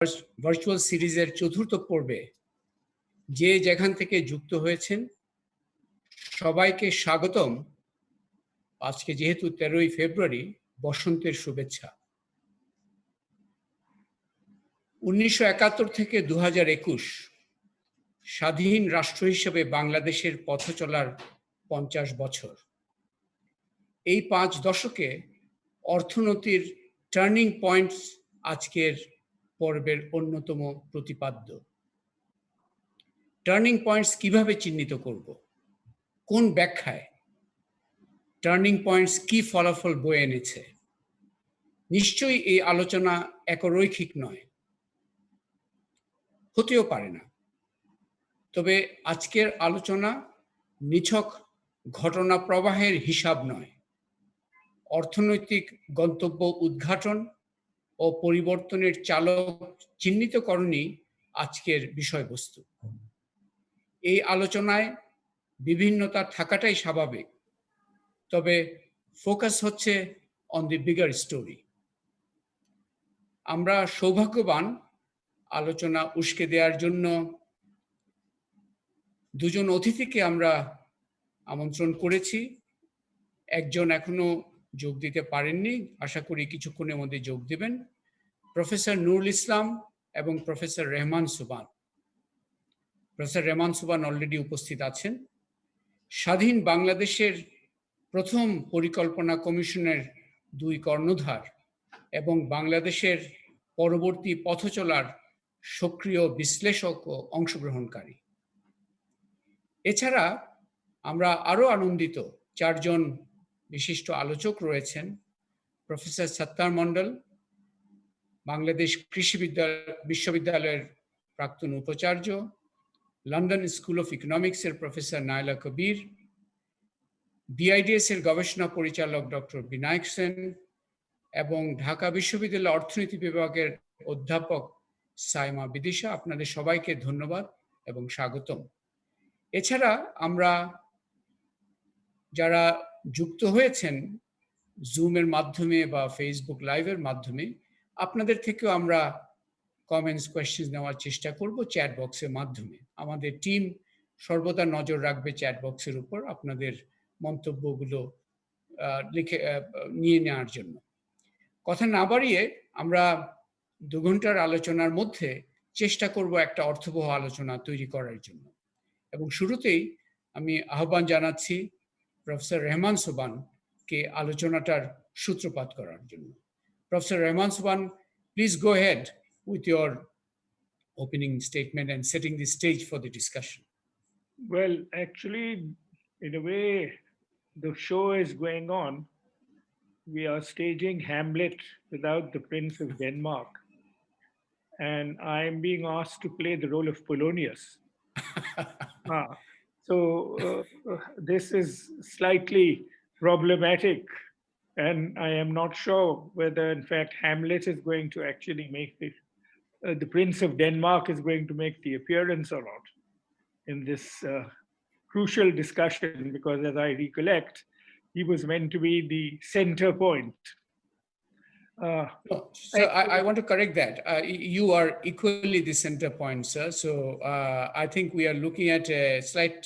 Virtual সিরিজের চতুর্থ পর্বে যে যেখান থেকে যুক্ত হয়েছেন সবাইকে স্বাগতম। আজকে যেহেতু 13ই ফেব্রুয়ারি, বসন্তের শুভেচ্ছা। 1971 থেকে 2021 স্বাধীন রাষ্ট্র হিসেবে বাংলাদেশের পথ চলার 50 বছর। এই 5 দশকে অর্থনীতির টার্নিং পয়েন্টস আজকের পর্বের অন্যতম প্রতিপাদ্য। টার্নিং পয়েন্টস কিভাবে চিহ্নিত করব? কোন ব্যাখ্যায় টার্নিং পয়েন্টস কি ফলাফল বয়ে এনেছে? নিশ্চয়ই এই আলোচনা একরৈখিক নয়, হতেও পারে না। তবে আজকের আলোচনা নিছক ঘটনা প্রবাহের হিসাব নয়, অর্থনৈতিক গন্তব্য উদ্ঘাটন ও পরিবর্তনের চালক চিহ্নিতকরণই আজকের বিষয়বস্তু। এই আলোচনায় বিভিন্নতা থাকাটাই স্বাভাবিক, তবে ফোকাস হচ্ছে অন দি বিগার স্টোরি। আমরা সৌভাগ্যবান আলোচনা উস্কে দেওয়ার জন্য দুজন অতিথিকে আমরা আমন্ত্রণ করেছি। একজন এখনো যোগ দিতে পারেননি, আশা করি কিছুক্ষণের মধ্যে যোগ দেবেন। প্রফেসর নুরুল ইসলাম এবং প্রফেসর রেহমান সোবান। প্রফেসর রেহমান সোবান অলরেডি উপস্থিত আছেন। স্বাধীন বাংলাদেশের প্রথম পরিকল্পনা কমিশনের 2 কর্ণধার এবং বাংলাদেশের পরবর্তী পথ চলার সক্রিয় বিশ্লেষক ও অংশগ্রহণকারী। এছাড়া আমরা আরো আনন্দিত 4 জন বিশিষ্ট আলোচক রয়েছেন। প্রফেসর সত্তার মন্ডল, বাংলাদেশ কৃষি বিশ্ববিদ্যালয়ের প্রাক্তন উপাচার্য, লন্ডন স্কুল অফ ইকোনমিক্সের প্রফেসর নাইলা কবির, বিআইডিএস এর গবেষণা পরিচালক ডক্টর বিনায়ক সেন এবং ঢাকা বিশ্ববিদ্যালয় অর্থনীতি বিভাগের অধ্যাপক সাইমা বিদিশা। আপনাদের সবাইকে ধন্যবাদ এবং স্বাগতম। এছাড়া আমরা যারা যুক্ত হয়েছেন জুমের মাধ্যমে বা ফেসবুক লাইভের মাধ্যমে, আপনাদের থেকেও আমরা কমেন্টস, কোয়েশ্চেন নেওয়ার চেষ্টা করব চ্যাট বক্সের মাধ্যমে। আমাদের টিম সর্বদা নজর রাখবে চ্যাট বক্সের উপর আপনাদের মন্তব্যগুলো লিখে নিয়ে নেওয়ার জন্য। কথা না বাড়িয়ে আমরা 2 ঘন্টার আলোচনার মধ্যে চেষ্টা করব একটা অর্থবহ আলোচনা তৈরি করার জন্য। এবং শুরুতেই আমি আহ্বান জানাচ্ছি প্রফেসর রেহমান সোবানকে আলোচনাটার সূত্রপাত করার জন্য। Professor Rehman Soban, please go head with your opening statement and setting the stage for the discussion. Well, actually, in a way, the show is going on. We are staging Hamlet without the Prince of Denmark. And I am being asked to play the role of Polonius. So this is slightly problematic. And I am not sure whether, in fact, Hamlet is going to actually make the Prince of Denmark is going to make the appearance or not in this crucial discussion, because as I recollect, he was meant to be the center point. So I want to correct that. You are equally the center point, sir. So I think we are looking at a slight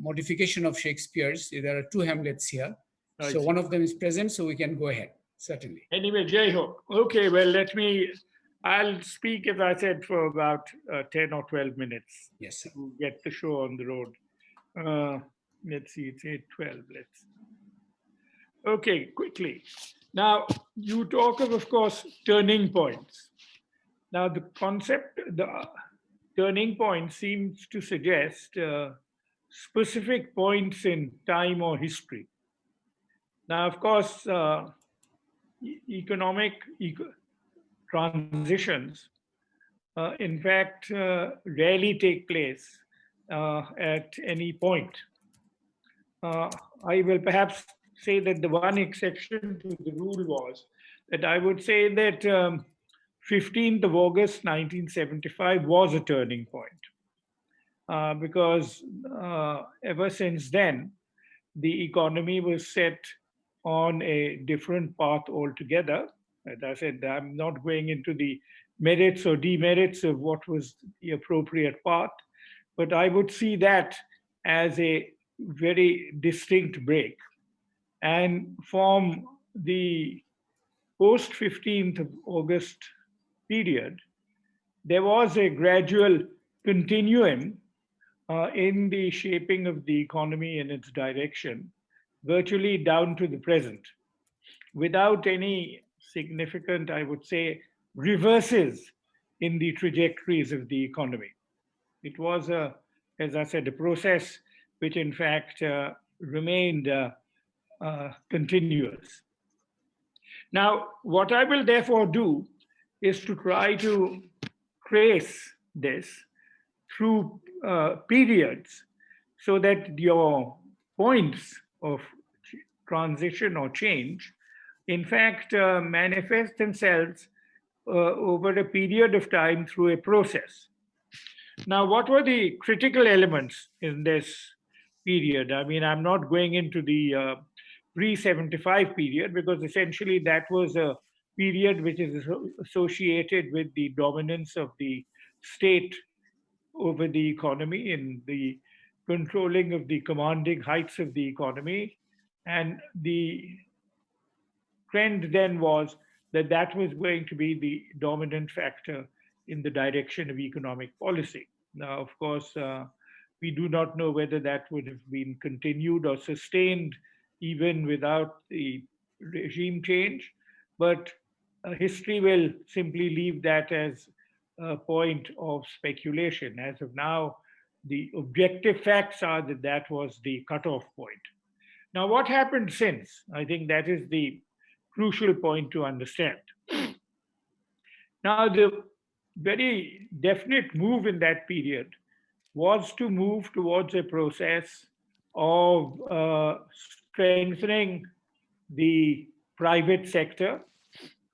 modification of Shakespeare's. There are 2 Hamlets here. So one of them is present, so we can go ahead, certainly. Anyway, Jaiho. Okay, well, I'll speak, as I said, for about 10 or 12 minutes. Yes, sir. To get the show on the road. Let's see, it's 8:12. Okay, quickly. Now, you talk of course, turning points. Now, the concept, the turning point seems to suggest specific points in time or history. Now, of course, economic transitions, in fact, rarely take place at any point. I will perhaps say that the one exception to the rule was that I would say that 15th of August 1975 was a turning point, because ever since then, the economy was set on a different path altogether. As I said, I'm not going into the merits or demerits of what was the appropriate path. But I would see that as a very distinct break. And from the post 15th of August period, there was a gradual continuum in the shaping of the economy and its direction, virtually down to the present, without any significant, I would say, reverses in the trajectories of the economy. It was, as I said, a process which in fact remained continuous. Now, what I will therefore do is to try to trace this through periods so that your points of transition or change, in fact, manifest themselves over a period of time through a process. Now, what were the critical elements in this period? I mean, I'm not going into the pre-75 period because essentially that was a period which is associated with the dominance of the state over the economy and the controlling of the commanding heights of the economy. And the trend then was that that was going to be the dominant factor in the direction of economic policy. Now, of course, we do not know whether that would have been continued or sustained even without the regime change, but history will simply leave that as a point of speculation. As of now, the objective facts are that that was the cutoff point. Now, what happened since? I think that is the crucial point to understand. Now, the very definite move in that period was to move towards a process of strengthening the private sector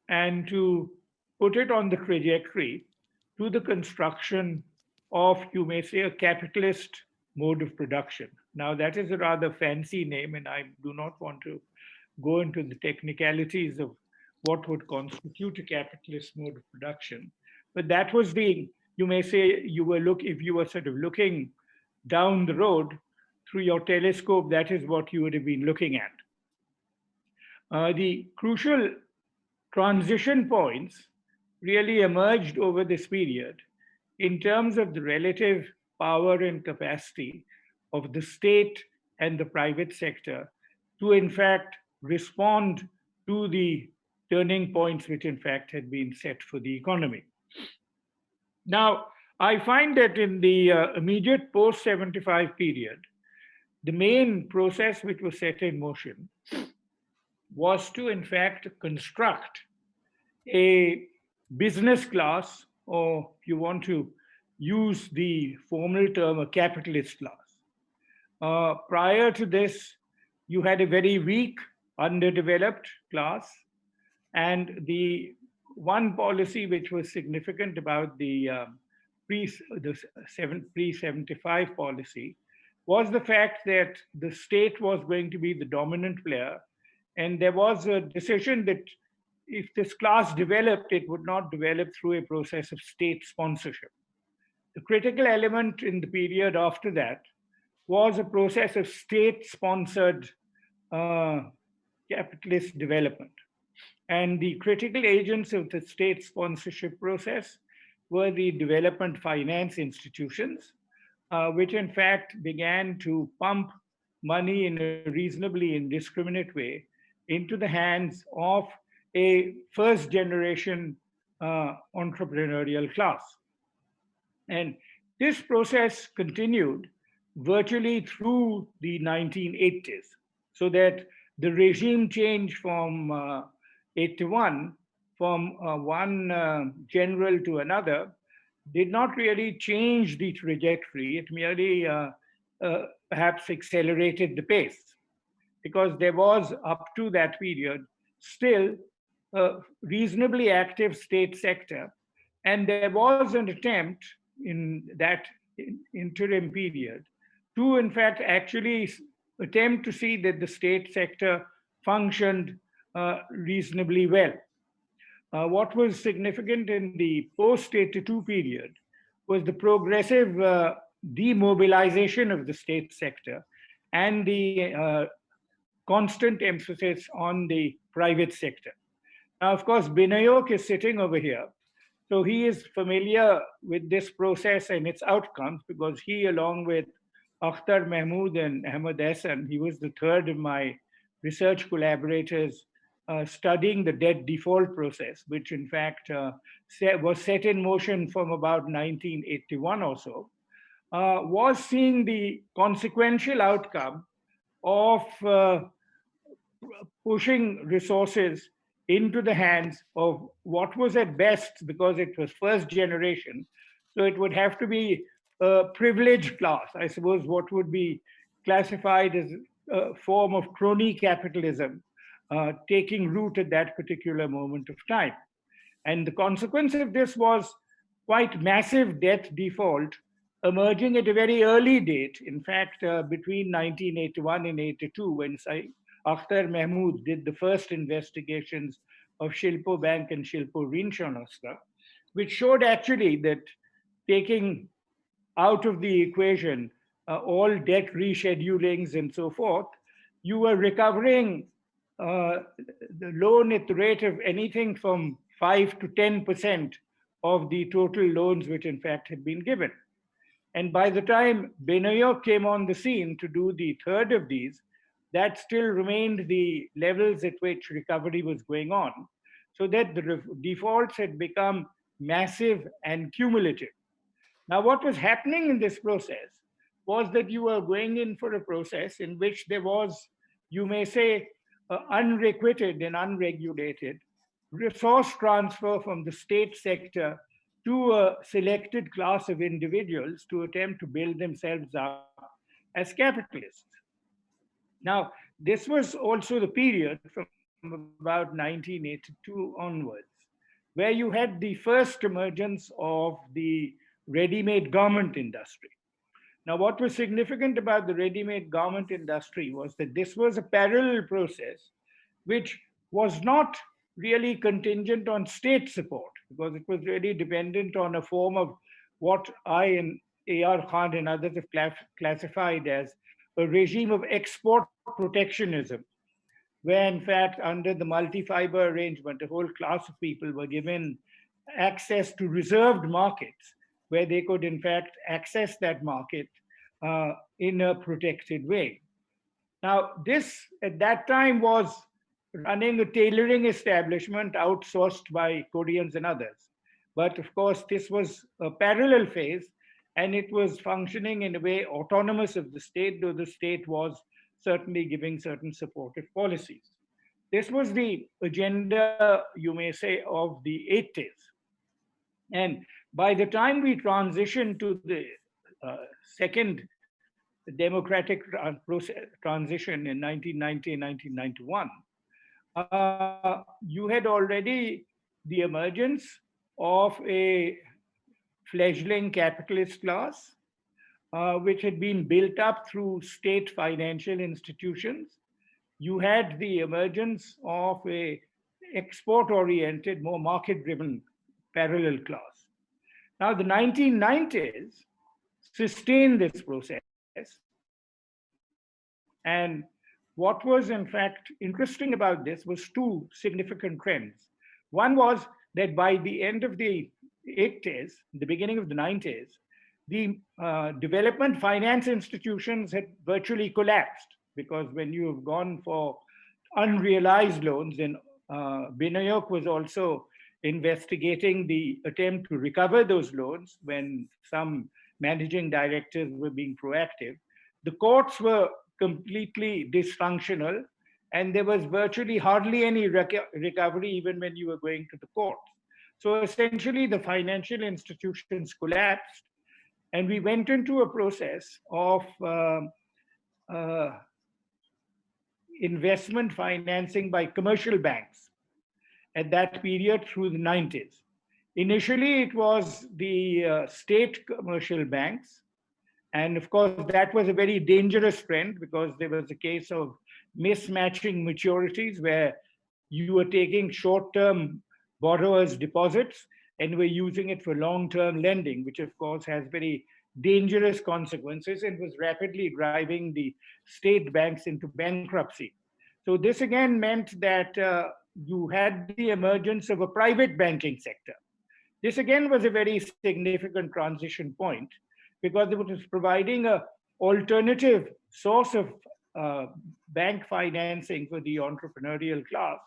and to put it on the trajectory to the construction of, you may say, a capitalist mode of production. Now, that is a rather fancy name, and I do not want to go into the technicalities of what would constitute a capitalist mode of production. But that was the, you may say, if you were sort of looking down the road through your telescope, that is what you would have been looking at. The crucial transition points really emerged over this period in terms of the relative power and capacity of the state and the private sector to, in fact, respond to the turning points which, in fact, had been set for the economy. Now, I find that in the immediate post-75 period, the main process which was set in motion was to, in fact, construct a business class, or if you want to use the formal term, a capitalist class. Prior to this, you had a very weak, underdeveloped class, and the one policy which was significant about the pre-75 policy was the fact that the state was going to be the dominant player, and there was a decision that if this class developed, it would not develop through a process of state sponsorship. The critical element in the period after that was a process of state-sponsored capitalist development. And the critical agents of the state sponsorship process were the development finance institutions, which in fact began to pump money in a reasonably indiscriminate way into the hands of a first generation entrepreneurial class. And this process continued virtually through the 1980s, so that the regime change from 81, from one general to another, did not really change the trajectory. It merely perhaps accelerated the pace, because there was, up to that period, still a reasonably active state sector. And there was an attempt in that interim period to, in fact, actually attempt to see that the state sector functioned reasonably well. What was significant in the post-82 period was the progressive demobilization of the state sector and the constant emphasis on the private sector. Now, of course, Binayak is sitting over here, so he is familiar with this process and its outcomes because he, along with Akhtar Mahmood and Ahmed Hassan, he was the third of my research collaborators studying the debt default process, which in fact was set in motion from about 1981 or so, was seeing the consequential outcome of pushing resources into the hands of what was at best, because it was first generation, so it would have to be a privileged class, I suppose, what would be classified as a form of crony capitalism taking root at that particular moment of time. And the consequence of this was quite massive debt default emerging at a very early date. In fact, between 1981 and 82, when Akhtar Mahmood did the first investigations of Shilpo Bank and Shilpo Rinshonastra, which showed actually that taking out of the equation all debt reschedulings and so forth, you were recovering the loan at the rate of anything from 5 to 10% of the total loans which in fact had been given. And by the time Binayak came on the scene to do the third of these, that still remained the levels at which recovery was going on, so that the defaults had become massive and cumulative. Now, what was happening in this process was that you were going in for a process in which there was, you may say, unrequited and unregulated resource transfer from the state sector to a selected class of individuals to attempt to build themselves up as capitalists. Now, this was also the period from about 1982 onwards, where you had the first emergence of the ready-made garment industry. Now, what was significant about the ready-made garment industry was that this was a parallel process which was not really contingent on state support, because it was really dependent on a form of what I and A.R. Khan and others have classified as a regime of export protectionism, where in fact under the multi-fiber arrangement, a whole class of people were given access to reserved markets where they could in fact access that market in a protected way. Now, this at that time was running a tailoring establishment outsourced by Koreans and others. But of course, this was a parallel phase, and it was functioning in a way autonomous of the state, though the state was certainly giving certain supportive policies. This was the agenda, you may say, of the 80s. And by the time we transitioned to the second democratic transition in 1990 and 1991, you had already the emergence of a fledgling capitalist class, which had been built up through state financial institutions. You had the emergence of a export-oriented, more market-driven parallel class. Now, the 1990s sustained this process. And what was in fact interesting about this was two significant trends. One was that by the end of the 80s, the beginning of the 90s, the development finance institutions had virtually collapsed, because when you have gone for unrealized loans, and Binayak was also investigating the attempt to recover those loans when some managing directors were being proactive, the courts were completely dysfunctional, and there was virtually hardly any recovery even when you were going to the courts. So essentially, the financial institutions collapsed, and we went into a process of investment financing by commercial banks at that period through the 90s. Initially, it was the state commercial banks. And of course, that was a very dangerous trend, because there was a case of mismatching maturities where you were taking short-term borrowers' deposits and were using it for long-term lending, which of course has very dangerous consequences and was rapidly driving the state banks into bankruptcy. So this again meant that you had the emergence of a private banking sector. This again was a very significant transition point because it was providing a alternative source of uh, bank financing for the entrepreneurial class,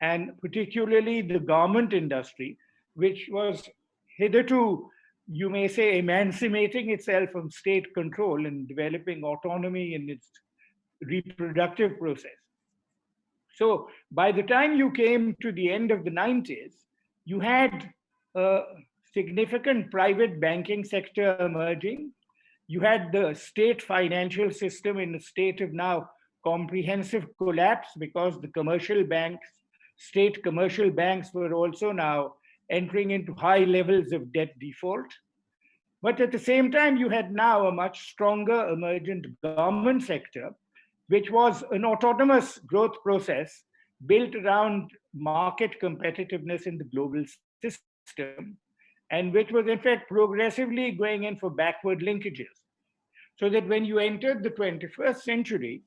and particularly the garment industry, which was hitherto, you may say, emancipating itself from state control and developing autonomy in its reproductive process. So by the time you came to the end of the 90s, you had a significant private banking sector emerging. You had the state financial system in a state of now comprehensive collapse because the commercial banks, state commercial banks, were also now entering into high levels of debt default. But at the same time, you had now a much stronger emergent government sector, which was an autonomous growth process built around market competitiveness in the global system, and which was in fact progressively going in for backward linkages. So that when you entered the 21st century,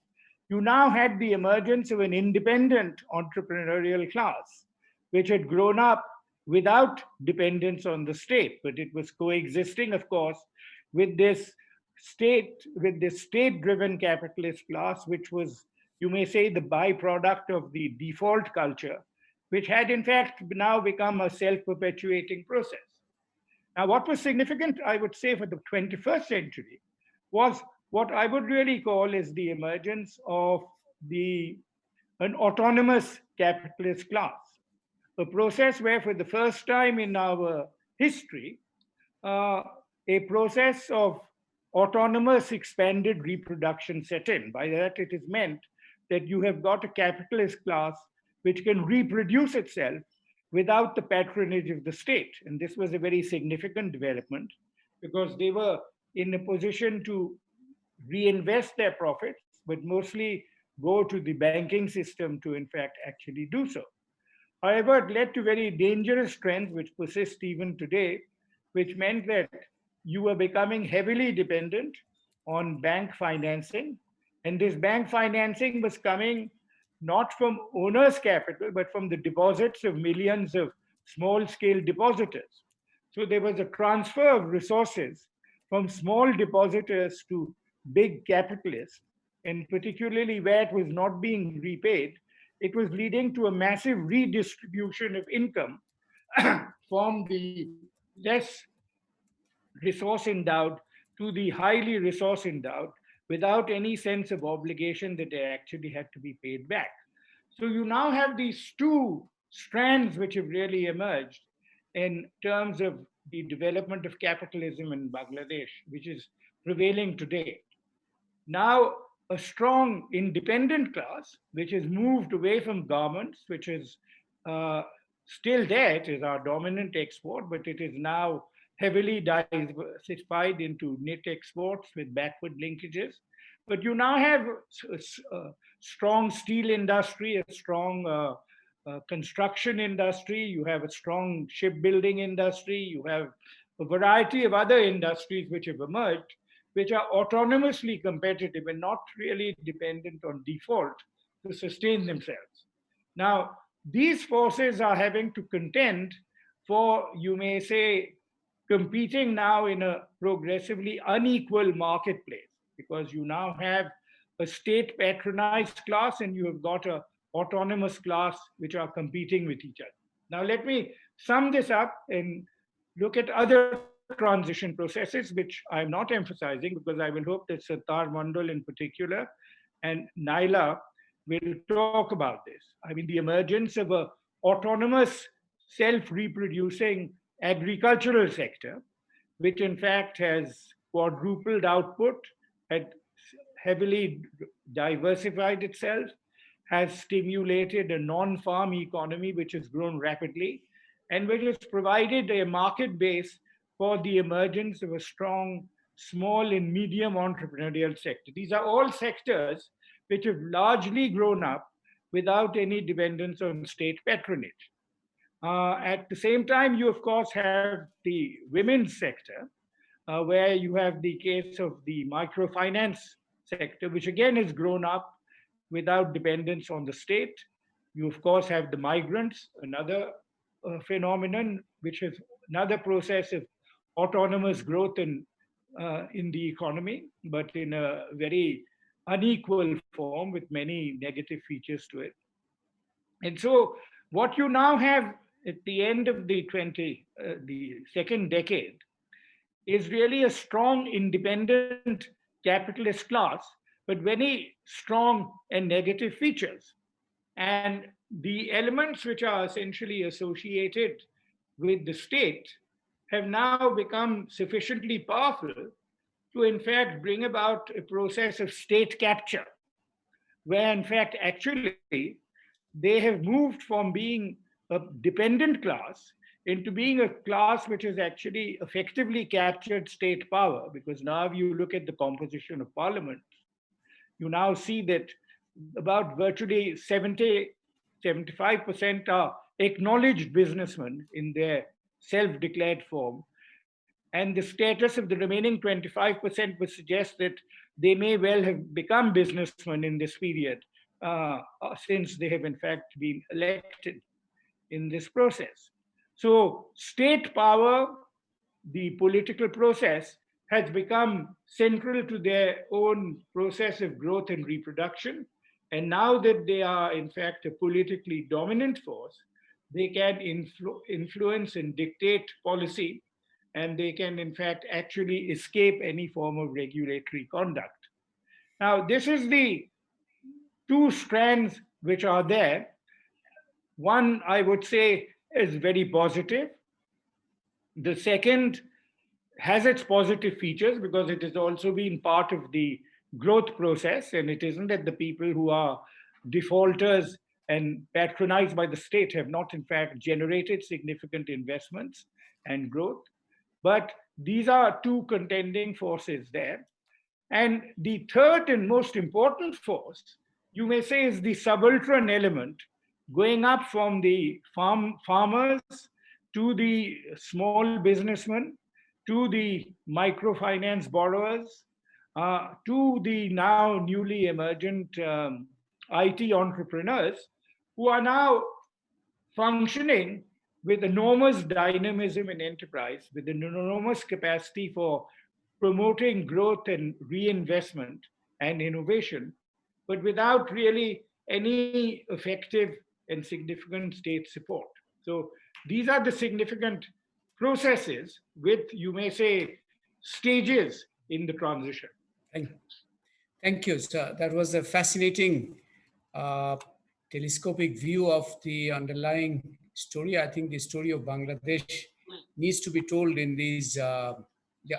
you now had the emergence of an independent entrepreneurial class, which had grown up without dependence on the state, but it was coexisting, of course, with this state-driven capitalist class, which was, you may say, the byproduct of the default culture, which had in fact now become a self-perpetuating process. Now, what was significant, I would say, for the 21st century was what I would really call is the emergence of the an autonomous capitalist class, a process where, for the first time in our history, uh, a process of autonomous expanded reproduction set in. By that, it is meant that you have got a capitalist class which can reproduce itself without the patronage of the state. And this was a very significant development because they were in a position to reinvest their profits, but mostly go to the banking system to, in fact, actually do so. However, it led to very dangerous trends which persist even today, which meant that you were becoming heavily dependent on bank financing. And this bank financing was coming not from owners' capital, but from the deposits of millions of small scale depositors. So there was a transfer of resources from small depositors to big capitalists, and particularly where it was not being repaid, it was leading to a massive redistribution of income from the less resource endowed to the highly resource endowed without any sense of obligation that they actually had to be paid back. So you now have these two strands which have really emerged in terms of the development of capitalism in Bangladesh, which is prevailing today. Now, a strong independent class, which has moved away from garments, which is uh, still there, it is our dominant export, but it is now heavily diversified into knit exports with backward linkages. But you now have a strong steel industry, a strong construction industry, you have a strong shipbuilding industry, you have a variety of other industries which have emerged, which are autonomously competitive and not really dependent on default to sustain themselves. Now, these forces are having to contend for, you may say, competing now in a progressively unequal marketplace because you now have a state patronized class and you have got a autonomous class which are competing with each other. Now, let me sum this up and look at other transition processes, which I'm not emphasizing because I will hope that Sattar Mandal in particular and Naila will talk about this. I mean, the emergence of a autonomous, self-reproducing agricultural sector, which in fact has quadrupled output, had heavily diversified itself, has stimulated a non-farm economy which has grown rapidly, and which has provided a market base for the emergence of a strong small and medium entrepreneurial sector. These are all sectors which have largely grown up without any dependence on state patronage. At the same time, you of course have the women's sector, where you have the case of the microfinance sector, which again has grown up without dependence on the state. You of course have the migrants, another phenomenon, which is another process of autonomous growth in the economy, but in a very unequal form with many negative features to it. And so, what you now have at the end of the second decade, is really a strong, independent capitalist class, but very strong and negative features. And the elements which are essentially associated with the state have now become sufficiently powerful to, in fact, bring about a process of state capture, where, in fact, actually, they have moved from being a dependent class into being a class which has actually effectively captured state power. Because now, if you look at the composition of parliament, you now see that about virtually 75% are acknowledged businessmen in their self declared form. And the status of the remaining 25% would suggest that they may well have become businessmen in this period, since they have in fact been elected in this process. So, state power, the political process, has become central to their own process of growth and reproduction. And now that they are, in fact, a politically dominant force, they can influence and dictate policy, and they can, in fact, actually escape any form of regulatory conduct. Now, this is the two strands which are there. One, I would say, is very positive. The second has its positive features because it has also been part of the growth process, and it isn't that the people who are defaulters and patronized by the state have not, in fact, generated significant investments and growth. But these are two contending forces there. And the third and most important force, you may say, is the subaltern element, going up from the farmers to the small businessmen, to the microfinance borrowers, to the now newly emergent IT entrepreneurs, who are now functioning with enormous dynamism and enterprise, with an enormous capacity for promoting growth and reinvestment and innovation, but without really any effective and significant state support. So these are the significant processes with, you may say, stages in the transition. Thank you, sir. That was a fascinating telescopic view of the underlying story. I think the story of Bangladesh needs to be told in these the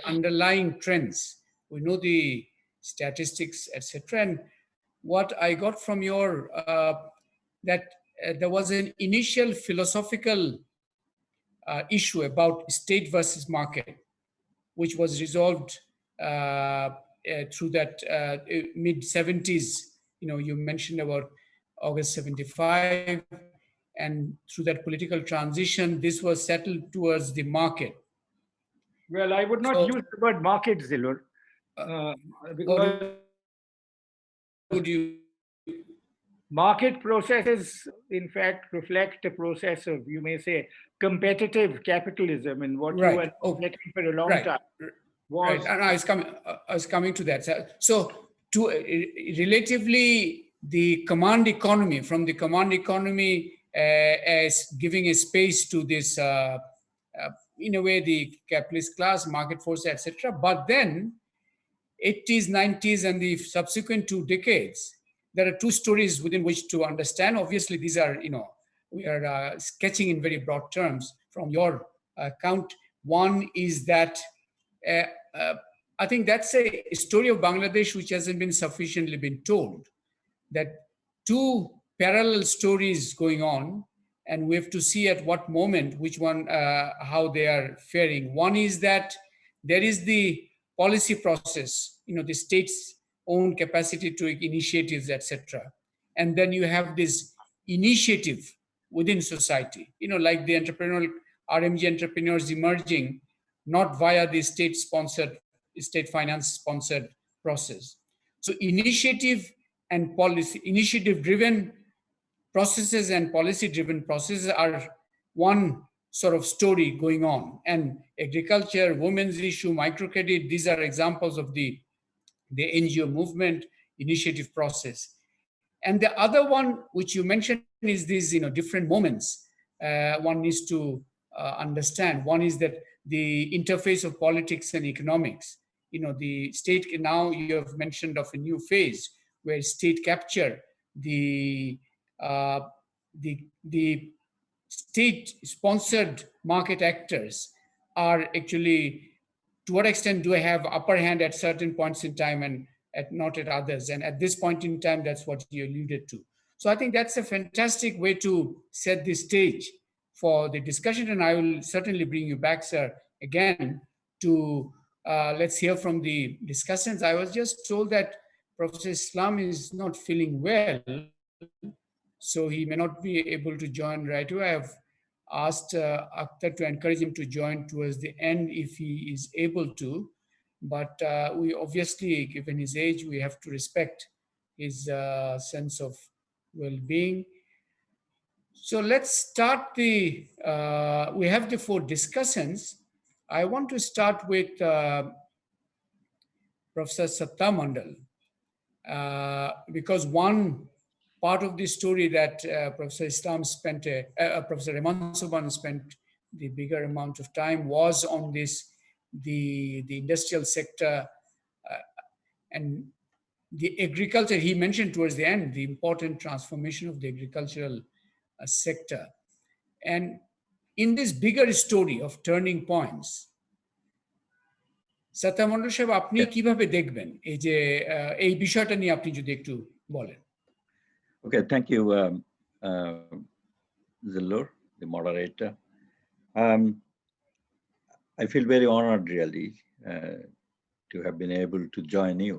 underlying trends. We know the statistics, etc. And what I got from your that there was an initial philosophical issue about state versus market, which was resolved through that mid 70s. You know, you mentioned about August 75, and through that political transition, this was settled towards the market. Well, I would not use the word market, Zilur, because would you? Market processes, in fact, reflect a process of, you may say, competitive capitalism, and what you were getting for a long time was. Right, and I was coming to that. So, to relatively the command economy, from the command economy as giving a space to this, in a way, the capitalist class, market force, etc. But then, 80s, 90s, and the subsequent 2 decades, there are 2 stories within which to understand. Obviously, these are, we are sketching in very broad terms from your account. One is that I think that's a story of Bangladesh which hasn't been sufficiently been told, that 2 parallel stories going on, and we have to see at what moment, which one, how they are faring. One is that there is the policy process, the state's own capacity to take initiatives, etc. And then you have this initiative within society, like the entrepreneurial RMG entrepreneurs emerging not via the state finance sponsored process. So initiative driven processes and policy driven processes are one sort of story going on. And agriculture, women's issue, microcredit, these are examples of the NGO movement initiative process. And the other one, which you mentioned, is these different moments one needs to understand. One is that the interface of politics and economics. The state, now you have mentioned of a new phase where state capture the uh, the state sponsored market actors are actually, to what extent do I have upper hand at certain points in time and not at others? And at this point in time, that's what you alluded to. So I think that's a fantastic way to set the stage for the discussion. And I will certainly bring you back, sir, again to let's hear from the discussants. I was just told that Professor Islam is not feeling well, so he may not be able to join right away. I have asked Akhtar to encourage him to join towards the end if he is able to. But we obviously, given his age, we have to respect his sense of well-being. So let's start we have the four discussants. I want to start with Professor Sattar Mandal, because one part of the story that Professor Professor Rehman Sobhan spent the bigger amount of time was on the industrial sector and the agriculture. He mentioned towards the end the important transformation of the agricultural sector. And in this bigger story of turning points, Sattar Mondal সাহেব, আপনি কিভাবে দেখবেন এই বিষয়টা নিয়ে আপনি যদি একটু বলেন। Okay, thank you, Zillur, the moderator. I feel very honored, really, to have been able to join you.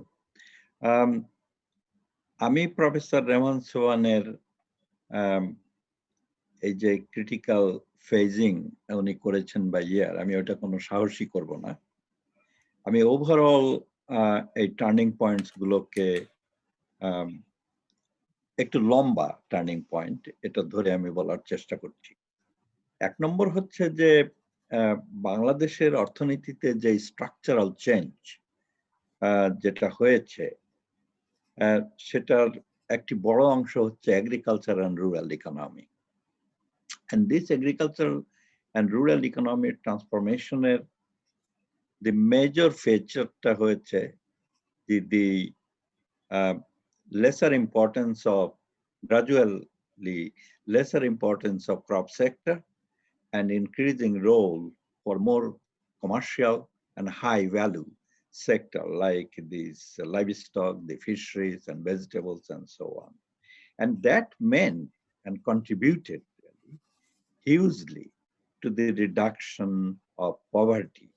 আমি প্রফেসর রেহমান সোহানের এই যে ক্রিটিক্যাল ফেজিং উনি করেছেন বা ইয়ার, আমি ওটা কোনো সাহসী করব না। আমি ওভারঅল এই টার্নিং পয়েন্টস গুলোকে একটু লম্বা টার্নিং পয়েন্ট এটা ধরে আমি বলার চেষ্টা করছি। এক নম্বর হচ্ছে যে বাংলাদেশের অর্থনীতিতে যে স্ট্রাকচারাল চেঞ্জ যেটা হয়েছে সেটার একটি বড় অংশ হচ্ছে agriculture and rural economy. And this agricultural and rural economic transformation, the major feature হয়েছে the lesser importance of gradually lesser importance of crop sector and increasing role for more commercial and high value sector like these livestock, the fisheries and vegetables and so on. And that meant and contributed hugely to the reduction of poverty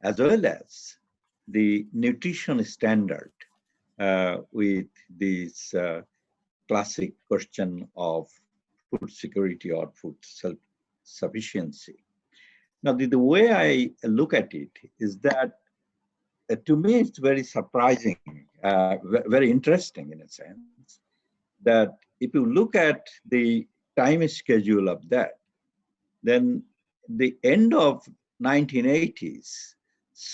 as well as the nutrition standard with this classic question of food security or food self-sufficiency. Now, the way I look at it is that to me it's very surprising, very interesting in a sense, that if you look at the time schedule of that, then the end of 1980s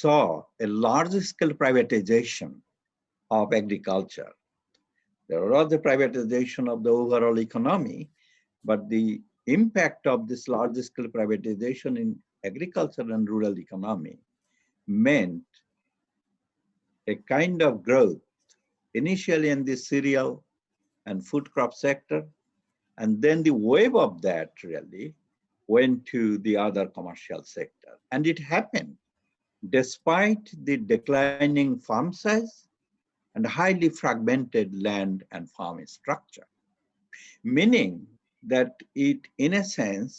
saw a large-scale privatization of agriculture. There was the privatization of the overall economy, but the impact of this large-scale privatization in agriculture and rural economy meant a kind of growth, initially in the cereal and food crop sector, and then the wave of that really went to the other commercial sector. And it happened despite the declining farm size and highly fragmented land and farm structure, meaning that it, in a sense,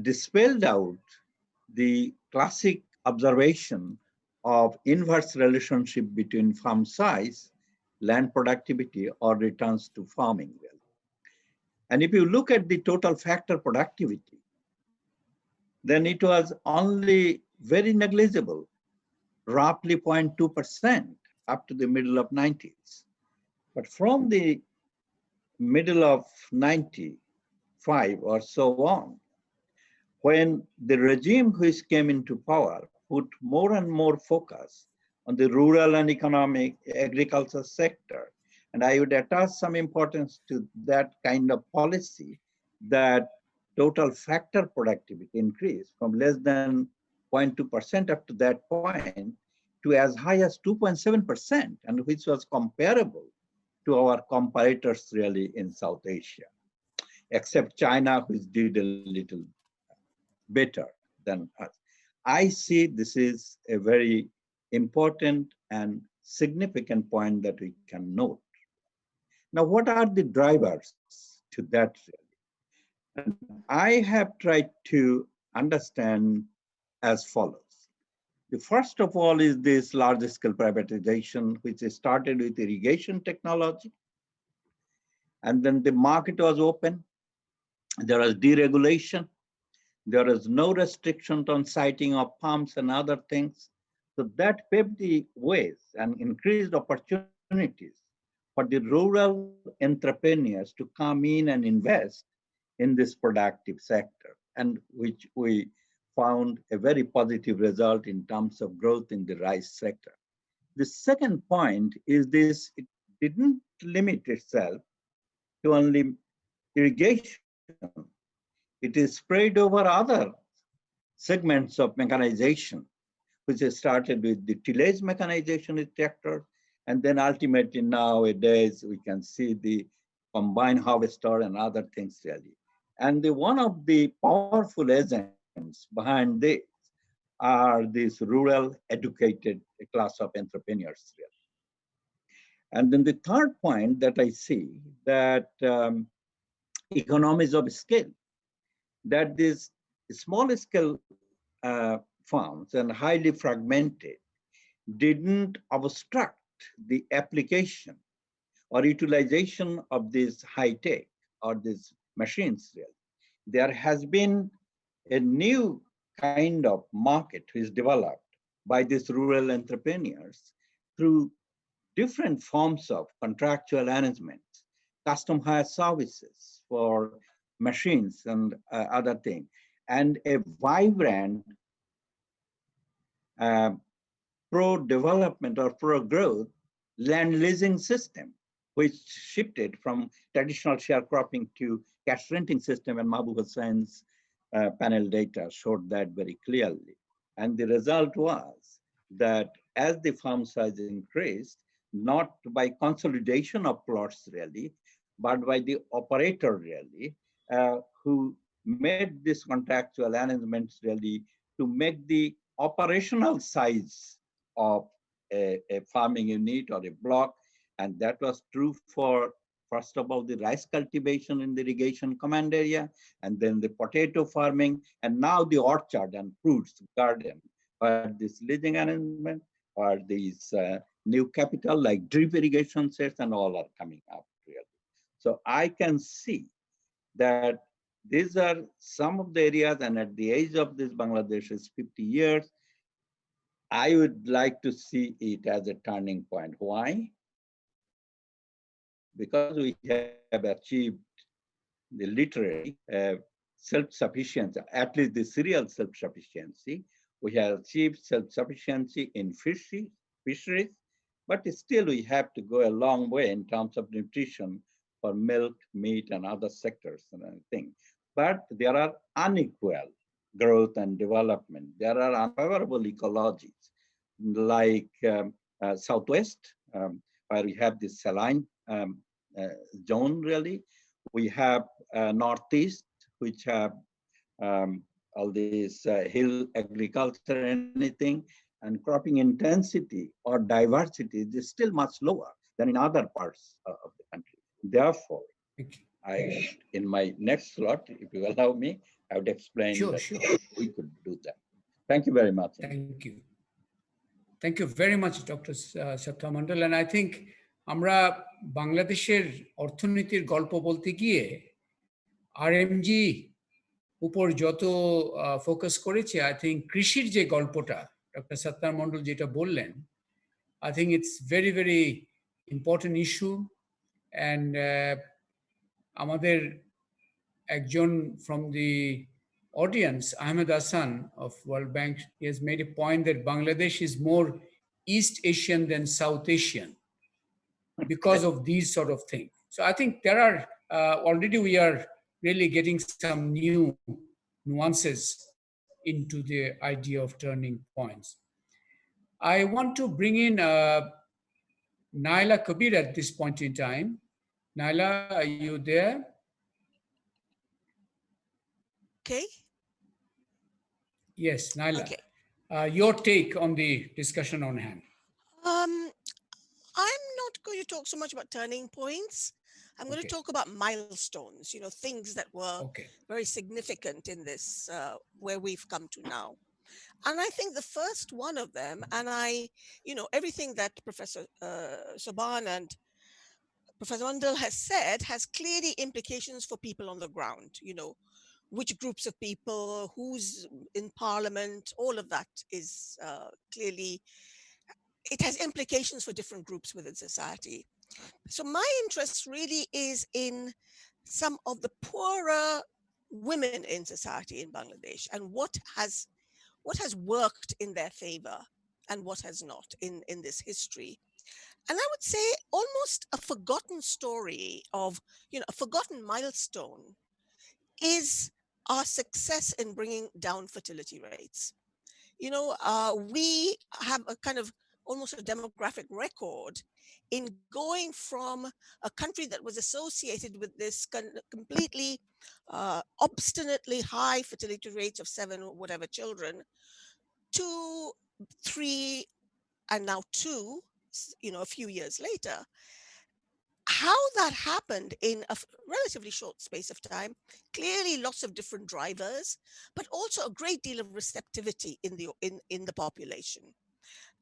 dispelled out the classic observation of inverse relationship between farm size, land productivity, or returns to farming. And if you look at the total factor productivity, then it was only very negligible, roughly 0.2% up to the middle of 90s. But from the middle of 95 or so on, when the regime which came into power put more and more focus on the rural and economic agriculture sector, and I would attach some importance to that kind of policy, that total factor productivity increased from less than 0.2% up to that point to as high as 2.7%, and which was comparable to our comparators really in South Asia, except China, which did a little better than us. I see this is a very important and significant point that we can note. Now, what are the drivers to that really? And I have tried to understand as follows. The first of all is this large-scale privatization, which started with irrigation technology. And then the market was open. There was deregulation. There is no restriction on siting of pumps and other things. So that paved the ways and increased opportunities for the rural entrepreneurs to come in and invest in this productive sector, and which we found a very positive result in terms of growth in the rice sector. The second point is this: it didn't limit itself to only irrigation. It is spread over other segments of mechanization, which has started with the tillage mechanization with tractors, and then ultimately nowadays we can see the combine harvester and other things really. And one of the powerful agents behind this are these rural educated class of entrepreneurs really. And then the third point that I see, that economies of scale, that these small scale farms and highly fragmented didn't obstruct the application or utilization of this high tech or these machines really. There has been a new kind of market which is developed by these rural entrepreneurs through different forms of contractual arrangements, custom hire services for machines and other things, and a vibrant pro-development or pro-growth land leasing system, which shifted from traditional sharecropping to cash renting system, and Mahbub Hussain's panel data showed that very clearly. And the result was that as the farm size increased, not by consolidation of plots really, but by the operator really, who made these contractual arrangements really to make the operational size of a farming unit or a block. And that was true for, first of all, the rice cultivation in the irrigation command area, and then the potato farming, and now the orchard and fruits garden, or this leasing arrangement, or these new capital like drip irrigation sets, and all are coming up really. So I can see that these are some of the areas, and at the age of this Bangladesh is 50 years, I would like to see it as a turning point. Why? Because we have achieved the literary self-sufficiency, at least the cereal self-sufficiency. We have achieved self-sufficiency in fisheries, but still we have to go a long way in terms of nutrition for milk, meat, and other sectors and everything. But there are unequal growth and development. There are unfavorable ecologies, like Southwest, where we have this saline zone really. We have Northeast, which have all these hill agriculture and anything, and cropping intensity or diversity is still much lower than in other parts of the country. Therefore, in my next slot, if you allow me, I would explain that we could do that. Thank you very much. Thank you. Thank you very much, Dr. Sattar Mandal. And I think আমরা বাংলাদেশের অর্থনীতির গল্প বলতে গিয়ে RMG উপর যত focus করেছে, I think কৃষির যে গল্পটা ডক্টর সত্তার মন্ডল যেটা বললেন, I think it's very, very important issue. And আমাদের একজন from the audience, Ahmed Hassan of World Bank, he has made a point that Bangladesh is more East Asian than South Asian because of these sort of things. So I think there are already we are really getting some new nuances into the idea of turning points. I want to bring in Naila Kabeer at this point in time. Naila, are you there? Okay. Yes, Naila. Okay. Your take on the discussion on hand. I'm not going to talk so much about turning points. I'm going to talk about milestones, things that were very significant in this, where we've come to now. And I think the first one of them, and everything that Professor Sobhan and Professor Mandal has said has clearly implications for people on the ground, which groups of people, who's in parliament, all of that is clearly, it has implications for different groups within society. So my interest really is in some of the poorer women in society in Bangladesh and what has worked in their favor and what has not in this history. And I would say almost a forgotten story of, a forgotten milestone is our success in bringing down fertility rates. We have a kind of almost a demographic record in going from a country that was associated with this completely obstinately high fertility rates of 7 or whatever children to 3 and now 2, a few years later. How that happened in a relatively short space of time, clearly lots of different drivers, but also a great deal of receptivity in the population.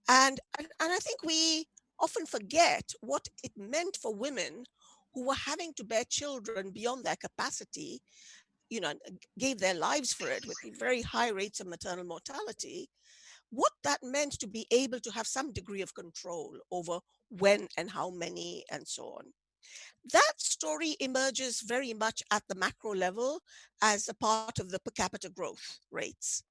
And I think we often forget what it meant for women who were having to bear children beyond their capacity, gave their lives for it with very high rates of maternal mortality, what that meant to be able to have some degree of control over when and how many and so on. That story emerges very much at the macro level as a part of the per capita growth rates.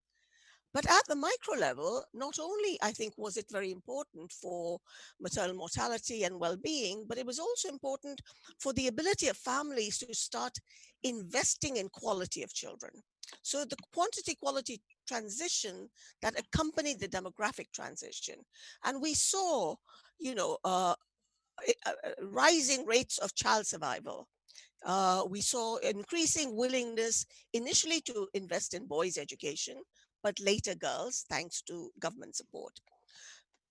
But at the micro level, not only, I think, was it very important for maternal mortality and well-being, but it was also important for the ability of families to start investing in quality of children. So the quantity-quality transition that accompanied the demographic transition. And we saw, rising rates of child survival. We saw increasing willingness initially to invest in boys' education, but later girls, thanks to government support.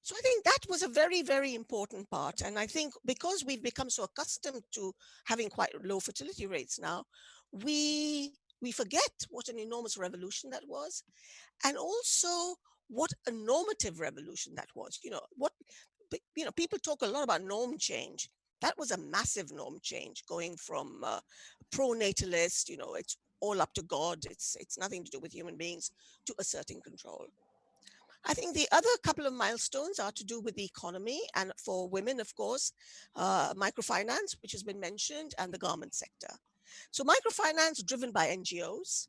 So I think that was a very, very important part. And I think because we've become so accustomed to having quite low fertility rates now, we forget what an enormous revolution that was, and also what a normative revolution that was. People talk a lot about norm change. That was a massive norm change, going from pro-natalist, it's all up to God, it's nothing to do with human beings, to asserting control. I think the other couple of milestones are to do with the economy, and for women, of course, microfinance, which has been mentioned, and the garment sector. So microfinance driven by NGOs,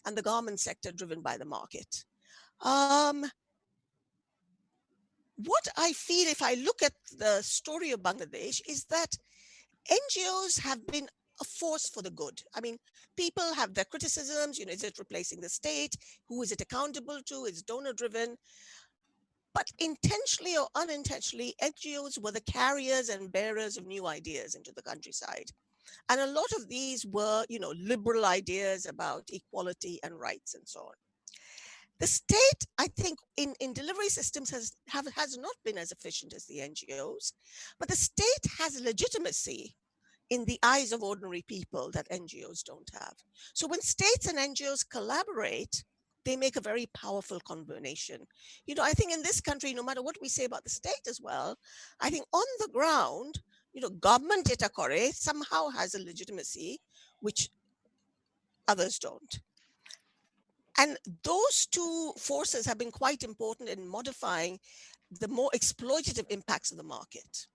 and the garment sector driven by the market. What I feel, if I look at the story of Bangladesh, is that NGOs have been a force for the good. I mean, people have their criticisms, is it replacing the state? Who is it accountable to? It's donor driven. But intentionally or unintentionally, NGOs were the carriers and bearers of new ideas into the countryside. And a lot of these were, liberal ideas about equality and rights and so on. The state, I think, in delivery systems has not been as efficient as the NGOs, but the state has legitimacy in the eyes of ordinary people that NGOs don't have. So when states and NGOs collaborate, they make a very powerful combination. I think in this country, no matter what we say about the state as well, I think on the ground, government data kore somehow has a legitimacy, which others don't. And those two forces have been quite important in modifying the more exploitative impacts of the market.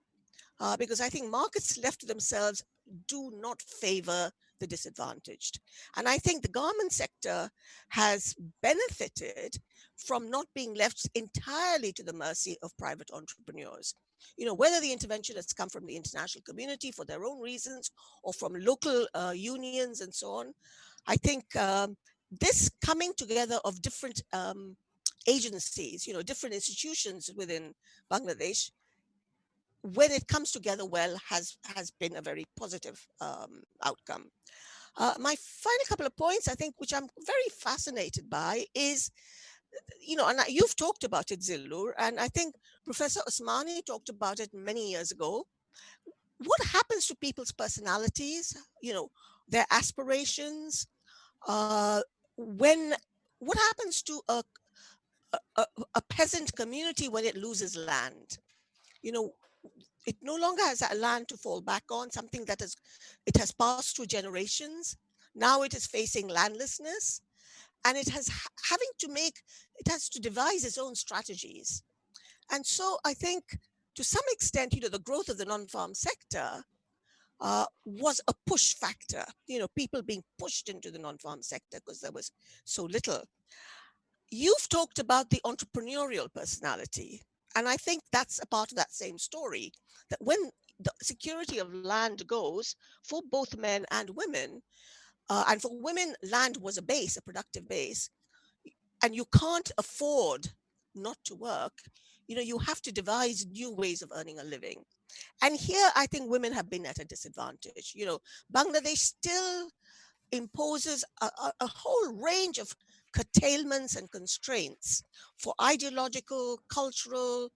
Because I think markets left to themselves do not favor the disadvantaged. And I think the garment sector has benefited from not being left entirely to the mercy of private entrepreneurs. Whether the intervention has come from the international community for their own reasons or from local unions and so on, I think this coming together of different agencies, different institutions within Bangladesh, when it comes together well, has been a very positive outcome. My final couple of points, I think, which I'm very fascinated by is, and you've talked about it, Zillur, and I think Professor Osmani talked about it many years ago. What happens to people's personalities, their aspirations, what happens to a peasant community when it loses land? It no longer has a land to fall back on, something that it has passed through generations. Now it is facing landlessness, and it has to devise its own strategies. And so I think to some extent, the growth of the non-farm sector was a push factor, people being pushed into the non-farm sector because there was so little. You've talked about the entrepreneurial personality. And I think that's a part of that same story, that when the security of land goes for both men and women, and for women, land was a productive base, and you can't afford not to work, you have to devise new ways of earning a living. And here, I think women have been at a disadvantage. Bangladesh still imposes a whole range of curtailments and constraints for ideological, cultural,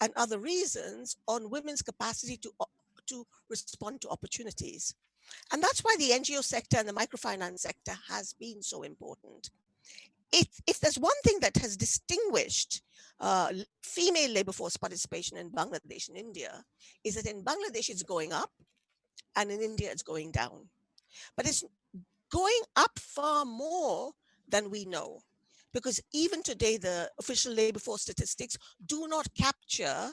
and other reasons on women's capacity to respond to opportunities. And that's why the NGO sector and the microfinance sector has been so important. If there's one thing that has distinguished female labor force participation in Bangladesh and India, is that in Bangladesh it's going up and in India it's going down. But it's going up far more than we know, because even today the official labor force statistics do not capture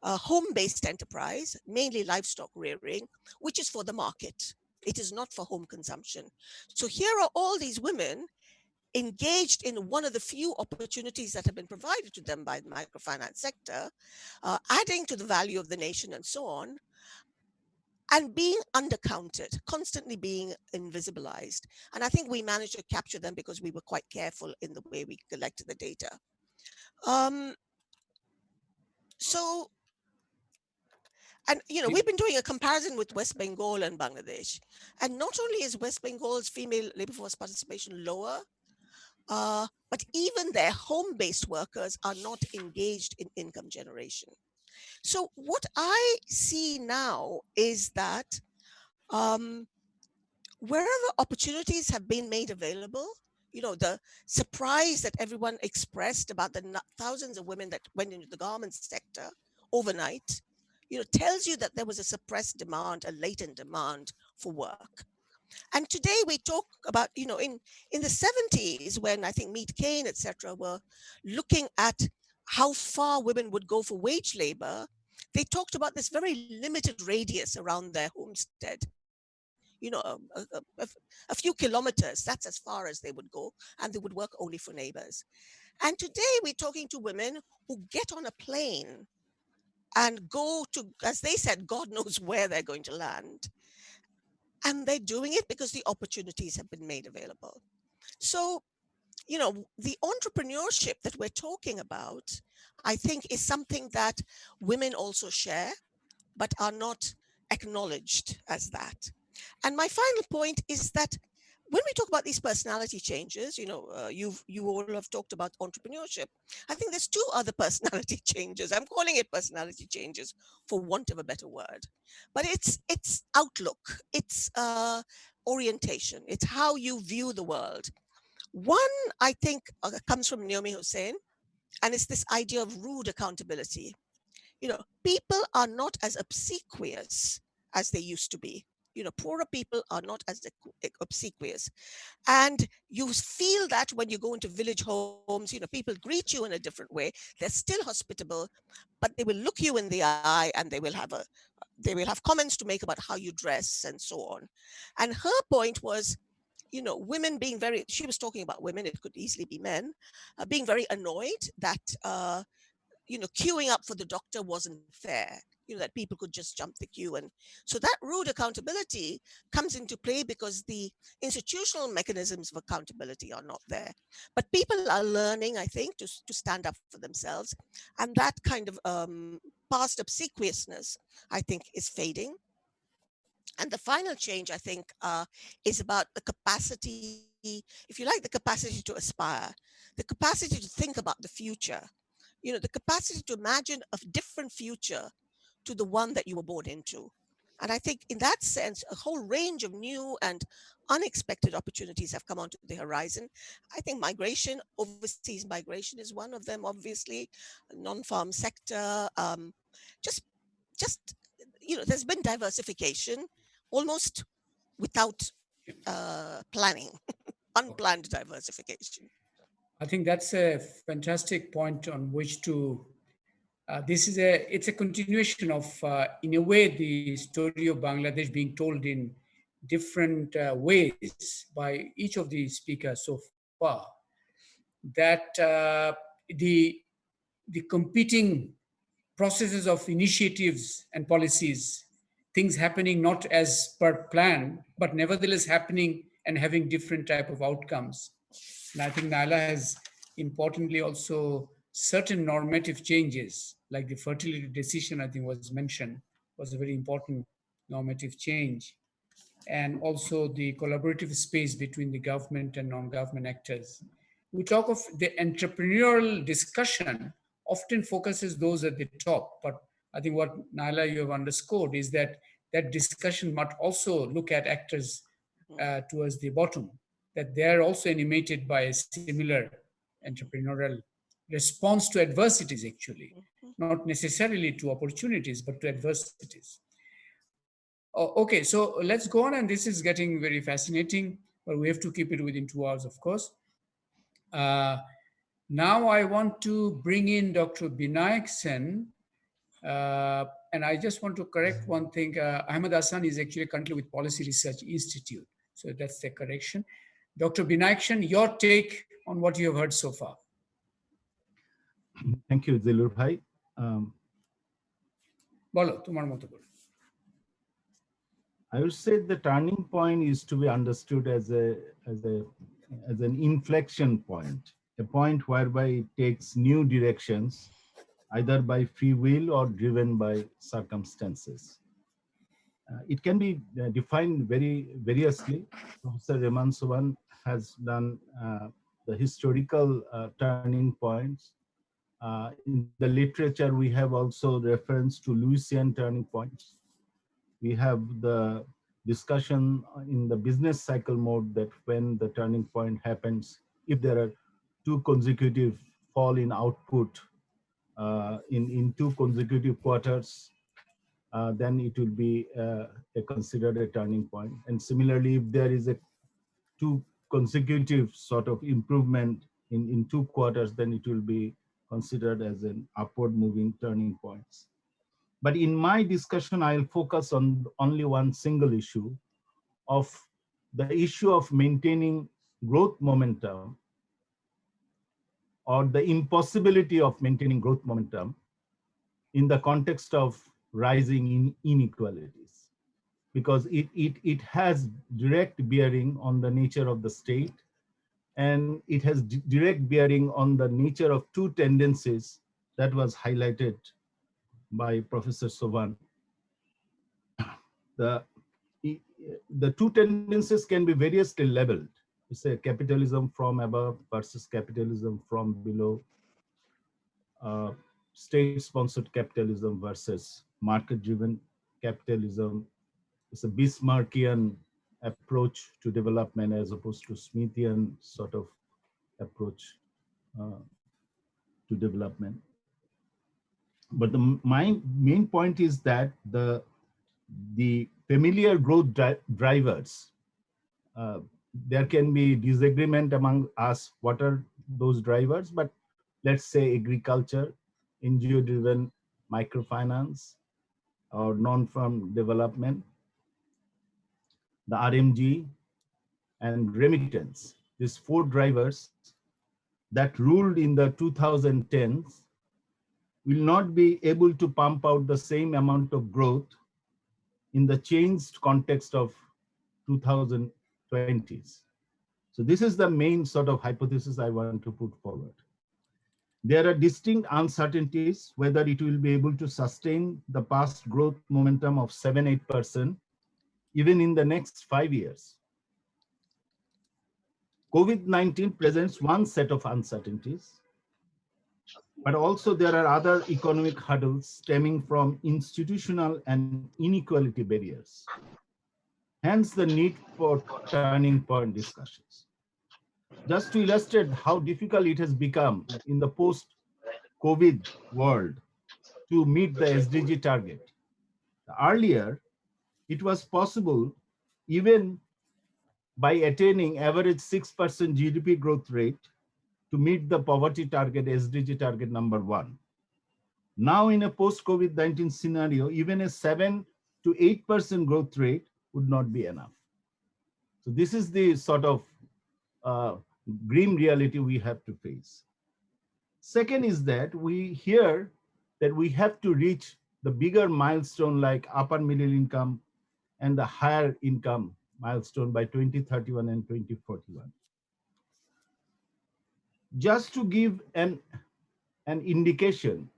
home-based enterprise, mainly livestock rearing, which is for the market. It is not for home consumption. So here are all these women engaged in one of the few opportunities that have been provided to them by the microfinance sector, adding to the value of the nation and so on, and being undercounted, constantly being invisibilized. And I think we managed to capture them because we were quite careful in the way we collected the data. We've been doing a comparison with West Bengal and Bangladesh. And not only is West Bengal's female labor force participation lower, but even their home-based workers are not engaged in income generation. So what I see now is that wherever opportunities have been made available, the surprise that everyone expressed about the thousands of women that went into the garment sector overnight, tells you that there was a suppressed demand, a latent demand for work. And today we talk about, in the 70s, when I think Meet Kane, etc., were looking at how far women would go for wage labor, they talked about this very limited radius around their homestead. A few kilometers, that's as far as they would go, and they would work only for neighbors. And today we're talking to women who get on a plane and go to, as they said, God knows where they're going to land. And they're doing it because the opportunities have been made available. So, the entrepreneurship that we're talking about, I think, is something that women also share, but are not acknowledged as that. And my final point is that when we talk about these personality changes, you all have talked about entrepreneurship. I think there's two other personality changes. I'm calling it personality changes for want of a better word, but it's outlook, it's orientation, it's how you view the world. One, I think, comes from Naomi Hussein, and it's this idea of rude accountability. People are not as obsequious as they used to be. poorer people are not as obsequious. And you feel that when you go into village homes, people greet you in a different way. They're still hospitable, but they will look you in the eye, and they will have comments to make about how you dress and so on. And her point was, women being she was talking about women, it could easily be men, being very annoyed that, queuing up for the doctor wasn't fair, that people could just jump the queue. And so that rude accountability comes into play because the institutional mechanisms of accountability are not there. But people are learning, I think, to stand up for themselves. And that kind of past obsequiousness, I think, is fading. And the final change, I think, is about the capacity, if you like, the capacity to aspire, the capacity to think about the future, the capacity to imagine a different future to the one that you were born into. And I think in that sense, a whole range of new and unexpected opportunities have come onto the horizon. I think migration, overseas migration is one of them, obviously, non-farm sector, just, there's been diversification almost without planning, unplanned diversification. I think that's a fantastic point on which to. It's a continuation of, in a way, the story of Bangladesh being told in different ways by each of the speakers so far. That the competing processes of initiatives and policies, things happening not as per plan, but nevertheless happening and having different type of outcomes. And I think Naila has importantly also certain normative changes, like the fertility decision, I think was mentioned, was a very important normative change. And also the collaborative space between the government and non-government actors. We talk of the entrepreneurial discussion often focuses those at the top, but I think what Naila you have underscored is that that discussion might also look at actors towards the bottom, that they are also animated by a similar entrepreneurial response to adversities, actually, not necessarily to opportunities, but to adversities. Okay, so let's go on, and this is getting very fascinating, but we have to keep it within 2 hours, of course. Now I want to bring in Dr. Binayak Sen, and I just want to correct one thing. Ahmed Hassan is actually currently with Policy Research Institute, so that's the correction. Dr. Binayak Sen, your take on what you have heard so far. Thank you, Zilur Bhai. Bolo, tomar moto bolo. I would say the turning point is to be understood as an inflection point, a point whereby it takes new directions, either by free will or driven by circumstances. It can be defined very variously. Professor Rehman Sobhan has done the historical turning points. In the literature, we have also reference to Lewisian turning points. We have the discussion in the business cycle mode that when the turning point happens, if there are two consecutive fall in output in two consecutive quarters, then it will be considered a turning point. And similarly, if there is a two consecutive sort of improvement in 2 quarters, then it will be considered as an upward moving turning points. But in my discussion, I'll focus on only one single issue of the issue of maintaining growth momentum, or the impossibility of maintaining growth momentum in the context of rising inequalities, because it has direct bearing on the nature of the state, and it has direct bearing on the nature of two tendencies that was highlighted by Professor Sobhan. The two tendencies can be variously leveled. It's a capitalism from above versus capitalism from below, state-sponsored capitalism versus market-driven capitalism. It's a Bismarckian approach to development as opposed to Smithian sort of approach to development. But my main point is that the familiar growth drivers. There can be disagreement among us what are those drivers, but let's say agriculture, NGO-driven microfinance, or non-farm development, the RMG, and remittance. These four drivers that ruled in the 2010s will not be able to pump out the same amount of growth in the changed context of 2020s. So this is the main sort of hypothesis I want to put forward. There are distinct uncertainties whether it will be able to sustain the past growth momentum of 7-8% even in the next 5 years. COVID-19 presents one set of uncertainties, but also there are other economic hurdles stemming from institutional and inequality barriers. Hence the need for turning point discussions. Just to illustrate how difficult it has become in the post-COVID world to meet the SDG target. Earlier, it was possible even by attaining average 6% GDP growth rate to meet the poverty target, SDG target number 1. Now in a post-COVID-19 scenario, even a 7 to 8% growth rate would not be enough. So this is the sort of grim reality we have to face. Second is that we hear that we have to reach the bigger milestone like upper middle income and the higher income milestone by 2031 and 2041. Just to give an indication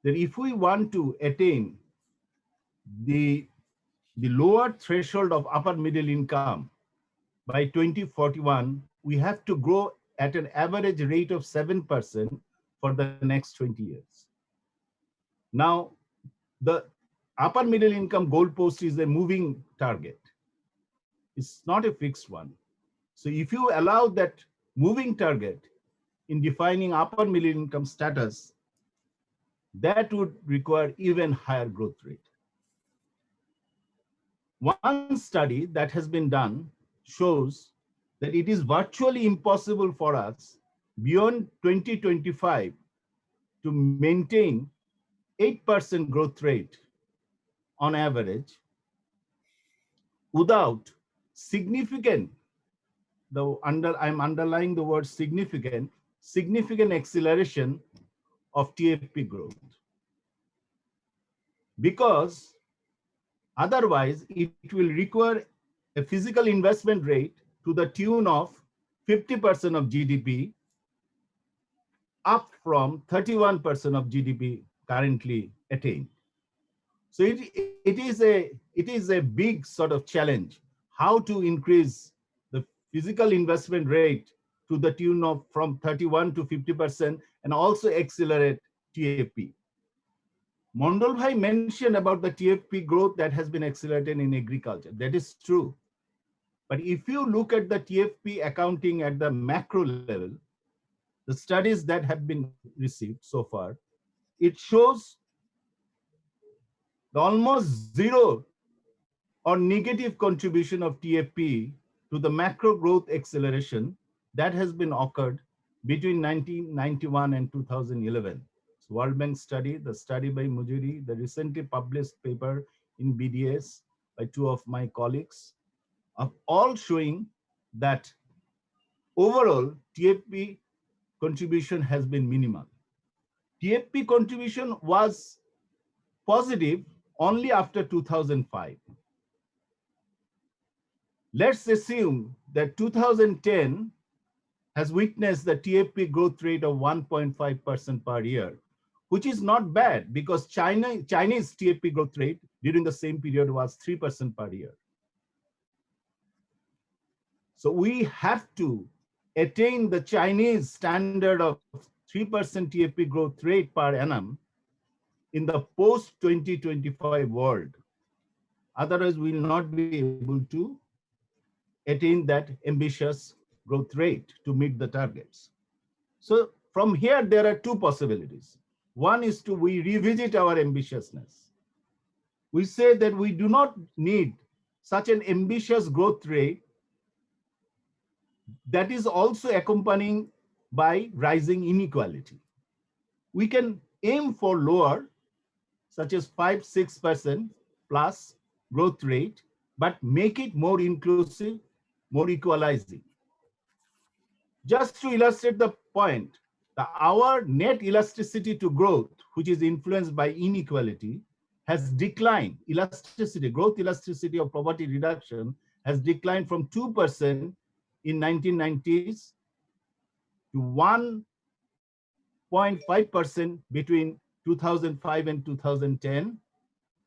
that if we want to attain the lower threshold of upper middle income by 2041, we have to grow at an average rate of 7% for the next 20 years. Now, the upper middle income goalpost is a moving target. It's not a fixed one. So if you allow that moving target in defining upper middle income status, that would require even higher growth rate. One study that has been done shows that it is virtually impossible for us beyond 2025 to maintain 8% growth rate on average without significant, I'm underlying the word significant acceleration of TFP growth. Because otherwise it will require a physical investment rate to the tune of 50% of GDP, up from 31% of GDP currently attained. So it is a big sort of challenge, how to increase the physical investment rate to the tune of from 31 to 50% and also accelerate TFP. Mondal Bhai mentioned about the TFP growth that has been accelerated in agriculture. That is true. But if you look at the TFP accounting at the macro level, the studies that have been received so far, it shows the almost zero or negative contribution of TFP to the macro growth acceleration that has been occurred between 1991 and 2011. So World Bank study, the study by Mujiri, the recently published paper in BDS by two of my colleagues, are all showing that overall TFP contribution has been minimal. TFP contribution was positive only after 2005. Let's assume that 2010 has witnessed the TFP growth rate of 1.5% per year, which is not bad because Chinese TFP growth rate during the same period was 3% per year. So we have to attain the Chinese standard of 3% TFP growth rate per annum in the post-2025 world. Otherwise, we will not be able to attain that ambitious growth rate to meet the targets. So from here, there are two possibilities. One is to we revisit our ambitiousness. we say that we do not need such an ambitious growth rate that is also accompanying by rising inequality. We can aim for lower, such as 5-6% plus growth rate, but make it more inclusive, more equalizing. Just to illustrate the point, our net elasticity to growth, which is influenced by inequality, has declined. Growth elasticity of poverty reduction has declined from 2% in 1990s to 1.5% between 2005 and 2010.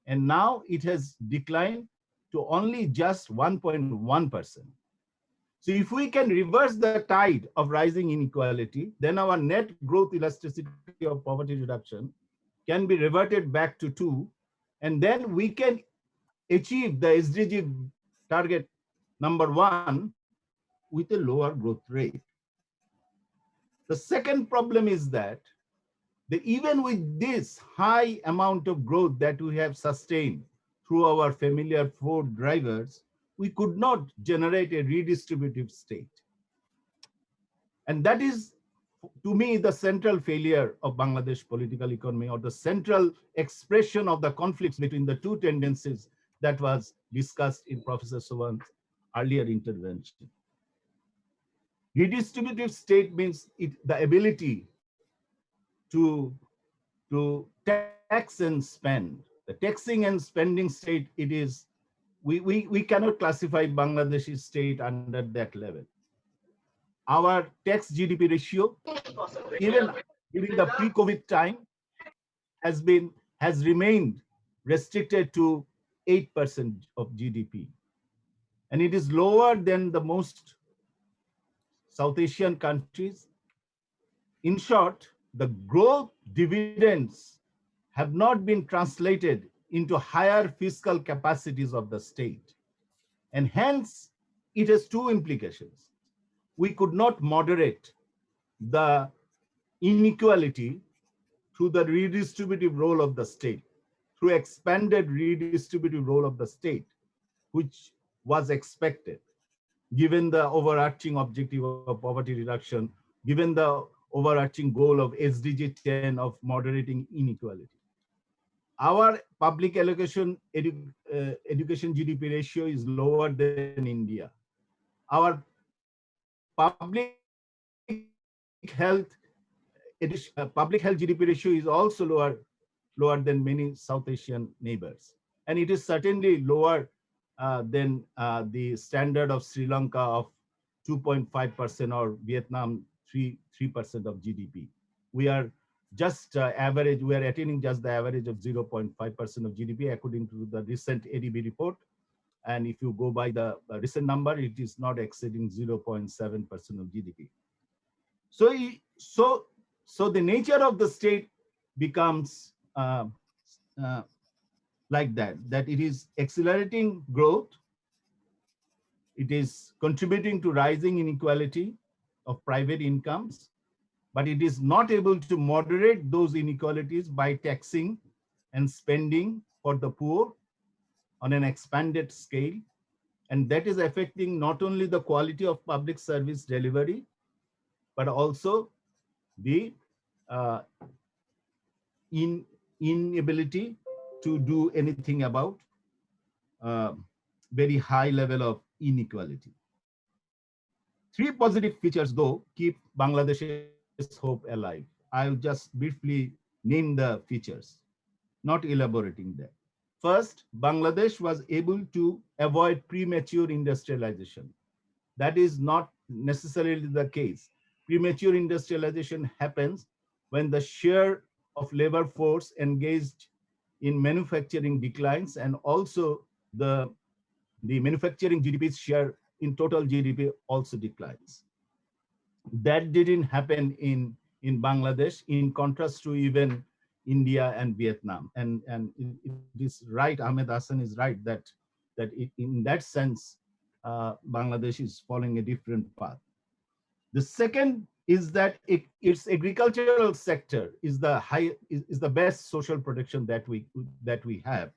And now it has declined to only just 1.1%. So if we can reverse the tide of rising inequality, then our net growth elasticity of poverty reduction can be reverted back to 2, and then we can achieve the SDG target number 1 with a lower growth rate. The second problem is that even with this high amount of growth that we have sustained through our familiar 4 drivers, we could not generate a redistributive state. And that is, to me, the central failure of Bangladesh political economy, or the central expression of the conflicts between the 2 tendencies that was discussed in Professor Sobhan's earlier intervention. Redistributive state means the ability to tax and spend. The taxing and spending state, it is, we cannot classify Bangladesh's state under that level. Our tax GDP ratio, even during the pre-COVID time, has remained restricted to 8% of GDP. And it is lower than the most South Asian countries. In short, the growth dividends have not been translated into higher fiscal capacities of the state. And hence, it has 2 implications. We could not moderate the inequality through the redistributive role of the state, through expanded redistributive role of the state, which was expected, given the overarching objective of poverty reduction, given the overarching goal of SDG 10 of moderating inequality. Our public education GDP ratio is lower than India. Our public health GDP ratio is also lower than many South Asian neighbors. And it is certainly lower than the standard of Sri Lanka of 2.5% or Vietnam 3% of GDP. We are just average, we are attaining just the average of 0.5% of GDP according to the recent ADB report. And if you go by the recent number, it is not exceeding 0.7% of GDP. So the nature of the state becomes like that it is accelerating growth, it is contributing to rising inequality of private incomes, but it is not able to moderate those inequalities by taxing and spending for the poor on an expanded scale. And that is affecting not only the quality of public service delivery, but also the inability to do anything about very high level of inequality. 3 positive features, though, keep Bangladesh's hope alive. I'll just briefly name the features, not elaborating that. First, Bangladesh was able to avoid premature industrialization. That is not necessarily the case. Premature industrialization happens when the share of labor force engaged in manufacturing declines, and also the manufacturing GDP's share in total GDP also declines. That didn't happen in Bangladesh, in contrast to even India and Vietnam. And it is right, Ahmed Hassan is right, that in that sense, Bangladesh is following a different path. The second is that its agricultural sector is the best social protection that we have,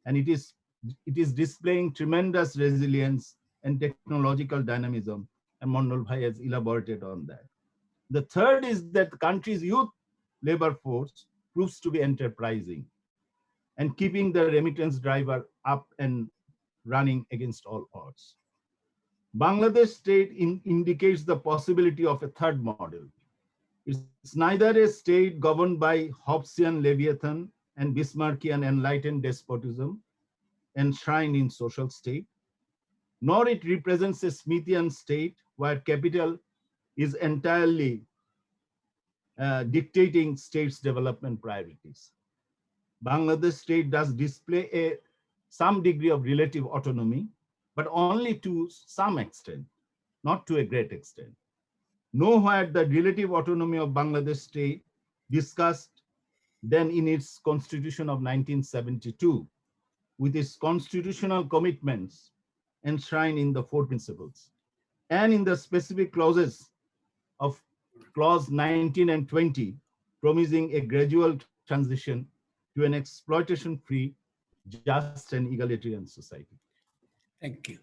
and it is displaying tremendous resilience and technological dynamism, and Mandal Bhai has elaborated on that. The third is that the country's youth labor force proves to be enterprising and keeping the remittance driver up and running against all odds. Bangladesh state indicates the possibility of a third model. It's neither a state governed by Hobbesian Leviathan and Bismarckian enlightened despotism enshrined in social state, nor it represents a Smithian state where capital is entirely dictating states' development priorities. Bangladesh state does display some degree of relative autonomy, but only to some extent, not to a great extent. Nowhere the relative autonomy of Bangladesh state discussed then in its constitution of 1972, with its constitutional commitments enshrined in the four principles, and in the specific clauses of clause 19 and 20, promising a gradual transition to an exploitation-free, just and egalitarian society. Thank you.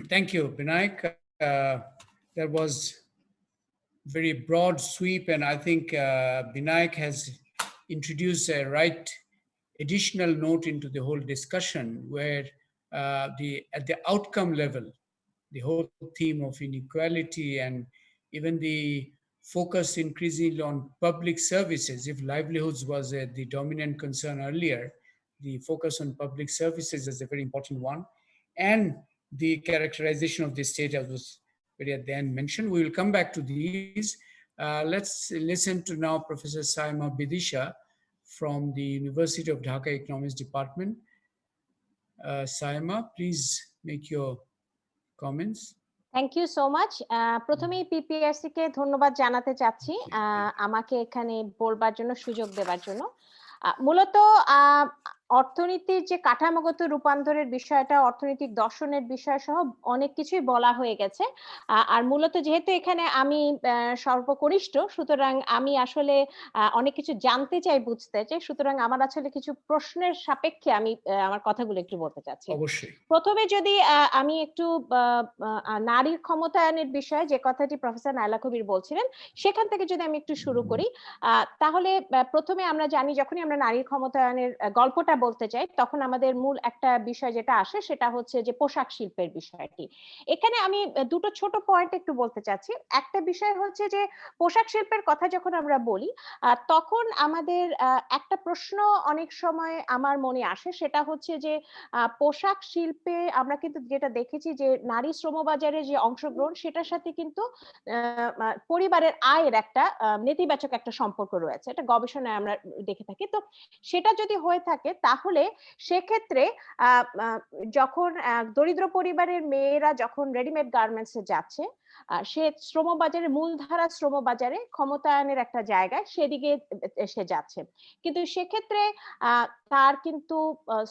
Thank you, Binayak. That was very broad sweep, and I think Binayak has introduced a right additional note into the whole discussion, where at the outcome level, the whole theme of inequality and even the focus increasingly on public services. If livelihoods was the dominant concern earlier, the focus on public services is a very important one, and the characterization of the state, as was very at the end mentioned. We will come back to these. Let's listen to now Professor Sayema Bidisha from the University of Dhaka Economics Department. Sayema, please make your comments. Thank you so much. প্রথমেই PPRC কে ধন্যবাদ জানাতে চাচ্ছি আমাকে এখানে বলবার জন্য, সুযোগ দেওয়ার জন্য। মূলত অর্থনীতির যে কাঠামোগত রূপান্তরের বিষয়টা, অর্থনৈতিক দর্শনের বিষয় সহ অনেক কিছুই বলা হয়ে গেছে। আর মূলত যেহেতু এখানে আমি সর্বকনিষ্ঠ, সুতরাং আমি আসলে অনেক কিছু জানতে চাই, বুঝতে চাই, সুতরাং আমার আসলে কিছু প্রশ্নের সাপেক্ষে আমি আমার কথাগুলো একটু বলতে চাচ্ছি। অবশ্যই। প্রথমে যদি আমি একটু নারীর ক্ষমতায়নের বিষয়ে যে কথাটি প্রফেসর নাইলা কবির বলছিলেন, সেখান থেকে যদি আমি একটু শুরু করি, তাহলে প্রথমে আমরা জানি যখনই আমরা নারীর ক্ষমতায়নের গল্পটা বলতে চাই, তখন আমাদের মূল একটা বিষয় যেটা আসে সেটা হচ্ছে যে পোশাক শিল্পের বিষয়টি। এখানে আমি দুটো ছোট পয়েন্ট একটু বলতে চাচ্ছি। একটা বিষয় হচ্ছে যে পোশাক শিল্পের কথা যখন আমরা বলি, তখন আমাদের একটা প্রশ্ন অনেক সময় আমার মনে আসে, সেটা হচ্ছে যে পোশাক শিল্পে আমরা কিন্তু যেটা দেখেছি যে নারী শ্রমবাজারে যে অংশগ্রহণ, সেটার সাথে কিন্তু পরিবারের আয়ের একটা নেতিবাচক একটা সম্পর্ক রয়েছে, এটা গবেষণায় আমরা দেখে থাকি। তো সেটা যদি হয়ে থাকে, তাহলে সেক্ষেত্রে যখন দরিদ্র পরিবারের মেয়েরা যখন রেডিমেড গার্মেন্টসে যাচ্ছে, সে শ্রমবাজারে, মূলধারা শ্রমবাজারে ক্ষমতায়নের একটা জায়গায় সেদিকে সে যাচ্ছে, কিন্তু সেক্ষেত্রে তার কিন্তু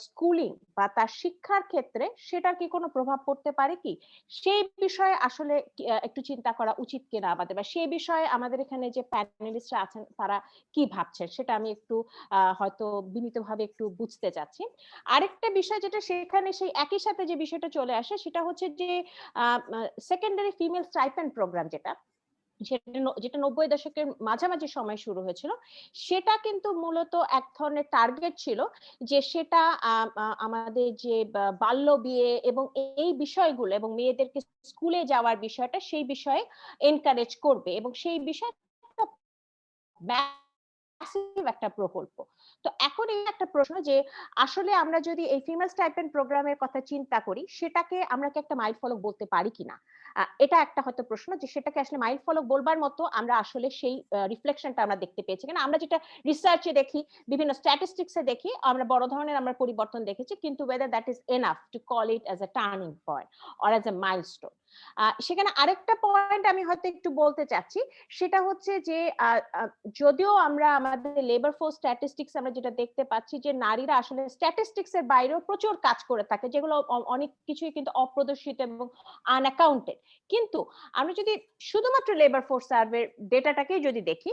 স্কুলিং বা তার শিক্ষার ক্ষেত্রে সেটার কি কোনো প্রভাব পড়তে পারে কি, সেই বিষয়ে আসলে একটু চিন্তা করা উচিত কিনা আমাদের, বা সেই বিষয়ে আমাদের এখানে যে প্যানেলিস্টরা আছেন তারা কি ভাবছেন, সেটা আমি একটু হয়তো বিনীতভাবে একটু বুঝতে চাচ্ছি। আরেকটা বিষয় যেটা সেখানে সেই একই সাথে যে বিষয়টা চলে আসে, সেটা হচ্ছে যে সেকেন্ডারি ফিমেল স্টাইপেন্ড প্রোগ্রাম, যেটা 90 দশকের মাঝামাঝি সময় শুরু হয়েছিল, সেটা কিন্তু মূলত এক ধরনের টার্গেট ছিল যে সেটা আমাদের যে বাল্য বিয়ে এবং এই বিষয়গুলো এবং মেয়েদেরকে স্কুলে যাওয়ার বিষয়টা, সেই বিষয়ে এনকারেজ করবে, এবং সেই বিষয়টা একটা প্রকল্প। তো এখন এই একটা প্রশ্ন যে আসলে আমরা যদি এই ফিমেল স্টাইপেন্ড প্রোগ্রামের কথা চিন্তা করি, সেটাকে আমরা কি একটা মাইল ফলক বলতে পারি কিনা, এটা একটা হয়তো প্রশ্ন, যে সেটাকে আসলে মাইল ফলক বলবার মতো আমরা আসলে সেই রিফ্লেকশনটা আমরা দেখতে পেয়েছি কিনা। আমরা যেটা রিসার্চে দেখি, বিভিন্ন স্ট্যাটিস্টিক্সে দেখি, আমরা বড় ধরনের আমরা পরিবর্তন দেখেছি, কিন্তু whether that is enough to call it as a turning point or as a milestone, সেখানে আরেকটা পয়েন্ট আমি হয়তো একটু বলতে চাচ্ছি, সেটা হচ্ছে যে যদিও আমরা আমাদের লেবার ফোর্স স্ট্যাটিস্টিক্স আমরা যেটা দেখতে পাচ্ছি যে নারীরা আসলে স্ট্যাটিস্টিক্স এর বাইরেও প্রচুর কাজ করে থাকে, যেগুলো অনেক কিছুই কিন্তু অপ্রদর্শিত এবং আনঅ্যাকাউন্টেড, কিন্তু আমরা যদি শুধুমাত্র লেবার ফোর্স সার্ভের ডেটাটাকেই যদি দেখি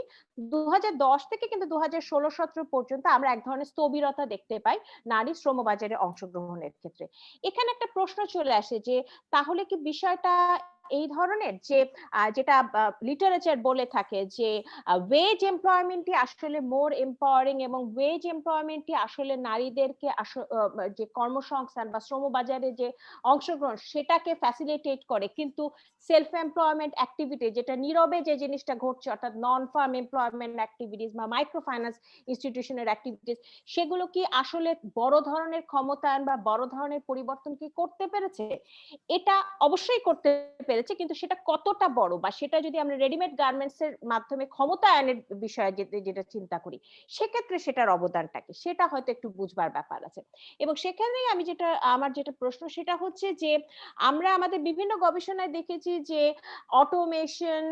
2010 থেকে কিন্তু 2016-17 পর্যন্ত আমরা এক ধরনের স্থবিরতা দেখতে পাই নারী শ্রমবাজারে অংশগ্রহণের ক্ষেত্রে। এখানে একটা প্রশ্ন চলে আসে যে তাহলে কি বিষয়টা এই ধরনের যে যেটা লিটারেচার বলে থাকে যে ওয়েজ এমপ্লয়মেন্টই আসলে মোর এম্পাওয়ারিং এবং ওয়েজ এমপ্লয়মেন্টই আসলে নারীদেরকে যে কর্মসংস্থান বা শ্রমবাজারে যে অংশগ্রহণ সেটাকে ফ্যাসিলিটেট করে, কিন্তু সেলফ এমপ্লয়মেন্ট অ্যাক্টিভিটি যেটা নীরবে যে জিনিসটা ঘটছে অর্থাৎ নন ফার্ম এমপ্লয়মেন্ট অ্যাক্টিভিটিস বা মাইক্রো ফাইন্যান্স ইনস্টিটিউশনের অ্যাক্টিভিটিস সেগুলো কি আসলে বড় ধরনের ক্ষমতায়ন বা বড় ধরনের পরিবর্তন কি করতে পেরেছে? এটা অবশ্যই করতে পেরেছে, কিন্তু সেটা কতটা বড় বা সেটা যদি আমরা রেডিমেড গার্মেন্টস এর মাধ্যমে ক্ষমতায়নের বিষয়ে যেটা চিন্তা করি সেক্ষেত্রে সেটার অবদানটা কি সেটা হয়তো একটু বুঝবার ব্যাপার আছে। এবং সেখানেই আমি আমার যেটা প্রশ্ন সেটা হচ্ছে যে আমরা আমাদের বিভিন্ন গবেষণায় দেখেছি যে অটোমেশন,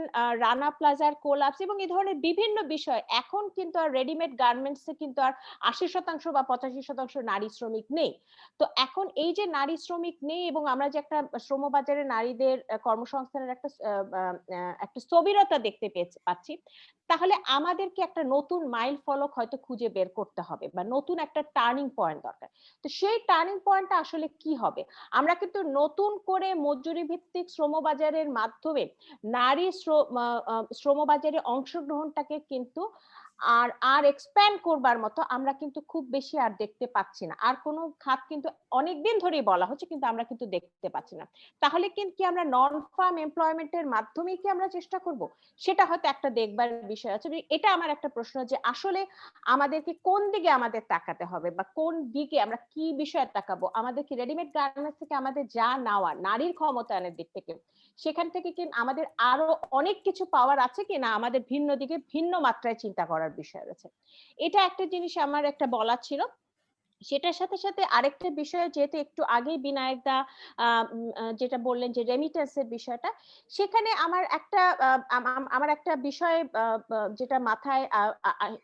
রানা প্লাজার কোলাপস এবং এই ধরনের বিভিন্ন বিষয় এখন কিন্তু আর রেডিমেড গার্মেন্টসে কিন্তু আর 80% বা 85% নারী শ্রমিক নেই। তো এখন এই যে নারী শ্রমিক নেই এবং আমরা যে একটা শ্রমবাজারে নারীদের কর্মসংস্থানের একটা স্থবিরতা দেখতে পাচ্ছি, তাহলে আমাদেরকে একটা নতুন মাইল ফলক হয়তো খুঁজে বের করতে হবে বা নতুন একটা টার্নিং পয়েন্ট দরকার। তো সেই টার্নিং পয়েন্টটা আসলে কি হবে? আমরা কিন্তু নতুন করে মজুরি ভিত্তিক শ্রমবাজারের মাধ্যমে নারী শ্রমবাজারে অংশগ্রহণটাকে কিন্তু আর এক্সপ্যান্ড করবার মতো আমরা কিন্তু খুব বেশি আর দেখতে পাচ্ছি না। আর কোনো খাত কিন্তু অনেকদিন ধরেই বলা হচ্ছে কিন্তু আমরা কিন্তু দেখতে পাচ্ছি না। তাহলে কি আমরা নন ফার্ম এমপ্লয়মেন্টের মাধ্যমে কি আমরা চেষ্টা করব? সেটা হয়তো একটা দেখবার বিষয় আছে। এটা আমার একটা প্রশ্ন যে আসলে আমাদেরকে কোন দিকে আমাদের তাকাতে হবে বা কোন দিকে আমরা কি বিষয়ে তাকাবো? আমাদের কি রেডিমেড গার্মেন্টস থেকে আমাদের যা নেওয়া নারীর ক্ষমতায়নের দিক থেকে সেখান থেকে কি আমাদের আরো অনেক কিছু পাওয়ার আছে কি না আমাদের ভিন্ন দিকে ভিন্ন মাত্রায় চিন্তা করার বিষয় রয়েছে। এটা একটা জিনিস আমার একটা বলার ছিল। সেটার সাথে সাথে আরেকটা বিষয় যেহেতু একটু আগেই বিনায়ক দা যেটা বললেন যে রেমিটেন্সের বিষয়টা, সেখানে আমার একটা বিষয় যেটা মাথায়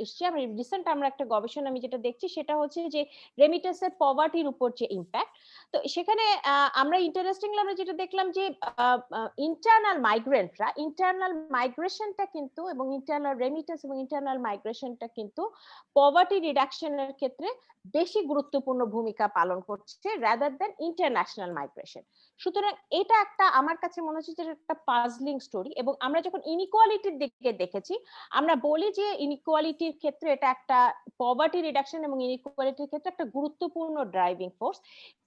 এসছে, আমি রিসেন্ট আমরা একটা গবেষণা আমি যেটা দেখছি সেটা হচ্ছে যে রেমিটেন্সের পভার্টির উপর যে ইম্প্যাক্ট। তো সেখানে আমরা ইন্টারেস্টিংলি আমরা যেটা দেখলাম যে ইন্টারনাল মাইগ্রেশনটা কিন্তু এবং ইন্টারনাল রেমিটেন্স এবং ইন্টারনাল মাইগ্রেশনটা কিন্তু পভার্টি রিডাকশনের ক্ষেত্রে বেশি গুরুত্বপূর্ণ ভূমিকা পালন করছে রাদার দ্যান ইন্টারন্যাশনাল মাইগ্রেশন। সুতরাং এটা একটা আমার কাছে মনে হচ্ছে যে একটা পাজলিং স্টোরি। এবং আমরা যখন ইনইকুয়ালিটির দিকে দেখেছি আমরা বলি যে ইনইকুয়ালিটির ক্ষেত্রে এটা একটা পভার্টি রিডাকশন এবং ইনইকুয়ালিটির ক্ষেত্রে একটা গুরুত্বপূর্ণ ড্রাইভিং ফোর্স,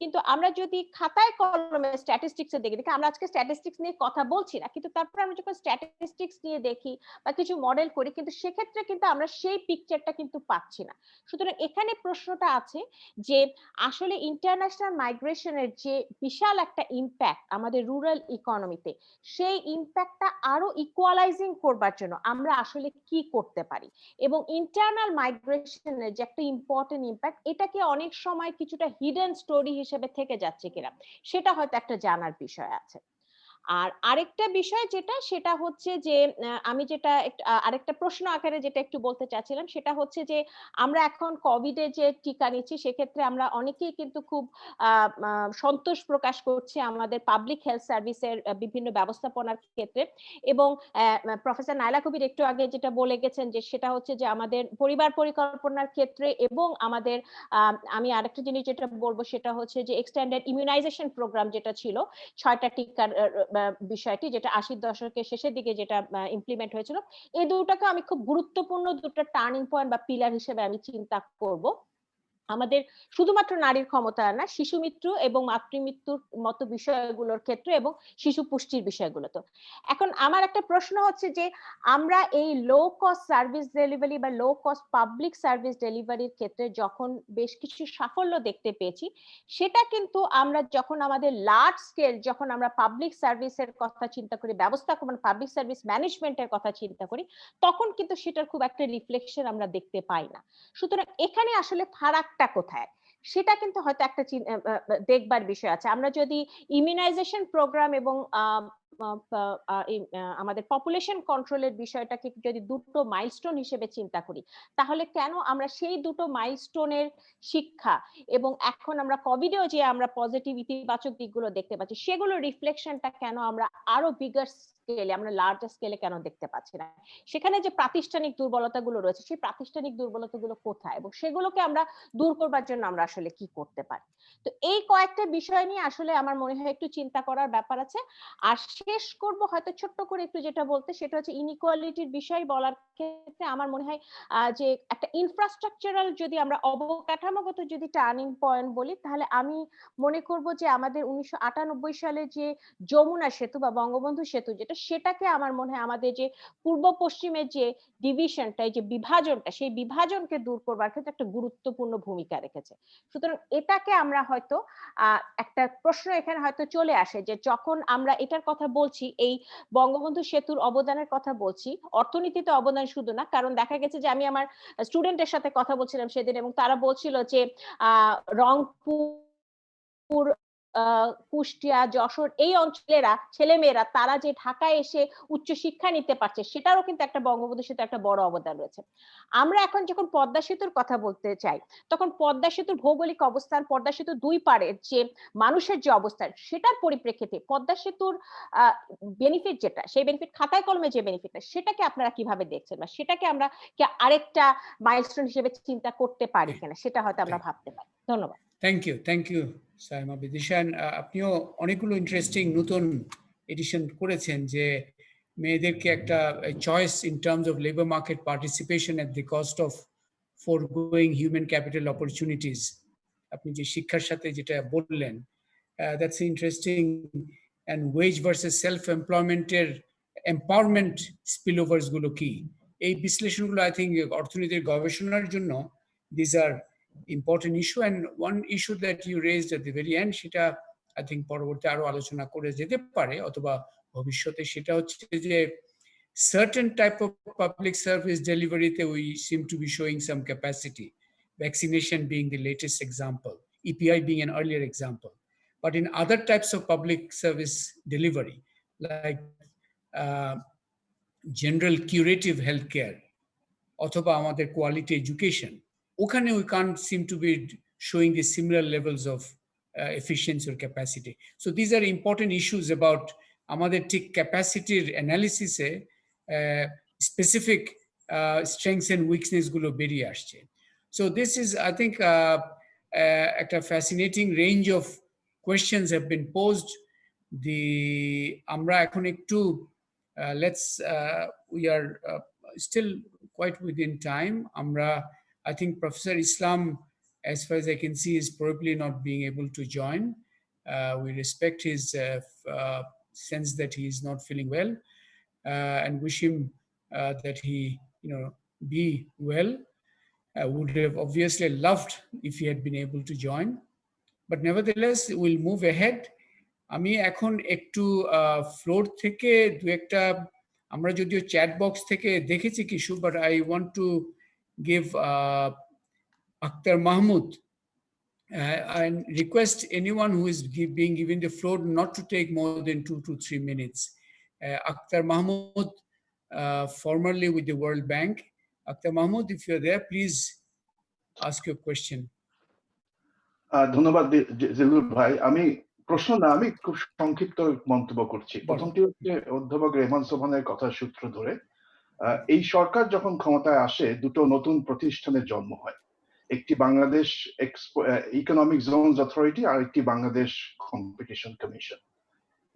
কিন্তু আমরা যদি খাতায় কলমে স্ট্যাটিস্টিক্স এর দিকে দেখি, আমরা আজকে স্ট্যাটিস্টিক্স নিয়ে কথা বলছি না, কিন্তু তারপরে আমরা যখন স্ট্যাটিস্টিক্স নিয়ে দেখি বা কিছু মডেল করি কিন্তু সেক্ষেত্রে কিন্তু আমরা সেই পিকচারটা কিন্তু পাচ্ছি না। সুতরাং এখানে প্রশ্নটা আছে যে আসলে ইন্টারন্যাশনাল মাইগ্রেশনের যে বিশাল একটা ইম্প্যাক্ট আমাদের রুরাল ইকোনমিতে, সেই ইম্প্যাক্টটা আরো ইকুয়ালাইজিং করবার জন্য আমরা আসলে কি করতে পারি এবং ইন্টারনাল মাইগ্রেশনের যে একটা ইম্পর্টেন্ট ইম্প্যাক্ট এটাকে অনেক সময় কিছুটা হিডেন স্টোরি হিসেবে থেকে যাচ্ছে কিনা সেটা হয়তো একটা জানার বিষয় আছে। আর আরেকটা বিষয় যেটা সেটা হচ্ছে যে আমি যেটা আরেকটা প্রশ্ন আকারে যেটা একটু বলতে চাচ্ছিলাম সেটা হচ্ছে যে আমরা এখন কোভিডে যে টিকা নিচ্ছি সেক্ষেত্রে আমরা অনেকেই কিন্তু খুব সন্তোষ প্রকাশ করছি আমাদের পাবলিক হেলথ সার্ভিসের বিভিন্ন ব্যবস্থাপনার ক্ষেত্রে। এবং প্রফেসর নাইলা কবির একটু আগে যেটা বলে গেছেন যে সেটা হচ্ছে যে আমাদের পরিবার পরিকল্পনার ক্ষেত্রে এবং আমাদের আমি আরেকটা জিনিস যেটা বলবো সেটা হচ্ছে যে এক্সটেন্ডেড ইমিউনাইজেশন প্রোগ্রাম যেটা ছিল 6টা টিকার বিষয়টি যেটা 80 দশকের শেষের দিকে যেটা ইমপ্লিমেন্ট হয়েছিল, এই দুটোকে আমি খুব গুরুত্বপূর্ণ দুটো টার্নিং পয়েন্ট বা পিলার হিসেবে আমি চিন্তা করব আমাদের শুধুমাত্র নারীর ক্ষমতায়ন না, শিশু মৃত্যু এবং মাতৃমৃত্যুর মতো বিষয়গুলোর ক্ষেত্রে এবং শিশু পুষ্টির বিষয়গুলোতে। এখন আমার একটা প্রশ্ন হচ্ছে যে আমরা এই লো কস্ট সার্ভিস ডেলিভারি বা লো কস্ট পাবলিক সার্ভিস ডেলিভারির ক্ষেত্রে যখন বেশ কিছু সাফল্য দেখতে পেয়েছি, সেটা কিন্তু আমরা যখন আমাদের লার্জ স্কেল যখন আমরা পাবলিক সার্ভিসের কথা চিন্তা করি, ব্যবস্থাপনা পাবলিক সার্ভিস ম্যানেজমেন্টের কথা চিন্তা করি, তখন কিন্তু সেটার খুব একটা রিফ্লেকশন আমরা দেখতে পাই না। সুতরাং এখানে আসলে ফারাকটা কোথায় সেটা কিন্তু হয়তো একটা দেখবার বিষয় আছে। আমরা যদি ইমিউনাইজেশন প্রোগ্রাম এবং আমাদের পপুলেশন কন্ট্রোলের বিষয়টাকে যদি দুটো মাইলস্টোন হিসেবে চিন্তা করি, তাহলে কেন আমরা সেই দুটো মাইলস্টোনের শিক্ষা এবং এখন আমরা কোভিডেও যে আমরা পজিটিভ ইতিবাচক দিকগুলো দেখতে পাচ্ছি, সেগুলো রিফ্লেকশনটা কেন আমরা আরো বিগার স্কেলে, আমরা লার্জার স্কেলে কেন দেখতে পাচ্ছি না? সেখানে যে প্রাতিষ্ঠানিক দুর্বলতাগুলো রয়েছে, সেই প্রাতিষ্ঠানিক দুর্বলতাগুলো কোথায় এবং সেগুলোকে আমরা দূর করবার জন্য আমরা আসলে কি করতে পারি? তো এই কয়েকটা বিষয় নিয়ে আসলে আমার মনে হয় একটু চিন্তা করার ব্যাপার আছে। আর শেষ করব হয়তো ছোট্ট করে একটু যেটা বলতে, সেটা হচ্ছে ইনইকুয়ালিটির বিষয় বলার ক্ষেত্রে আমার মনে হয় যে একটা ইনফ্রাস্ট্রাকচারাল যদি আমরা অবকাঠামোগত যদি টার্নিং পয়েন্ট বলি, তাহলে আমি মনে করব যে আমাদের 1998 সালে যে যমুনা সেতু বা বঙ্গবন্ধু সেতু যেটা, সেটাকে আমার মনে হয় আমাদের যে পূর্ব পশ্চিমের যে ডিভিশনটা, যে বিভাজনটা, সেই বিভাজনকে দূর করবার ক্ষেত্রে একটা গুরুত্বপূর্ণ ভূমিকা রেখেছে। সুতরাং এটাকে আমরা হয়তো একটা প্রশ্ন এখানে হয়তো চলে আসে যে যখন আমরা এটার কথা বলছি, এই বঙ্গবন্ধু সেতুর অবদানের কথা বলছি, অর্থনীতিতে অবদান শুধু না, কারণ দেখা গেছে যে আমি আমার স্টুডেন্টের সাথে কথা বলছিলাম সেদিন এবং তারা বলছিল যে রংপুর, কুষ্টিয়া, যশোর এই অঞ্চলেরা ছেলেমেয়েরা তারা যে ঢাকায় এসে উচ্চ শিক্ষা নিতে পারছে, সেটারও কিন্তু একটা বঙ্গবন্ধু সেতু একটা বড় অবদান রয়েছে। আমরা এখন যখন পদ্মা সেতুর কথা বলতে চাই, তখন পদ্মা সেতুর ভৌগোলিক অবস্থান, পদ্মা সেতুর দুই পাড়ের যে মানুষের যে অবস্থান, সেটার পরিপ্রেক্ষিতে পদ্মা সেতুর বেনিফিট যেটা, সেই বেনিফিট খাতায় কলমে যে বেনিফিটটা, সেটাকে আপনারা কিভাবে দেখছেন বা সেটাকে আমরা কি আরেকটা মাইলস্টোন হিসেবে চিন্তা করতে পারি কিনা, সেটা হয়তো আমরা ভাবতে পারি। ধন্যবাদ। Thank you Saima, Bidisha. আপনিও অনেকগুলো ইন্টারেস্টিং নতুন এডিশন করেছেন যে মেয়েদেরকে একটা choice in terms of labour market participation at the cost of forgoing human capital opportunities. আপনি যে শিক্ষার সাথে যেটা বললেন, that's interesting. And wage versus self এমপ্লয়মেন্টের এম্পাওয়ারমেন্ট স্পিলওভার্স গুলো কি, এই বিশ্লেষণগুলো আই থিঙ্ক অর্থনীতির গবেষণার জন্য this are important issue. And one issue that you raised at the very end, সেটা I think পরবর্তী আরো আলোচনা করে যেতে পারে অথবা ভবিষ্যতে, সেটা হচ্ছে যে certain type of public service delivery তে we seem to be showing some capacity, vaccination being the latest example, EPI being an earlier example. But in other types of public service delivery, like general curative healthcare অথবা আমাদের quality education, ওখানে we can't seem to be showing the similar levels of efficiency or capacity. So these are important issues about আমাদের ঠিক capacity analysis A specific strengths and weakness গুলো বেরিয়ে আসছে. So this is, I think, একটা fascinating range of questions have been posed. আমরা এখন একটু we are still quite within time. I think Professor Islam, as far as I can see, is probably not being able to join. We respect his sense that he is not feeling well, and wish him that he, be well. Would have obviously loved if he had been able to join, but nevertheless, we'll move ahead. আমি এখন একটু floor থেকে দু একটা, আমরা যদিও chat box থেকে দেখেছি কিছু, but I want to give Akhtar Mahmud and request anyone who is being given the floor not to take more than 2 to 3 minutes. Akhtar Mahmood, formerly with the World Bank. Akhtar Mahmood, if you're there, please ask your question. ধন্যবাদ জিলুর ভাই। আমি প্রশ্ন না, আমি খুব সংক্ষিপ্ত মন্তব্য করছি। প্রথমটি হচ্ছে অধ্যাপক রেহমান সোবহানের কথার সূত্র ধরে, এই সরকার যখন ক্ষমতায় আসে, দুটো নতুন প্রতিষ্ঠানের জন্ম হয়। একটি বাংলাদেশ ইকোনমিক জোনস অথরিটি আর একটি বাংলাদেশ কম্পিটিশন কমিশন।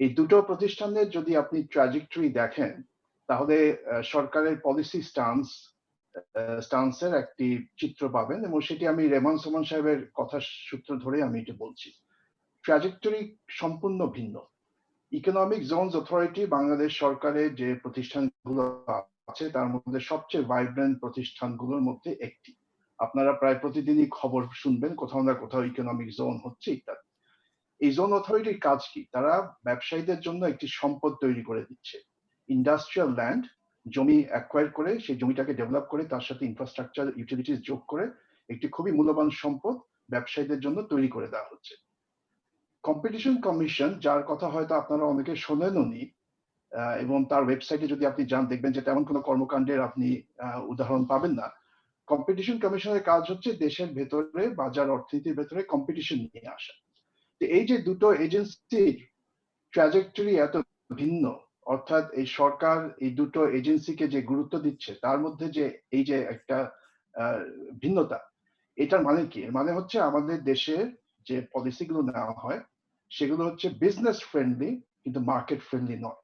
এই দুটো প্রতিষ্ঠানের যদি আপনি ট্র্যাজেক্টরি দেখেন, তাহলে সরকারের পলিসি স্টান্সের একটি চিত্র পাবেন, এবং সেটি আমি রেহমান সোবহান সাহেবের কথার সূত্র ধরে আমি এটা বলছি। ট্র্যাজেক্টরি সম্পূর্ণ ভিন্ন। ইকোনমিক জোনস অথরিটি বাংলাদেশ সরকারের যে প্রতিষ্ঠানগুলো আছে তার মধ্যে সবচেয়ে ভাইব্রেন্ট প্রতিষ্ঠানগুলোর মধ্যে একটি। আপনারা প্রায় প্রতিদিনই খবর শুনবেন কোথাও না কোথাও ইকোনমিক জোন হচ্ছে ইত্যাদি। এই জোন অথরিটির কাজ কি? তারা ব্যবসায়ীদের জন্য একটি সম্পদ তৈরি করে দিচ্ছে, ইন্ডাস্ট্রিয়াল ল্যান্ড, জমি অ্যাকোয়ার করে সেই জমিটাকে ডেভেলপ করে তার সাথে ইনফ্রাস্ট্রাকচার ইউটিলিটিস যোগ করে একটি খুবই মূল্যবান সম্পদ ব্যবসায়ীদের জন্য তৈরি করে দেওয়া হচ্ছে। কম্পিটিশন কমিশন, যার কথা হয়তো আপনারা অনেকে শোনেননি, এবং তার ওয়েবসাইটে যদি আপনি যান দেখবেন যে তেমন কোনো কর্মকাণ্ডের আপনি উদাহরণ পাবেন না। কম্পিটিশন কমিশনের কাজ হচ্ছে দেশের ভেতরে বাজার অর্থনীতির ভেতরে কম্পিটিশন নিয়ে আসা। তো এই যে দুটো এজেন্সির ট্র্যাজেক্টরি এত ভিন্ন, অর্থাৎ এই সরকার এই দুটো এজেন্সিকে যে গুরুত্ব দিচ্ছে তার মধ্যে যে এই যে একটা ভিন্নতা, এটার মানে কি? মানে হচ্ছে আমাদের দেশের যে পলিসিগুলো নেওয়া হয় সেগুলো হচ্ছে বিজনেস ফ্রেন্ডলি কিন্তু মার্কেট ফ্রেন্ডলি নয়।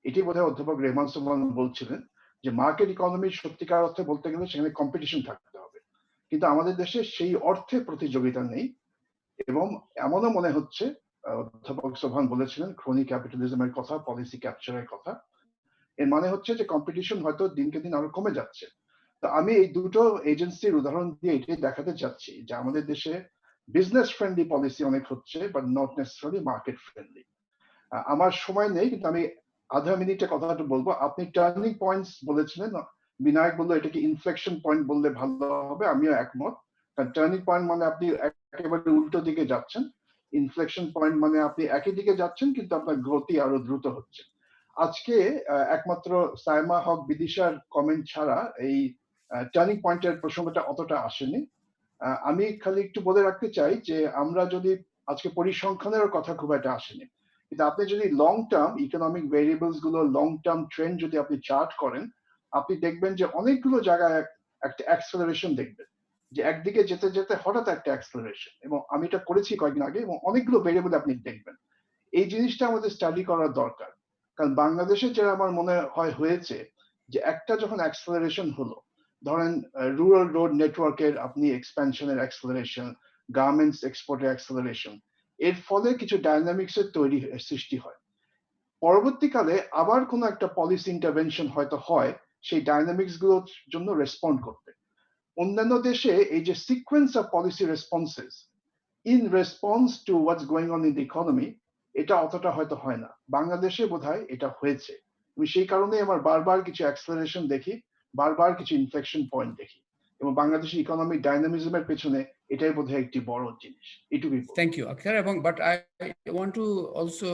এটি বোধহয় অধ্যাপক রেহমান সোবহান বলছিলেন যে মার্কেট ইকোনমির সত্যিকার অর্থে বলতে গেলে সেখানে কম্পিটিশন থাকতে হবে, কিন্তু আমাদের দেশে সেই অর্থে প্রতিযোগিতা নেই। এবং এমনও মনে হচ্ছে, অধ্যাপক সোবহান বলেছিলেন ক্রনি ক্যাপিটালিজমের কথা, পলিসি ক্যাপচারের কথা, এর মানে হচ্ছে যে কম্পিটিশন হয়তো দিনকে দিন আরো কমে যাচ্ছে। তো আমি এই দুটো এজেন্সির উদাহরণ দিয়ে এটাই দেখাতে চাচ্ছি যে আমাদের দেশে বিজনেস ফ্রেন্ডলি পলিসি অনেক হচ্ছে but not necessarily market friendly. আমার সময় নেই কিন্তু আমি আধা মিনিটে কথাটা বলবো। আপনি টার্নিং পয়েন্টস বলেছিলেন, বিনায়ক বললো এটাকে ইনফ্লেকশন পয়েন্ট বললে ভালো হবে, আমিও একমত। কারণ টার্নিং পয়েন্ট মানে আপনি একেবারে উল্টো দিকে যাচ্ছেন, ইনফ্লেকশন পয়েন্ট মানে আপনি একই দিকে যাচ্ছেন কিন্তু আপনার গতি আরো দ্রুত হচ্ছে। আজকে একমাত্র সায়মা হক বিদিশার কমেন্ট ছাড়া এই টার্নিং পয়েন্টের প্রসঙ্গটা অতটা আসেনি। আমি খালি একটু বলে রাখতে চাই যে আমরা যদি আজকে পরিসংখ্যানের কথা খুব একটা আসেনি, কিন্তু আপনি যদি লং টার্ম ইকোনমিক ভেরিয়েবলস গুলো লং টার্ম ট্রেন্ড যদি আপনি চার্ট করেন, আপনি দেখবেন যে অনেকগুলো জায়গায় একটা অ্যাক্সেলারেশন দেখবেন, যে একদিকে যেতে যেতে হঠাৎ একটা অ্যাক্সেলারেশন। এবং আমি এটা করেছি কয়েকদিন আগে, এবং অনেকগুলো ভেরিয়েবল আপনি দেখবেন। এই জিনিসটা আমাদের স্টাডি করার দরকার, কারণ বাংলাদেশে যেটা আমার মনে হয় হয়েছে যে একটা যখন অ্যাক্সেলারেশন হলো, ধরেন রুরাল রোড নেটওয়ার্কের আপনি এক্সপ্যানশনের অ্যাক্সেলারেশন, গার্মেন্টস এক্সপোর্টের অ্যাক্সেলারেশন, এর ফলে কিছু ডাইনামিক্স এর সৃষ্টি হয়। পরবর্তীকালে আবার কোনো একটা পলিসি ইন্টারভেনশন হয়তো হয় সেই ডাইনামিক্স গুলোর জন্য রেসপন্ড করতে। অন্যান্য দেশে এই যে sequence of policy responses in response to what's going on in the economy, এটা অতটা হয়তো হয় না। বাংলাদেশে বোধহয় এটা হয়েছে। আমি সেই কারণে আমার বারবার কিছু অ্যাক্সেলারেশন দেখি, বারবার কিছু ইনফ্লেকশন পয়েন্ট দেখি, এবং বাংলাদেশের ইকোনমিক ডাইনামিজমের পেছনে এটাই বোধহয় একটি বড় জিনিস। এটুকুই। Thank you, Ajker. But I want to also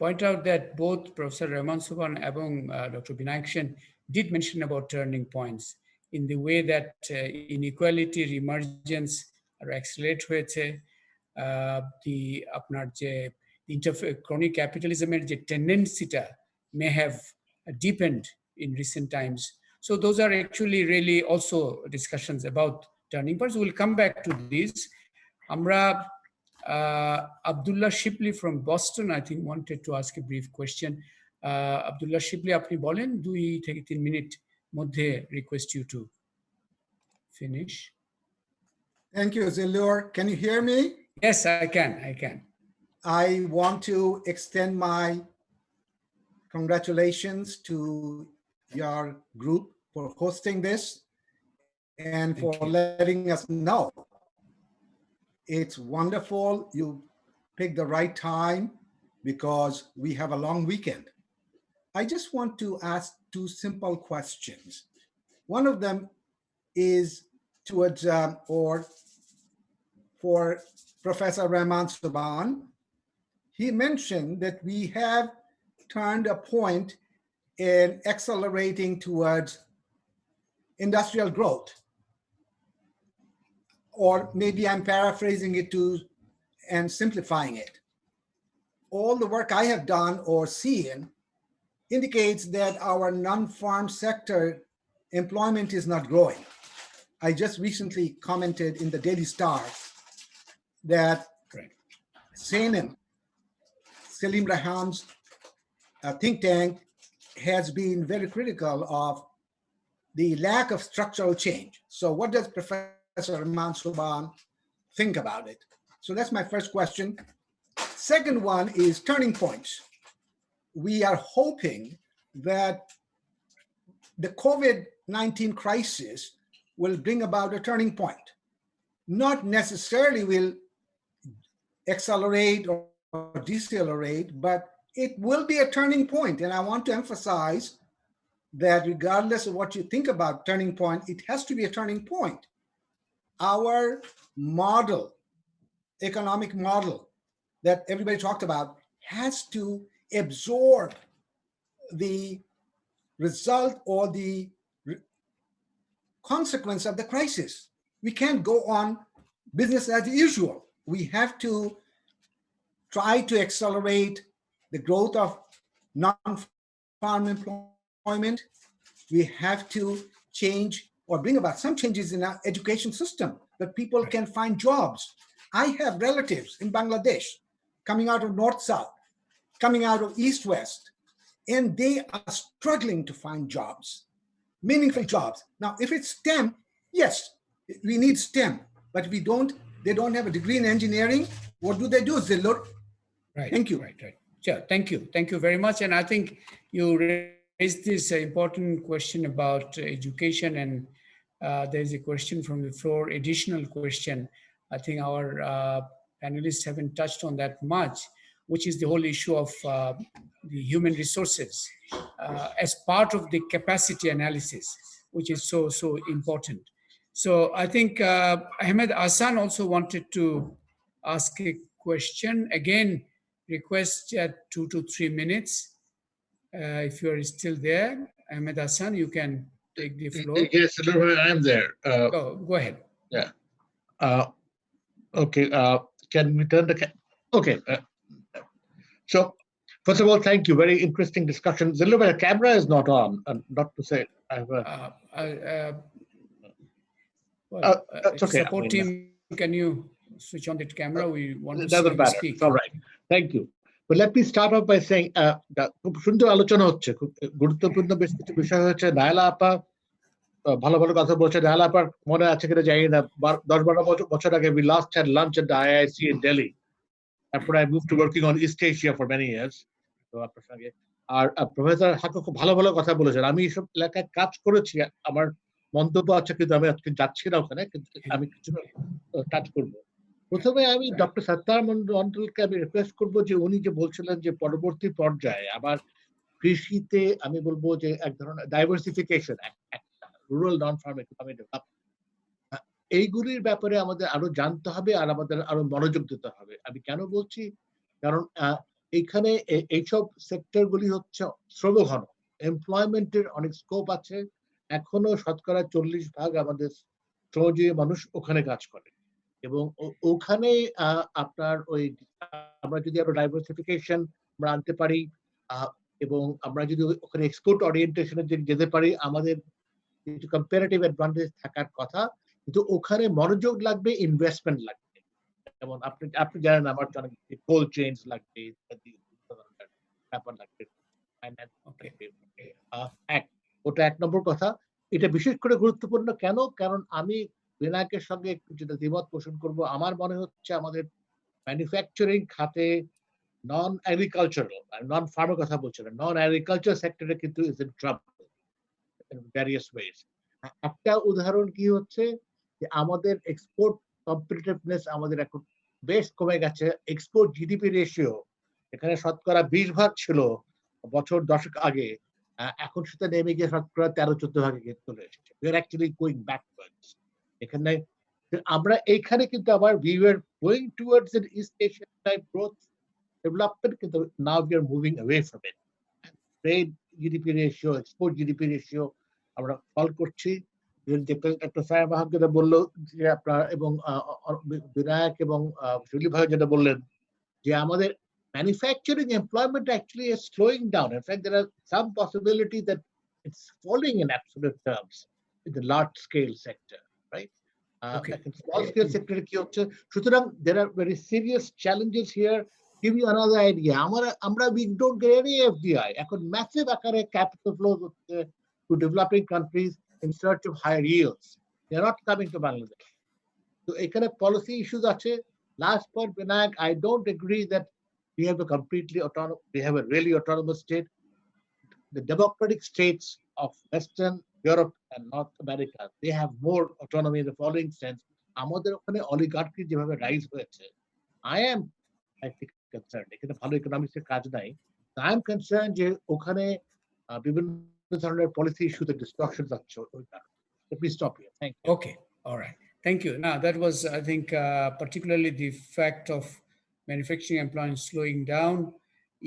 point out that both Professor Rehman Sobhan and Dr. Binayak Sen did mention about turning points in the way that inequality emergence or accelerate হয়েছে, the আপনার যে crony capitalism-এর যে tendency-টা may have deepened in recent times. So those are actually really also discussions about turning points. We'll come back to these. Amra Abdullah Shipli from Boston, I think, wanted to ask a brief question. Abdullah Shipli, apni bolen 2 থেকে 3 minute মধ্যে request you to finish. Thank you, Zillur. Can you hear me? Yes, I can. I want to extend my congratulations to your group for hosting this and for letting us know. It's wonderful. You picked the right time because we have a long weekend. I just want to ask 2 simple questions. One of them is towards or for Professor Rehman Sobhan. He mentioned that we have turned a point in accelerating towards industrial growth. Or maybe I'm paraphrasing it and simplifying it. All the work I have done or seen indicates that our non-farm sector employment is not growing. I just recently commented in the Daily Star that Sayema, Salim Raham's think tank, has been very critical of the lack of structural change. So what does Professor Rehman Sobhan think about it? So that's my first question. Second one is turning points. We are hoping that the COVID-19 crisis will bring about a turning point. Not necessarily will accelerate or decelerate, but it will be a turning point. And I want to emphasize that regardless of what you think about turning point, it has to be a turning point. Our model, economic model that everybody talked about, has to absorb the result or the consequence of the crisis. We can't go on business as usual. We have to try to accelerate the growth of non-farm employment. We have to change or bring about some changes in our education system that people can find jobs. I have relatives in Bangladesh coming out of North-South, coming out of East-West, and they are struggling to find jobs, meaningful jobs. Now, if it's STEM, yes, we need STEM, but if they don't have a degree in engineering, what do? They look. Right. Thank you. Right. Sure. Thank you. Thank you very much. And I think you raised this important question about education, and there's a question from the floor, additional question. I think our panelists haven't touched on that much, which is the whole issue of the human resources as part of the capacity analysis, which is so important. So I think Ahmed Hassan also wanted to ask a question. Again, request 2 to 3 minutes. If you are still there, Ahmed Hassan, you can take the floor. Yes, I'm there. Go ahead. Yeah. Okay. Can we turn the okay. So first of all, thank you. Very interesting discussion. The camera is not on. Not to say I have a. That's okay. Support team, can you switch on the camera? We want to doesn't matter. speak. It's all right. Thank you. But let me start off by saying, খুব সুন্দর আলোচনা হচ্ছে, খুব গুরুত্বপূর্ণ বেশ কিছু বিষয় হচ্ছে। নায়লা আপা ভালো ভালো কথা বলছে। নায়লা আপার মনে আছে কিনা জানি না, 10-12 বছর আগে we last had lunch at the IIC in Delhi. After I moved to working on East Asia for many years. তো আপনার সঙ্গে আর প্রফেসর হাকে খুব ভালো ভালো কথা বলেছেন। আমি এইসব এলাকায় কাজ করেছি, আমার মন্তব্য আছে, কিন্তু আমি আজকে যাচ্ছি না ওখানে, কিন্তু আমি কিছু কাজ করবো। প্রথমে আমি ডক্টর সত্তার মন্ডলকে আমি রিকোয়েস্ট করবো যে উনি যে বলছিলেন যে পরবর্তী পর্যায়ে আবার কৃষিতে আমি বলবো যে এক ধরনের ডাইভার্সিফিকেশন, রুরাল নন ফার্ম ইকোনমি ডেভেলপমেন্ট, এইগুলির ব্যাপারে আমাদের আরো জানতে হবে আর আমাদের আরো মনোযোগ দিতে হবে। আমি কেন বলছি, কারণ এইখানে এইসব সেক্টরগুলি হচ্ছে শ্রমঘন, এমপ্লয়মেন্টের অনেক স্কোপ আছে। এখনো শতকরা 40% আমাদের শ্রমজীবী মানুষ ওখানে কাজ করে, এবং ওখানে আপনার ওই আমরা যদি আরো ডাইভার্সিফিকেশন আমরা আনতে পারি এবং আমরা যদি ওখানে এক্সপোর্ট ওরিয়েন্টেশনে যেতে পারি, আমাদের কিছু কম্পারেটিভ অ্যাডভান্টেজ থাকার কথা। কিন্তু ওখানে মনোযোগ লাগবে, ইনভেস্টমেন্ট লাগবে। যেমন আপনি জানেন আমার অনেক কোল্ড চেইনস লাগবে, ব্যাপার লাগবে। ওটা 1 নম্বর কথা। এটা বিশেষ করে গুরুত্বপূর্ণ কেন? কারণ আমি বিনায়কের সঙ্গে একটু যেটা দ্বিমত পোষণ করবো, আমার মনে হচ্ছে আমাদের ম্যানুফ্যাকচারিং খাতে নন এগ্রিকালচারাল, নন ফার্মের কথা বলছিলেন, নন এগ্রিকালচার সেক্টরে কিন্তু is in trouble in various ways. একটা উদাহরণ কি হচ্ছে যে আমাদের এক্সপোর্ট কম্পিটিটিভনেস আমাদের এখন বেশ কমে গেছে। এক্সপোর্ট জিডিপি রেশিও এখানে শতকরা 20% ছিল বছর 10 আগে, এখন সেটা নেমে গিয়ে শতকরা 13-14 চলে এসেছে। We are actually going backwards. এখানে আমরা এইখানে কিন্তু আবার we were going towards an East Asian type growth development, কিন্তু now we are moving away from it. Trade GDP ratio, export GDP ratio আমরা ফল করছি। একটা সায়েমা যেটা বললো যে আপনার এবং বিনায়ক এবং শৈলী ভাই যেটা বললেন যে আমাদের manufacturing employment actually is slowing down. In fact, there are some possibility that it's falling in absolute terms in the large scale sector, right? Small scale sector কি হচ্ছে, সুতরাং there are very serious challenges here. Give you another idea. আমরা we don't get any FDI. এখন massive আকারে capital flows to developing countries in search of higher yields. They are not coming to Bangladesh. So এখানে policy issues আছে. Last point, Binayak, I don't agree that we have a completely autonomous, we have a really autonomous state. The democratic states of Western Europe and North America, they have more autonomy in the following sense. আমাদের ওখানে oligarchy যেভাবে rise হয়েছে, I am concerned. এখানে ভালো ইকোনমিক্সের কাজ নাই। I am concerned যে ওখানে বিভিন্ন ধরনের policy issues and distortions আছে। Let me stop here. Thank you. Okay, all right. Thank you. Now that was, I think, particularly the fact of manufacturing employment slowing down.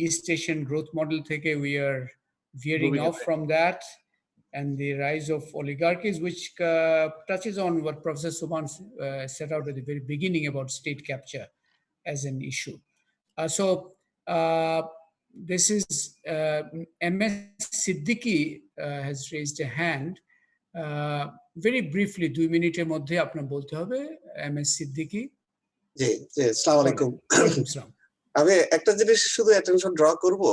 East Asian growth model থেকে we are veering off from that, and the rise of oligarchies, which touches on what Professor Sobhan set out at the very beginning about state capture as an issue. This is MS Siddiqui has raised a hand. Very briefly, 2 মিনিটের মধ্যে আপনার বলতে হবে, MS Siddiqui. জি জি, আসসালামু আলাইকুম। ওয়ালাইকুম আসসালাম। আমি একটা জিনিস শুধু অ্যাটেনশন ড্র করব,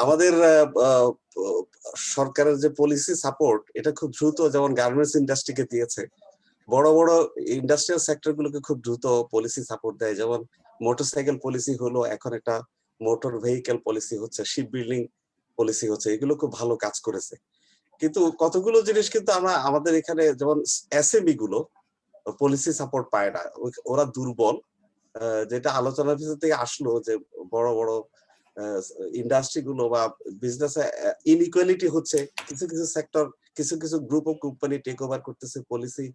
আমাদের সরকারের যে পলিসি সাপোর্ট এটা খুব দ্রুত, যেমন গার্মেন্টস ইন্ডাস্ট্রিকে দিয়েছে, বড় বড় ইন্ডাস্ট্রিয়াল সেক্টর গুলোকে খুব দ্রুত পলিসি সাপোর্ট দেয়। যেমন মোটরসাইকেল পলিসি হলো, এখন একটা মোটর ভেহিকেল পলিসি হচ্ছে, শিপ বিল্ডিং পলিসি হচ্ছে, এগুলো খুব ভালো কাজ করেছে। কিন্তু কতগুলো জিনিস কিন্তু আমরা আমাদের এখানে, যেমন এসএমই গুলো পলিসি সাপোর্ট পায় না, ওরা দুর্বল। যেটা আলোচনার ভিতর থেকে আসলো যে বড় বড় ইন্ডাস্ট্রি গুলো বা বিজনেসে ইনইকুয়ালিটি হচ্ছে, কিছু কিছু সেক্টর, কিছু কিছু group of company take over করতেছে পলিসি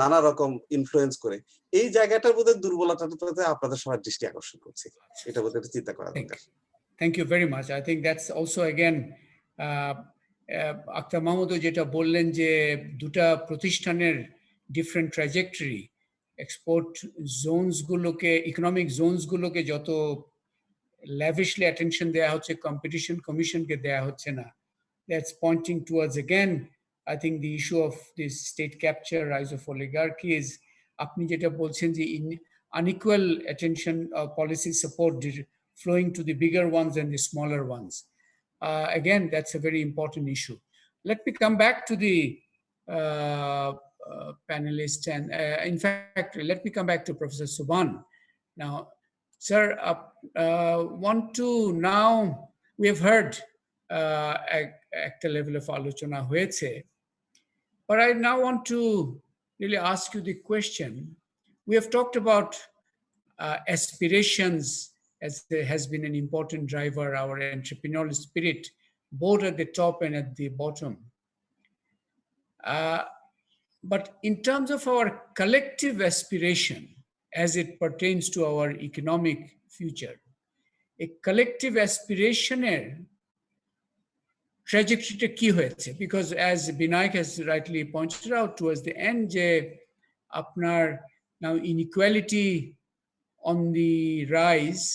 নানা রকম ইনফ্লুয়েন্স করে। এই জায়গাটার মধ্যে দুর্বলতাটাতে আপনাদের সবার দৃষ্টি আকর্ষণ করছি, এটা বলতে একটু চিন্তা করা দরকার। Thank you very much. I think that's also again Akter মাহমুদও যেটা বললেন যে দুটা প্রতিষ্ঠানের ডিফারেন্ট ট্র্যাজেক্টরি, এক্সপোর্ট জোনস গুলোকে, ইকোনমিক জোনস গুলোকে যত lavishly attention দেয়া হচ্ছে, কম্পিটিশন কমিশনকে দেয়া হচ্ছে না। That's pointing towards again, I think the issue of this state capture, rise of oligarchy is, আপনি যেটা বলছেন যে unequal attention or policy support flowing to the bigger ones and the smaller ones. Again, that's a very important issue. Let me come back to the panelists, and in fact, let me come back to Professor Sobhan. Now, sir, want to now, we have heard একটা level of আলোচনা হয়েছে, but I now want to really ask you the question. We have talked about aspirations as there has been an important driver, our entrepreneurial spirit, both at the top and at the bottom. But in terms of our collective aspiration, as it pertains to our economic future, a collective aspiration trajectory কি হয়েছে? Because as Binayak has rightly pointed out towards the end, যে আপনার now inequality on the rise,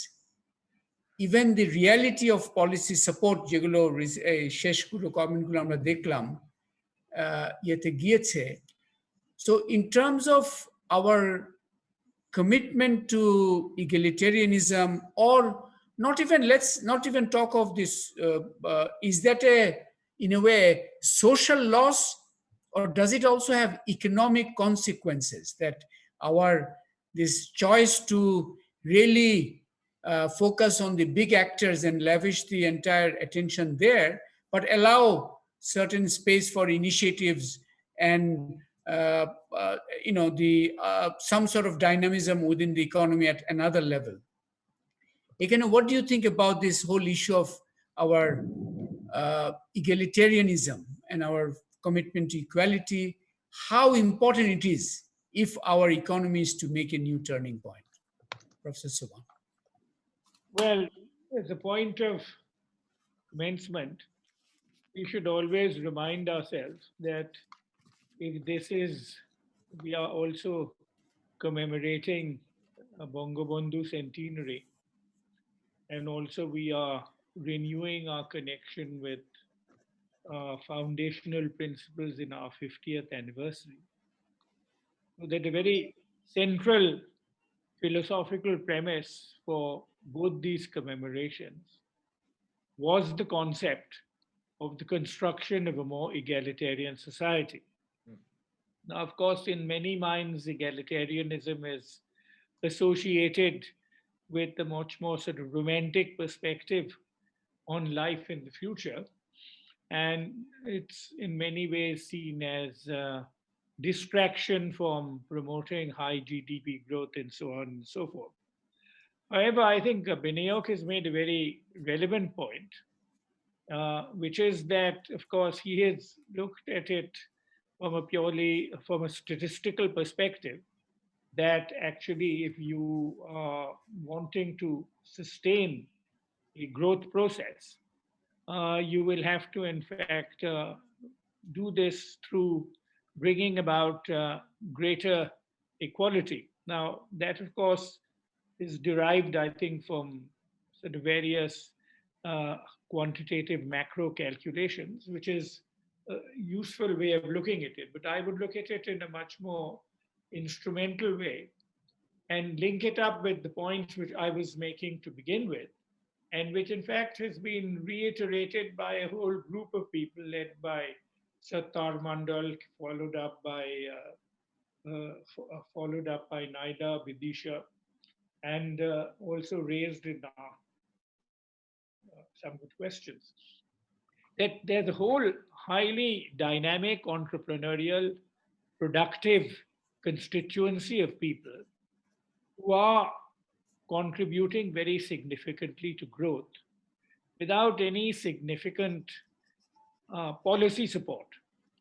even the reality of policy support যেগুলো শেষগুলো কমেন্টগুলো আমরা দেখলাম ইয়েতে গিয়েছে. So in terms of our commitment to egalitarianism, or not even, let's not even talk of this, is that in a way social loss, or does it also have economic consequences, that this choice to really focus on the big actors and lavish the entire attention there, but allow certain space for initiatives and some sort of dynamism within the economy at another level? Again, what do you think about this whole issue of our egalitarianism and our commitment to equality? How important it is if our economy is to make a new turning point? Professor Sobhan. Well, as a point of commencement, we should always remind ourselves that if we are also commemorating a Bangabandhu centenary, and also we are renewing our connection with foundational principles in our 50th anniversary. So that a very central philosophical premise for both these commemorations was the concept of the construction of a more egalitarian society. Now, of course, in many minds, egalitarianism is associated with a much more sort of romantic perspective on life in the future. And it's in many ways seen as a distraction from promoting high GDP growth and so on and so forth. However, I think Binayak has made a very relevant point, which is that, of course, he has looked at it from a statistical perspective, that actually if you are wanting to sustain a growth process, you will have to, in fact, do this through bringing about greater equality. Now, that, of course, is derived, I think, from sort of various quantitative macro calculations, which is a useful way of looking at it. But I would look at it in a much more instrumental way and link it up with the points which I was making to begin with, and which in fact has been reiterated by a whole group of people led by Sattar Mandal, followed up by Naila, Bidisha, and also raised in some good questions. That there's a whole highly dynamic, entrepreneurial, productive constituency of people who are contributing very significantly to growth without any significant policy support.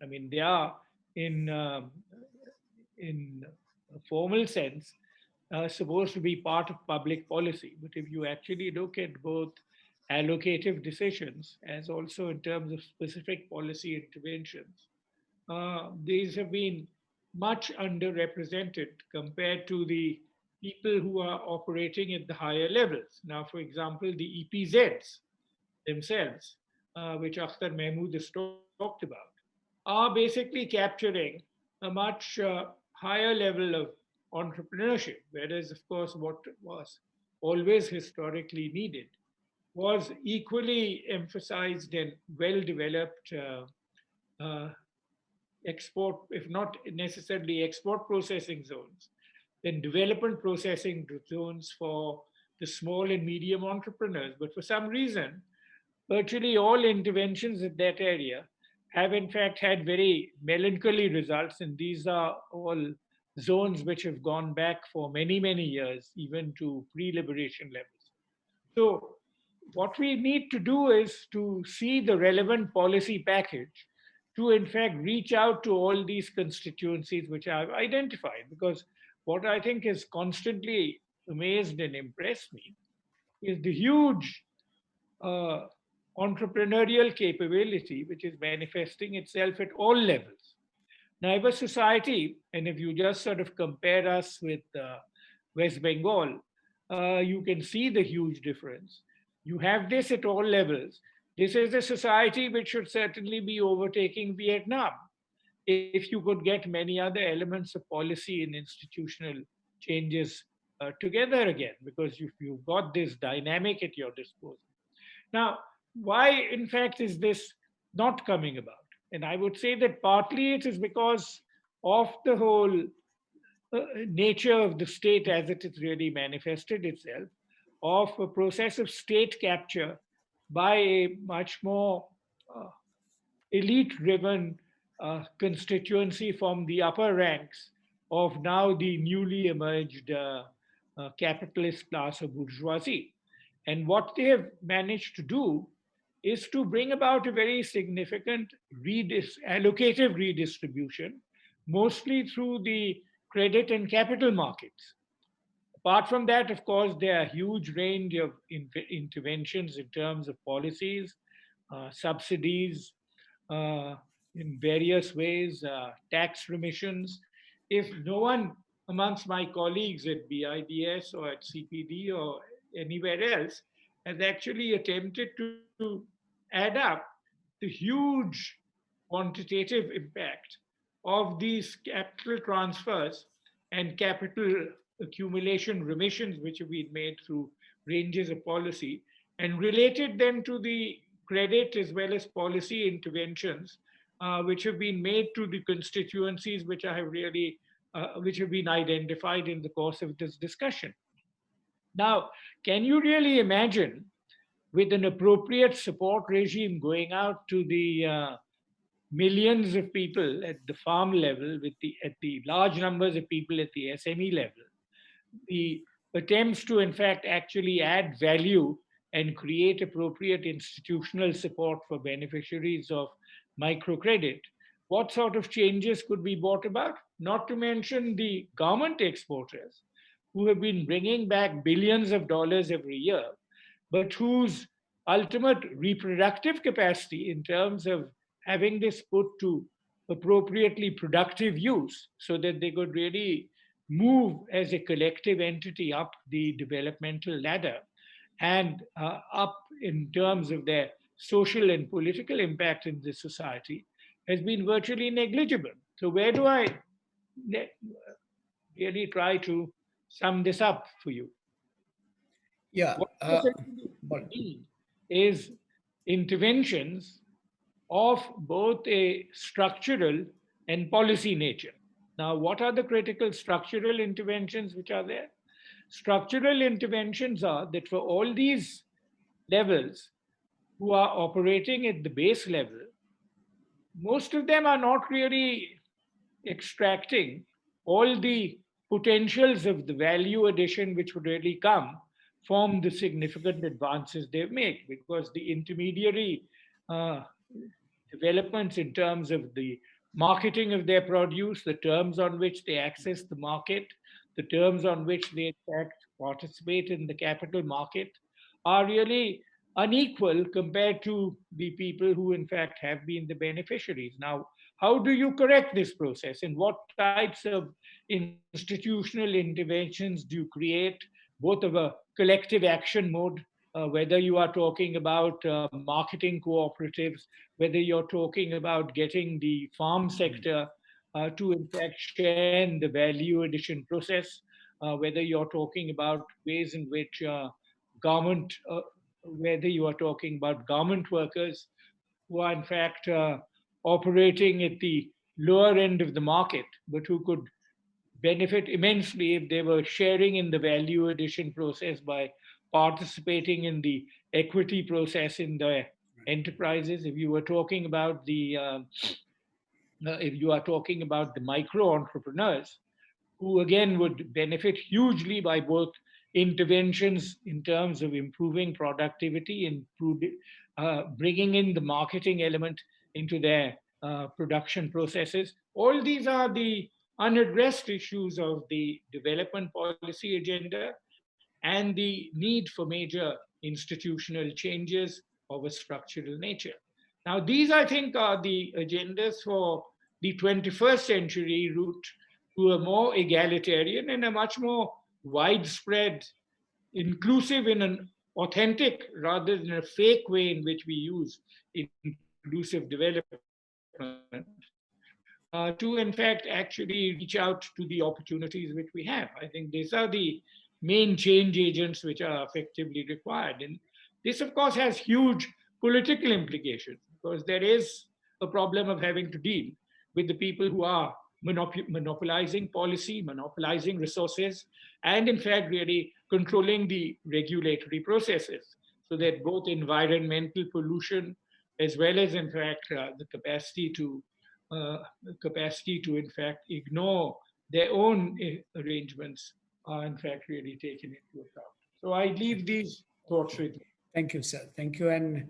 I mean, they are in a formal sense supposed to be part of public policy. But if you actually look at both allocative decisions as also in terms of specific policy interventions, these have been much underrepresented compared to the people who are operating at the higher levels. Now, for example, the EPZs themselves, which Akhtar Mahmood has talked about, are basically capturing a much higher level of entrepreneurship, whereas, of course, what was always historically needed was equally emphasized in well-developed export, if not necessarily export processing zones, then development processing zones for the small and medium entrepreneurs. But for some reason, virtually all interventions in that area have in fact had very melancholy results, and these are all zones which have gone back for many, many years, even to pre-liberation levels. So what we need to do is to see the relevant policy package to in fact reach out to all these constituencies which I've identified, because what I think has constantly amazed and impressed me is the huge entrepreneurial capability which is manifesting itself at all levels. Now, if a society, and if you just sort of compare us with West Bengal, you can see the huge difference. You have this at all levels. This is a society which should certainly be overtaking Vietnam if you could get many other elements of policy and institutional changes together again, because you've got this dynamic at your disposal. Now, why, in fact, is this not coming about? And I would say that partly it is because of the whole nature of the state as it has really manifested itself, of a process of state capture by a much more elite-driven constituency from the upper ranks of now the newly emerged capitalist class of bourgeoisie. And what they have managed to do is to bring about a very significant allocative redistribution, mostly through the credit and capital markets. Apart from that, of course, there are a huge range of interventions in terms of policies, subsidies in various ways, tax remissions. If no one amongst my colleagues at BIDS or at CPD or anywhere else has actually attempted to add up the huge quantitative impact of these capital transfers and capital accumulation remissions which have been made through ranges of policy, and related them to the credit as well as policy interventions which have been made to the constituencies which I have really which have been identified in the course of this discussion. Now, can you really imagine, with an appropriate support regime going out to the millions of people at the farm level, at the large numbers of people at the SME level, the attempts to in fact actually add value and create appropriate institutional support for beneficiaries of microcredit, what sort of changes could be brought about? Not to mention the garment exporters who have been bringing back billions of dollars every year, but whose ultimate reproductive capacity in terms of having this put to appropriately productive use so that they could really move as a collective entity up the developmental ladder and up in terms of their social and political impact in the society has been virtually negligible. So where do I really try to sum this up for you? Yeah. What we need is interventions of both a structural and policy nature. Now, what are the critical structural interventions which are there? Structural interventions are that for all these levels who are operating at the base level, most of them are not really extracting all the potentials of the value addition which would really come from the significant advances they've made, because the intermediary developments in terms of the marketing of their produce, the terms on which they access the market, the terms on which they in fact participate in the capital market are really unequal compared to the people who in fact have been the beneficiaries. Now, how do you correct this process, and what types of institutional interventions do you create, both of a collective action mode, whether you are talking about marketing cooperatives, whether you're talking about getting the farm sector to in fact share in the value addition process, whether you're talking about ways in which government, whether you are talking about government workers who are in fact operating at the lower end of the market, but who could benefit immensely if they were sharing in the value addition process by participating in the equity process in the enterprises. If you were talking about the micro entrepreneurs, who again would benefit hugely by both interventions in terms of improving productivity, bringing in the marketing element into their production processes. All these are the unaddressed issues of the development policy agenda and the need for major institutional changes of a structural nature. Now, these, I think, are the agendas for the 21st century route to a more egalitarian and a much more widespread, inclusive in an authentic rather than a fake way in which we use inclusive development, to in fact actually reach out to the opportunities which we have. I think these are the main change agents which are effectively required. And this, of course, has huge political implications, because there is a problem of having to deal with the people who are monopolizing policy, monopolizing resources, and in fact really controlling the regulatory processes, so that both environmental pollution as well as in fact the capacity to in fact ignore their own arrangements are in fact really taken into account. So I leave these thoughts with you. Thank you, sir. Thank you. And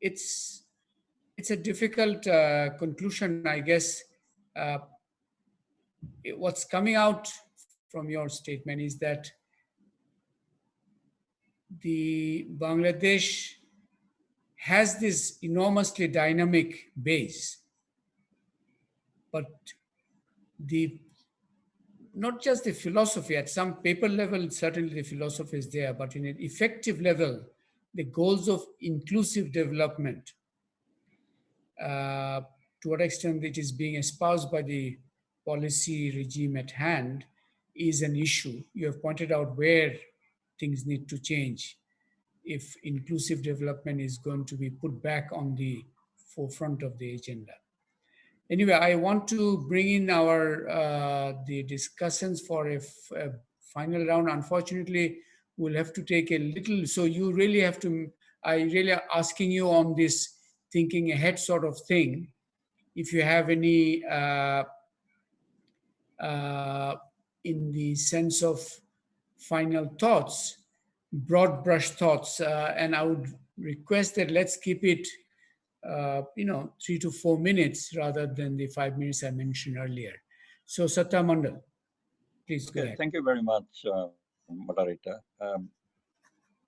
it's a difficult conclusion, I guess. What's coming out from your statement is that the Bangladesh has this enormously dynamic base, but not just the philosophy, at some paper level, certainly the philosophy is there, but in an effective level, the goals of inclusive development, to what extent it is being espoused by the policy regime at hand, is an issue. You have pointed out where things need to change if inclusive development is going to be put back on the forefront of the agenda. Anyway, I want to bring in the discussants for a final round. Unfortunately, we'll have to take a little, so you really have to, I really am asking you on this thinking ahead sort of thing, if you have any, in the sense of final thoughts, broad brush thoughts, and I would request that let's keep it 3 to 4 minutes rather than the 5 minutes I mentioned earlier. So Sattar Mandal, please go ahead. Thank you very much, moderator.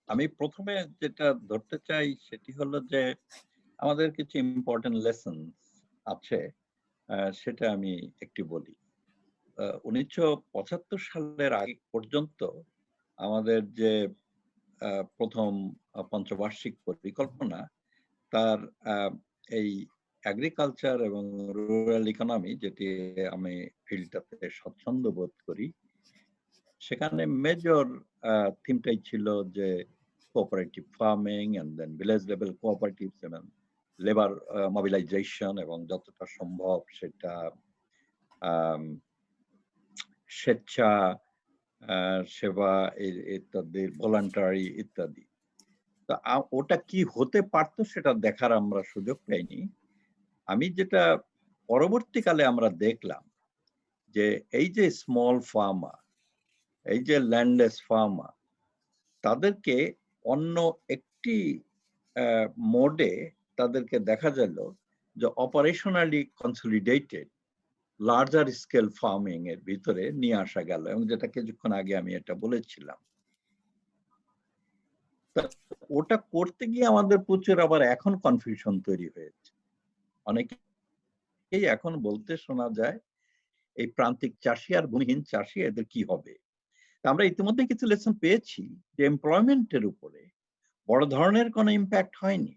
আমি প্রথমে যেটা ধরতে চাই সেটি হলো যে আমাদের কিছু ইম্পর্টেন্ট লেসন আছে, সেটা আমি একটি বলি। 1975 সালের আগে পর্যন্ত আমাদের যে প্রথম পঞ্চবার্ষিক পরিকল্পনা, তার এই এগ্রিকালচার এবং রুরাল ইকোনমি, যেটি আমি ফিল্ডটাতে স্বচ্ছন্দ বোধ করি, সেখানে মেজর থিমটাই ছিল যে cooperative farming and then village level cooperatives এবং লেবার মোবিলাইজেশন, এবং যতটা সম্ভব সেটা স্বেচ্ছা সেবা ইত্যাদি, ভলান্টারি ইত্যাদি। তো ওটা কি হতে পারতো সেটা দেখার আমরা সুযোগ পাইনি। আমি যেটা পরবর্তীকালে আমরা দেখলাম যে এই যে স্মল ফার্মার, এই যে ল্যান্ডলেস ফার্মার, তাদেরকে অন্য একটি মোডে তাদেরকে দেখা গেল যে অপারেশনালি কনসলিডেটেড লার্জার স্কেল ফার্মিং এর ভিতরে নিয়ে আসা গেল, এবং যেটা কিছুক্ষণ আগে আমি এটা বলেছিলাম। ওটা করতে গিয়ে আমাদের প্রচুর আবার এখন কনফিউশন তৈরি হয়েছে। অনেকেই এখন বলতে শোনা যায় এই প্রান্তিক চাষি আর ভূমিহীন চাষি এদের কি হবে। আমরা ইতিমধ্যে কিছু লেসন পেয়েছি যে এমপ্লয়মেন্টের উপরে বড় ধরনের কোনো ইম্প্যাক্ট হয়নি।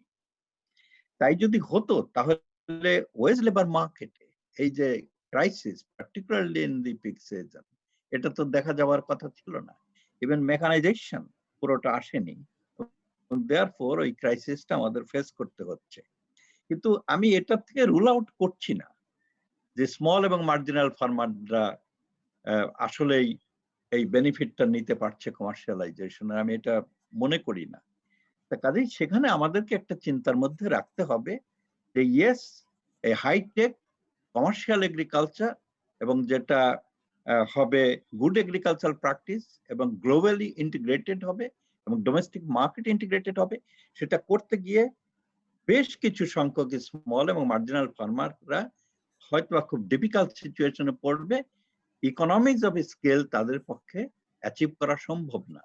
তাই যদি হতো তাহলে ওয়েজ লেবার মার্কেটে এই যে crisis, particularly in the peak season, এটা তো দেখা যাওয়ার কথা ছিল না। ইভেন মেকানাইজেশন পুরোটা আসেনি, দেয়ারফর ওই ক্রাইসিসটা আমাদের ফেস করতে হচ্ছে। কিন্তু আমি এটা থেকে রুল আউট করছি না যে স্মল এবং মার্জিনাল ফার্মাররা আসলেই এই বেনিফিটটা নিতে পারছে কমার্শিয়ালাইজেশনের, আমি এটা মনে করি না। কাজেই সেখানে আমাদেরকে একটা চিন্তার মধ্যে রাখতে হবে যে ইয়েস, এই হাইটেক কমার্শিয়াল এগ্রিকালচার, এবং যেটা হবে গুড এগ্রিকালচারাল প্র্যাকটিস এবং গ্লোবালি ইন্টিগ্রেটেড হবে এবং ডোমেস্টিক মার্কেট ইন্টিগ্রেটেড হবে, সেটা করতে গিয়ে বেশ কিছু সংখ্যক স্মল এবং মার্জিনাল ফার্মাররা হয়তো খুব ডিফিকাল্ট সিচুয়েশনে পড়বে। ইকোনমিক্স অফ স্কেল তাদের পক্ষে অ্যাচিভ করা সম্ভব না।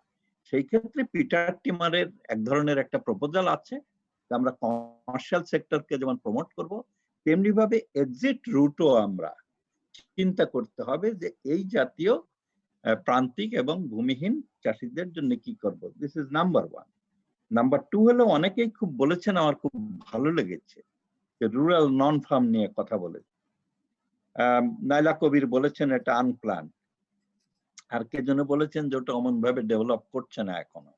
সেই ক্ষেত্রে পিটার টিমারের এক ধরনের একটা প্রপোজাল আছে, আমরা কমার্শিয়াল সেক্টরকে যেমন প্রমোট করব, তেমনি ভাবে এক্সিট রুটও আমরা চিন্তা করতে হবে যে এই জাতীয় প্রান্তিক এবং ভূমিহীন চাষীদের জন্য কি করব। This is number one. Number two হলো, অনেকেই খুব বলেছেন, আমার খুব ভালো লেগেছে যে রুরাল নন ফার্ম নিয়ে কথা বলে। নাইলা কবির বলেছেন এটা আনপ্ল্যান, আর কে যেন বলেছেন যে ওটা অমন ভাবে ডেভেলপ করছে না এখনো।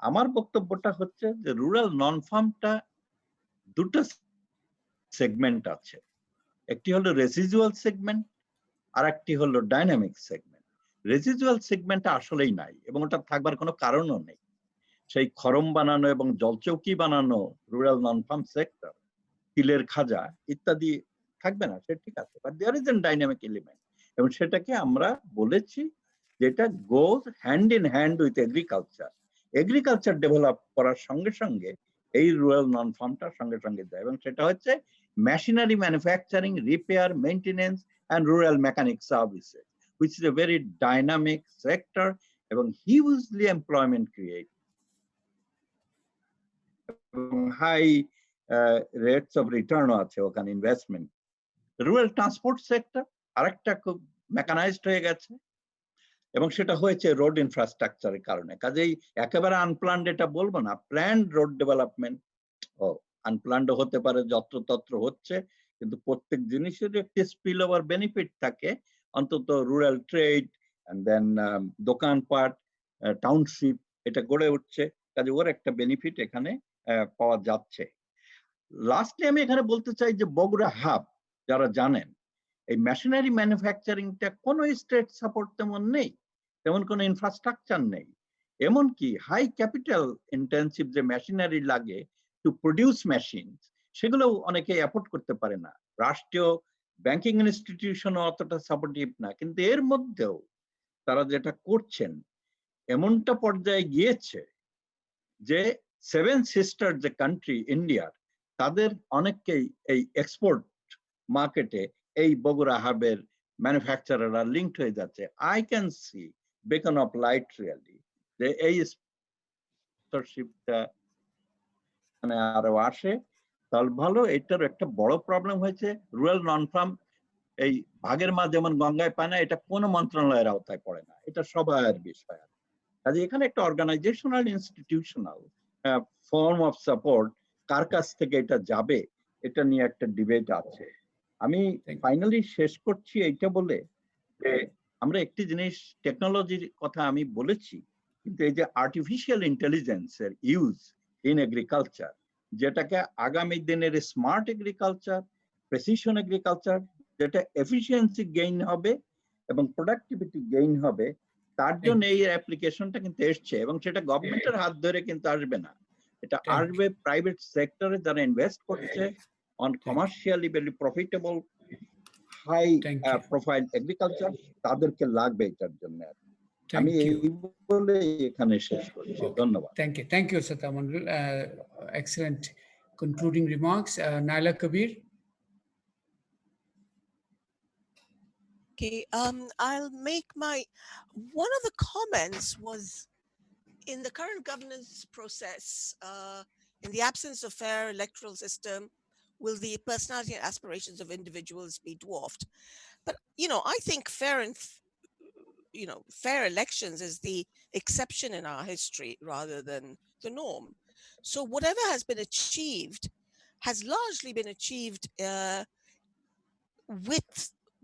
আমার বক্তব্যটা হচ্ছে যে রুরাল নন ফার্মটা দুটো সেগমেন্ট আছে, একটি হলো রেসিজুয়াল সেগমেন্ট আর একটি হলো ডাইনামিক সেগমেন্ট। রেসিজুয়াল সেগমেন্টটা আসলেই নাই এবং ওটা থাকবার কোনো কারণও নেই। সেই খরম বানানো এবং জলচৌকি বানানো রুরাল নন ফার্ম সেক্টর, তিলের খাজা ইত্যাদি থাকবে না, সে ঠিক আছে, but there is an dynamic element, এবং সেটাকে আমরা বলেছি যেটা goes hand in hand with agriculture. Agriculture develop করার সঙ্গে সঙ্গে এই রুরাল নন ফার্মটার সঙ্গে সঙ্গে যায়, এবং সেটা হচ্ছে machinery manufacturing, repair, maintenance and rural mechanic services, which is a very dynamic sector এবং hugely employment create, high rates of return আছে ওখানে ইনভেস্টমেন্ট। রুরাল ট্রান্সপোর্ট সেক্টর আরেকটা খুব মেকানাইজড হয়ে গেছে, এবং সেটা হয়েছে রোড ইনফ্রাস্ট্রাকচারের কারণে। কাজেই একেবারে আনপ্ল্যান্ড এটা বলবো না, প্ল্যান্ড রোড ডেভেলপমেন্ট আনপ্ল্যান্ড হতে পারে, যত্রতত্র হচ্ছে, কিন্তু প্রত্যেক জিনিসের একটি স্পিল ওভার বেনিফিট থাকে, অন্তত রুরাল ট্রেড এন্ড দেন দোকানপাট, টাউনশিপ এটা গড়ে উঠছে, কাজে ওর একটা বেনিফিট এখানে পাওয়া যাচ্ছে। লাস্টলি আমি এখানে বলতে চাই যে বগুড়া হাব, যারা জানেন এই মেশিনারি ম্যানুফ্যাকচারিংটা কোনো স্টেট সাপোর্ট তেমন নেই, তেমন কোনো ইনফ্রাস্ট্রাকচার নেই, এমনকি হাই ক্যাপিটাল ইন্টেন্সিভ যে মেশিনারি লাগে টু প্রডিউস মেশিন, সেগুলো অনেকে অ্যাফোর্ড করতে পারে না। রাষ্ট্রীয় ব্যাংকিং ইনস্টিটিউশনও অতটা সাপোর্টিভ না, কিন্তু এর মধ্যেও তারা যেটা করছেন এমনটা পর্যায়ে গিয়েছে যে সেভেন সিস্টার যে কান্ট্রি ইন্ডিয়ার, তাদের অনেককেই এই এক্সপোর্ট মার্কেটে এই বগুড়া হাবের ম্যানুফ্যাকচারাররা লিঙ্কড হয়ে যাচ্ছে। I can see beacon of light really যে এই মেন্টরশিপটা মানে আরো আসে তাহলে ভালো। এটার একটা বড় প্রবলেম হয়েছে রুরাল নন ফার্ম এই ভাগের মা যেমন গঙ্গায় পায় না, এটা কোনো মন্ত্রণালয়ের আওতায় পড়ে না, এটা সবার বিষয়। কাজে এখানে একটা organisational institutional form of support কার কাছ থেকে এটা যাবে এটা নিয়ে একটা ডিবেট আছে। আমি ফাইনালি শেষ করছি এইটা বলে যে আমরা একটি জিনিস টেকনোলজির কথা আমি বলেছি, কিন্তু এই যে আর্টিফিশিয়াল ইন্টেলিজেন্সের ইউজ ইন এগ্রিকালচার, যেটাকে আগামী দিনের স্মার্ট এগ্রিকালচার, প্রেসিশন এগ্রিকালচার, যেটা এফিসিয়েন্সি গেইন হবে এবং প্রোডাক্টিভিটি গেইন হবে, তার জন্য এই অ্যাপ্লিকেশনটা কিন্তু এসছে এবং সেটা গভর্নমেন্টের হাত ধরে কিন্তু আসবে না, এটা আসবে প্রাইভেট সেক্টরে যারা ইনভেস্ট করছে on commercially very profitable high profile agriculture, তাদেরকে লাগবে এটার জন্য। আমি এই বলে এখানে শেষ করছি, ধন্যবাদ। Thank you, Sattar Mandal. Excellent concluding remarks. Naila Kabeer. Okay, I'll make one of the comments was in the current governance process, in the absence of fair electoral system, will the personality and aspirations of individuals be dwarfed? But, I think fair elections is the exception in our history rather than the norm. So whatever has been achieved has largely been achieved with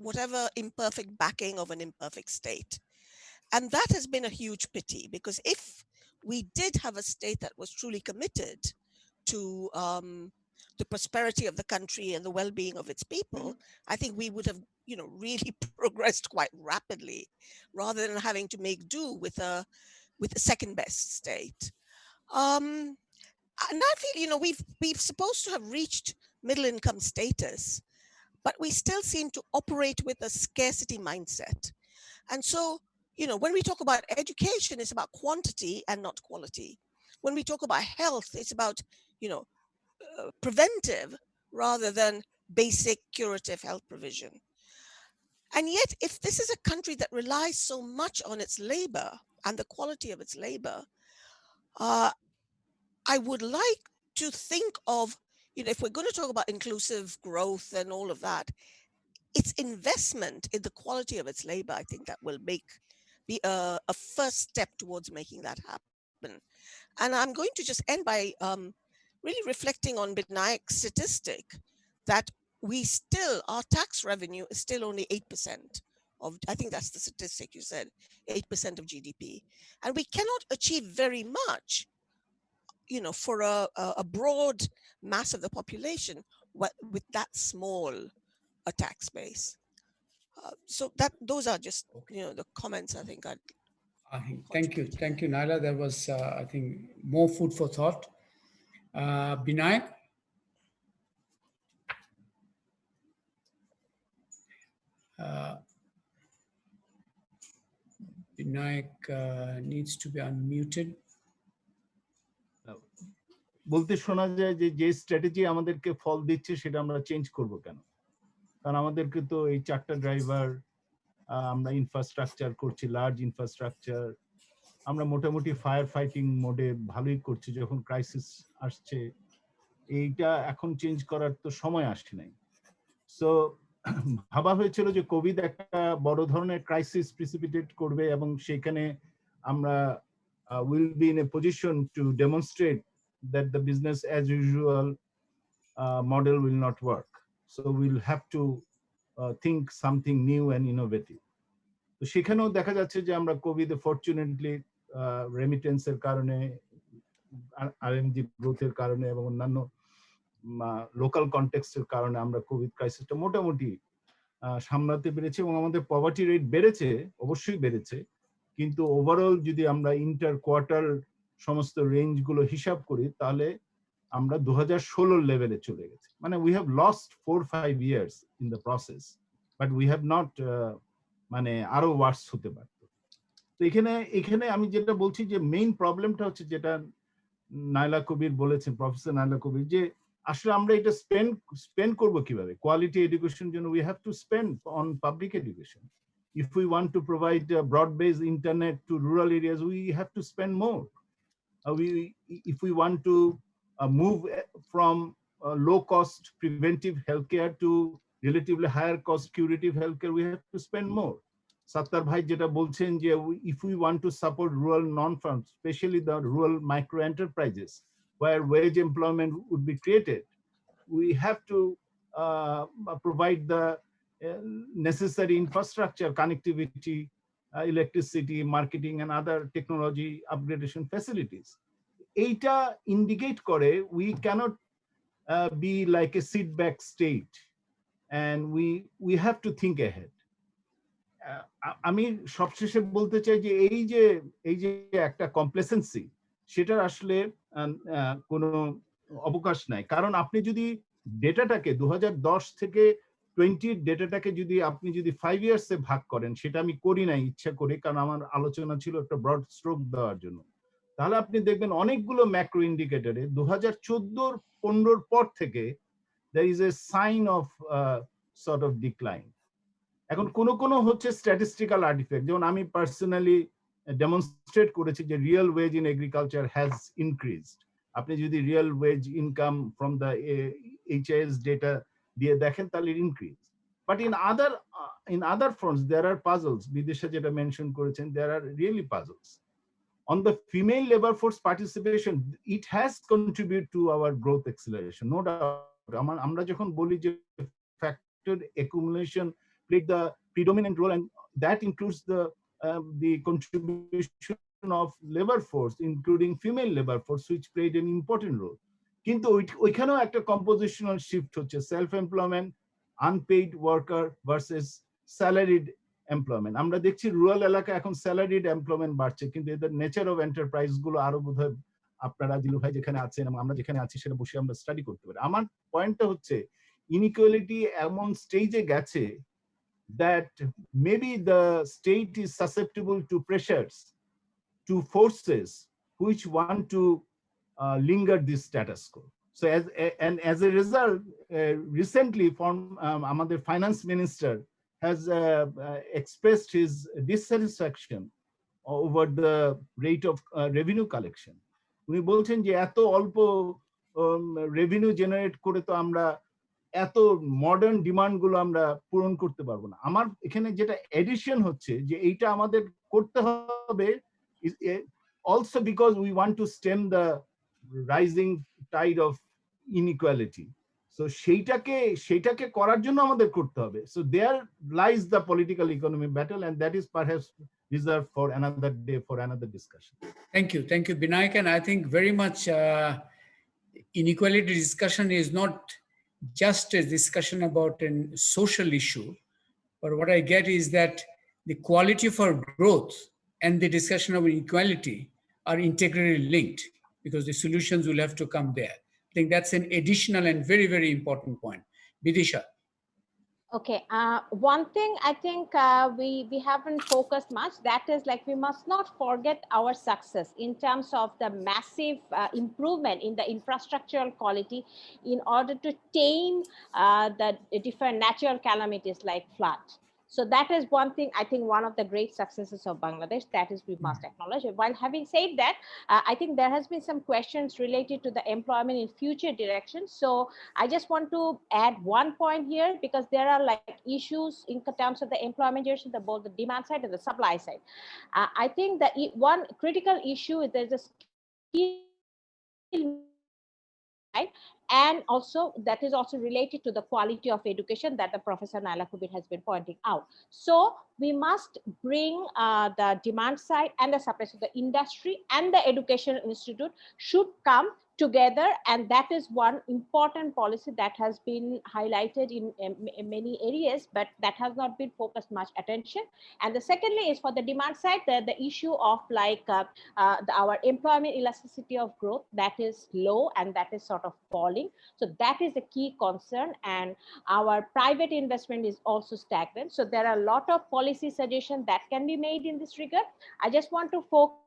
whatever imperfect backing of an imperfect state. And that has been a huge pity, because if we did have a state that was truly committed to the prosperity of the country and the well-being of its people, I think we would have, really progressed quite rapidly, rather than having to make do with a second best state. And I feel, we've supposed to have reached middle income status, but we still seem to operate with a scarcity mindset. And so, when we talk about education, it's about quantity and not quality. When we talk about health, it's about, preventive rather than basic curative health provision. And yet, if this is a country that relies so much on its labor and the quality of its labor, I would like to think of, if we're going to talk about inclusive growth and all of that, its investment in the quality of its labor, I think that will be a first step towards making that happen. And I'm going to just end by really reflecting on Binayak's statistic that our tax revenue is still only 8% of, I think that's the statistic you said, 8% of GDP. And we cannot achieve very much, for a broad mass of the population with that small a tax base. So those are just the comments I think Thank you, Naila. There was I think more food for thought. Binayak. Binayak needs to be unmuted. বলতে শোনা যায় যে strategy আমাদেরকে ফল দিচ্ছে সেটা আমরা change করব কেন? কারণ আমাদেরকে তো এই 4টা ড্রাইভার, আমরা ইনফ্রাস্ট্রাকচার করছি, লার্জ ইনফ্রাস্ট্রাকচার, আমরা মোটামুটি ফায়ার ফাইটিং মোডে ভালোই করছি। যখন ক্রাইসিস আসছে, এইটা এখন চেঞ্জ করার তো সময় আসছে নাই। সো ভাবা হয়েছিল যে কোভিড একটা বড় ধরনের ক্রাইসিস প্রিসিপিটেট করবে এবং সেখানে আমরা will be in a position to demonstrate that the business as usual model will not work. So we'll have to think something new and innovative. তো সেখানেও দেখা যাচ্ছে যে আমরা কোভিডে ফরচুনেটলি রেমিটেন্সের কারণে, আরএমজি গ্রোথের কারণে এবং অন্যান্য লোকাল কনটেক্সটের কারণে আমরা কোভিড ক্রাইসিসটা মোটামুটি সামলাতে পেরেছি এবং আমাদের পভার্টি রেট বেড়েছে, অবশ্যই বেড়েছে, কিন্তু ওভারঅল যদি আমরা ইন্টার কোয়ার্টার সমস্ত রেঞ্জ গুলো হিসাব করি তাহলে আমরা 2016 লেভেলে চলে গেছি। মানে we have lost 4-5 years in the process, but we have not, মানে আরো ওয়ার্স হতে পারত। তো এখানে আমি যেটা বলছি যে মেইন প্রবলেমটা হচ্ছে যেটা নাইলা কবির বলেছেন, প্রফেসর নাইলা কবির, যে আসলে আমরা এটা স্পেন্ড করব কিভাবে? কোয়ালিটি এডুকেশন জন্য we have to spend on public education. If we want to provide broad-based internet to rural areas, we have to spend more. if we want to move from low-cost preventive healthcare to relatively higher cost curative healthcare, we have to spend more. Sattar bhai jeta bolchen je if we want to support rural non-farms, especially the rural micro enterprises where wage employment would be created, we have to provide the necessary infrastructure, connectivity, electricity, marketing, and other technology upgradation facilities. Eta indicate kore we cannot be like a sit back state, and we have to think ahead. আমি সবশেষে বলতে চাই যে এই যে একটা কমপ্লেসেন্সি সেটার আসলে কোনো অবকাশ নাই, কারণ আপনি যদি ডেটাটাকে 2010 থেকে 20 ডেটাটাকে যদি আপনি যদি 5 ইয়ার্সে ভাগ করেন, সেটা আমি করি না ইচ্ছা করে, কারণ আমার আলোচনা ছিল একটা ব্রড স্ট্রোক দেওয়ার জন্য, তাহলে আপনি দেখবেন অনেকগুলো ম্যাক্রো ইন্ডিকেটরে 2014-15 পর থেকে there is a sign of sort of decline. এখন কোন হচ্ছে স্ট্যাটিস্টিক্যাল আর্টিফ্যাক্ট, যেমন আমি পার্সোনালি ডেমনস্ট্রেট করেছি যে real wage in agriculture has increased. আপনি যদি real wage income from the HIS data দিয়ে দেখেন তাহলে increase, but in other fronts there are puzzles. Bidisha যেটা মেনশন করেছেন, there are really puzzles. On the female labor force participation, it has contributed to our growth acceleration, no doubt. আমরা যখন বলি যে factor accumulation played the predominant role, and that includes the contribution of labor force, including female labor force, which played an important role. কিন্তু ওইখানেও একটা compositional shift হচ্ছে, self employment, unpaid worker versus salaried employment. আমরা দেখছি rural এলাকায় এখন salaried employment বাড়ছে, কিন্তু এদের নেচার অফ এন্টারপ্রাইজ গুলো আরো বোধহয় আপনারা দিলু ভাই যেখানে আছেন এবং আমরা যেখানে আছি সেটা বসে আমরা স্টাডি করতে পারি। আমার পয়েন্টটা হচ্ছে ইনইকুয়ালিটি এমন স্টেজে গেছে that maybe the state is susceptible to pressures, to forces which want to linger this status quo. So as a result, recently আমাদের finance minister has expressed his dissatisfaction over the rate of revenue collection. উনি বলছেন যে এত অল্প revenue generate করে তো আমরা এত মডার্ন ডিমান্ড গুলো আমরা পূরণ করতে পারবো না। আমার এখানে যেটা এডিশন হচ্ছে যে এইটা আমাদের করতে হবে also because we want to stem the rising tide of inequality. So সেইটাকে করার জন্য আমাদের করতে হবে. So there lies the political economy battle, and that is perhaps reserved for another day, for another discussion. Thank you Binayak. And I think very much inequality discussion is not just a discussion about a social issue, but what I get is that the quality for growth and the discussion of inequality are integrally linked, because the solutions will have to come there. I think that's an additional and very, very important point. Bidisha. Okay, one thing I think we haven't focused much, that is like we must not forget our success in terms of the massive improvement in the infrastructural quality in order to tame the different natural calamities like flood. So that is one thing, I think one of the great successes of Bangladesh, that is we must acknowledge. While having said that, I think there has been some questions related to the employment in future directions. So I just want to add one point here, because there are like issues in terms of the employment direction, both the demand side and the supply side. I think that one critical issue is there's a skill, right? And also that is also related to the quality of education that the Professor Naila Kabeer has been pointing out. So we must bring the demand side and the supply side, the industry and the education institute should come together, and that is one important policy that has been highlighted in many areas, but that has not been focused much attention. And the secondly is for the demand side, the issue of like our employment elasticity of growth, that is low and that is sort of falling. So that is a key concern, and our private investment is also stagnant. So there are a lot of policy suggestions that can be made in this regard. I just want to focus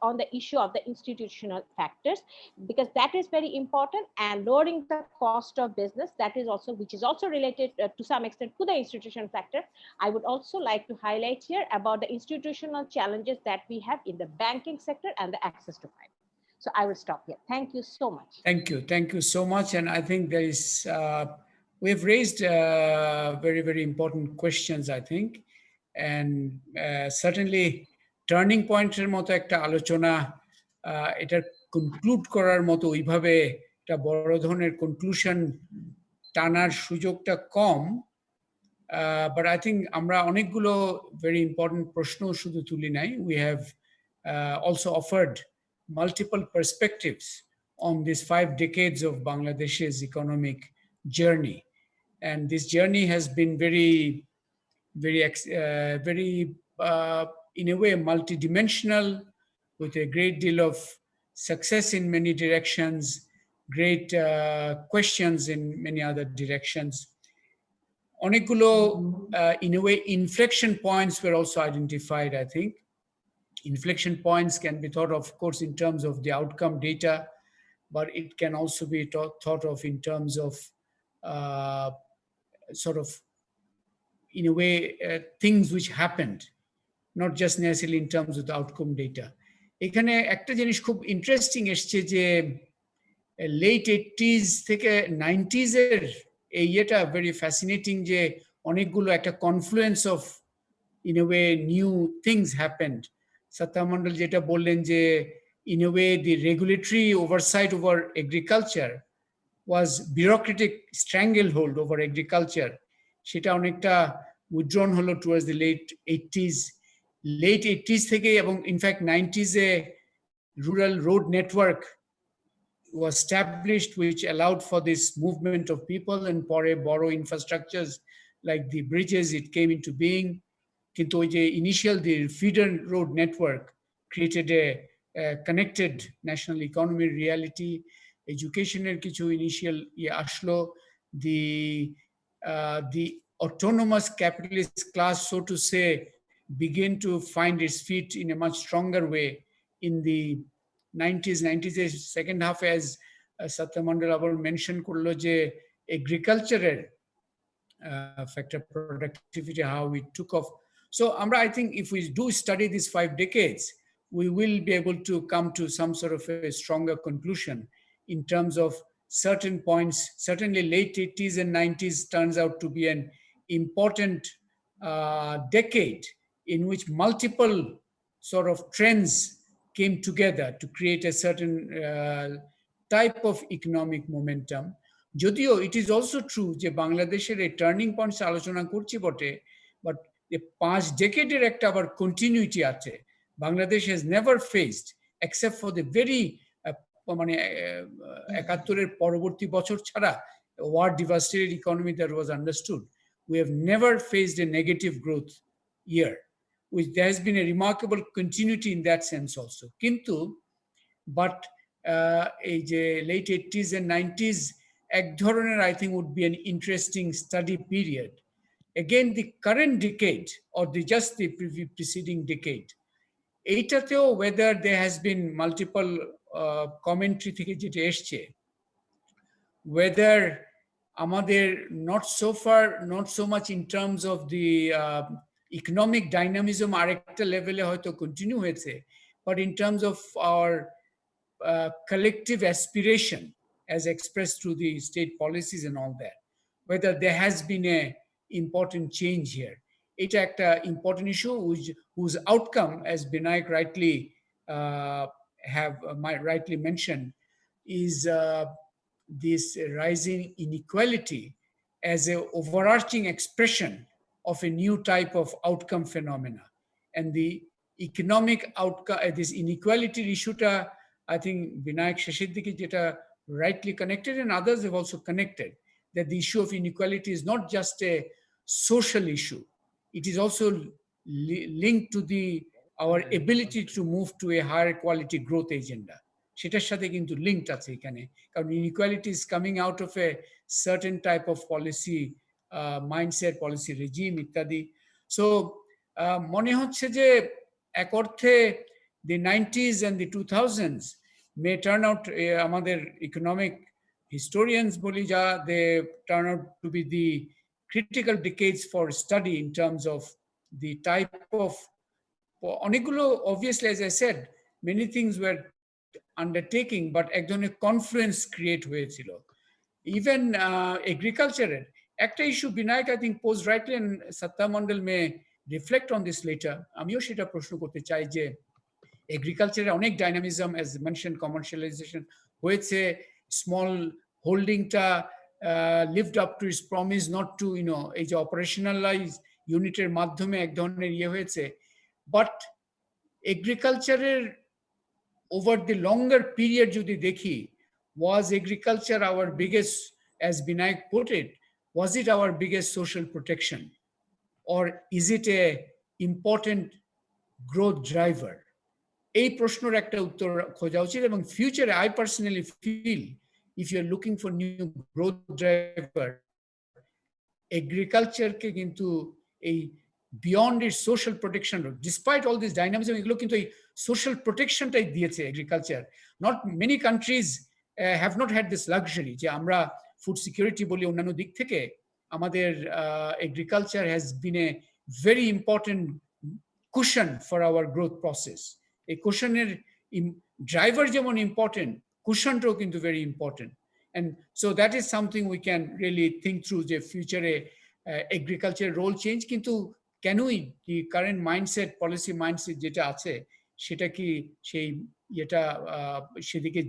on the issue of the institutional factors, because that is very important, and lowering the cost of business, that is also, which is also related to some extent to the institutional factor. I would also like to highlight here about the institutional challenges that we have in the banking sector and the access to finance. So I will stop here. Thank you so much. Thank you so much. And I think there is, we've raised very, very important questions, I think. And certainly turning pointer মতো একটা আলোচনা এটা conclude করার মতো ওইভাবে একটা বড় ধরনের কনক্লুশন টানার সুযোগটা কম, বাট আই থিঙ্ক আমরা অনেকগুলো ভেরি ইম্পর্টেন্ট প্রশ্ন শুধু তুলি নাই, we have also offered multiple perspectives on these 5 decades of Bangladesh's economic journey. And this journey has been very, in a way, multidimensional, with a great deal of success in many directions, great questions in many other directions. Onekulo, in a way, inflection points were also identified, I think. Inflection points can be thought of course, in terms of the outcome data, but it can also be thought of in terms of sort of, in a way, things which happened, not just necessarily in terms of the outcome data. এখানে একটা জিনিস খুব interesting এসছে যে late 80s থেকে 90s এর এই এটা very fascinating যে অনেকগুলো একটা confluence of, in a way, new things happened. Sattar Mandal jeta bollen je, in a way, the regulatory oversight over agriculture was bureaucratic stranglehold over agriculture. Sheta onekta withdrawn holo towards the late 80s. Late 80s theke ebong in fact 90s e rural road network was established which allowed for this movement of people, and pore boro infrastructures like the bridges, it came into being. কিন্তু ওই যে initial the feeder road network created a connected national ইকোনমির reality, এডুকেশনের কিছু initial ইয়ে আসলো, the autonomous capitalist class, so to say, begin to find its feet in a much stronger way in the 90s second half, as Sattar Mandal abar mention korlo je agricultureর factor productivity, how it took off. So Amra, I think if we do study these 5 decades, we will be able to come to some sort of a stronger conclusion in terms of certain points. Certainly late 80s and 90s turns out to be an important decade in which multiple sort of trends came together to create a certain type of economic momentum. যদিও it is also true যে বাংলাদেশের এই turning points আলোচনা করছি বটে, but এই 5 ডেকেডের একটা আবার কন্টিনিউটি আছে। Bangladesh has never faced, except for the very মানে 71-এর পরবর্তী বছর ছাড়া, war devastated economy that was understood, we have never faced a negative growth year, which there has been a remarkable continuity in that sense also. কিন্তু but এই যে late 80s and 90s এক ধরনের, I think, would be an interesting study period. Again, the current decade or just the preceding decade, এইটাতেও whether there has been multiple commentary থেকে যেটা এসছে, whether আমাদের not so much in terms of the economic dynamism আরেকটা লেভেলে হয়তো continue হয়েছে, but in terms of our collective aspiration as expressed through the state policies and all that, whether there has been a important change here. It's an important issue whose outcome, as Binayak rightly mentioned, is this rising inequality as an overarching expression of a new type of outcome phenomena. And the economic outcome, this inequality issue, I think Binayak Shashidiki jeta rightly connected, and others have also connected, that the issue of inequality is not just a social issue. It is also linked to our ability to move to a higher quality growth agenda. সেটার সাথে কিন্তু linked আছে এখানে, কারণ inequality is coming out of a certain type of policy mindset, policy regime ইত্যাদি। So মনে হচ্ছে যে এক অর্থে the 90s and the 2000s may turn out, আমাদের economic historians বলি যা, they turn out to be the critical decades for study in terms of the type of, অনেকগুলো, obviously, as I said, many things were undertaking, but এক ধরনের confluence create হয়েছিল। Even এগ্রিকালচারের একটা issue Binayak I think pose rightly, and Sattar Mondal may reflect on this letter, আমিও সেটা প্রশ্ন করতে চাই যে এগ্রিকালচারে অনেক ডাইনামিজম, অ্যাজ মেনশন, কমার্শিয়ালাইজেশন হয়েছে, স্মল হোল্ডিংটা lived up to its promise not to এই যে অপারেশনালাইজ ইউনিটের মাধ্যমে এক ধরনের ইয়ে হয়েছে, বাট এগ্রিকালচারের ওভার দি লঙ্গার পিরিয়ড যদি দেখি, was agriculture our biggest, as Binayak put it, was it our biggest social protection, or is it a important growth driver? এই প্রশ্নের একটা উত্তর খোঁজা উচিত, এবং ফিউচারে I personally feel if you are looking for new growth driver, এগ্রিকালচারকে কিন্তু এই beyond it social protection, despite all this dynamism, এগুলো কিন্তু এই সোশ্যাল প্রোটেকশনটাই দিয়েছে agriculture. Not many countries have not had this luxury, যে আমরা ফুড সিকিউরিটি বলি, অন্যান্য দিক থেকে আমাদের agriculture has been a very important cushion for our growth process. এই কুশনের ড্রাইভার যেমন ইম্পর্টেন্ট, কুশনটাও কিন্তু very important. And so that is something we can really think through, the future agriculture role change, কিন্তু কেনই কি কারেন্ট মাইন্ডসেট, পলিসি মাইন্ডসেট যেটা আছে সেটা কি সেই এটা সেদিকে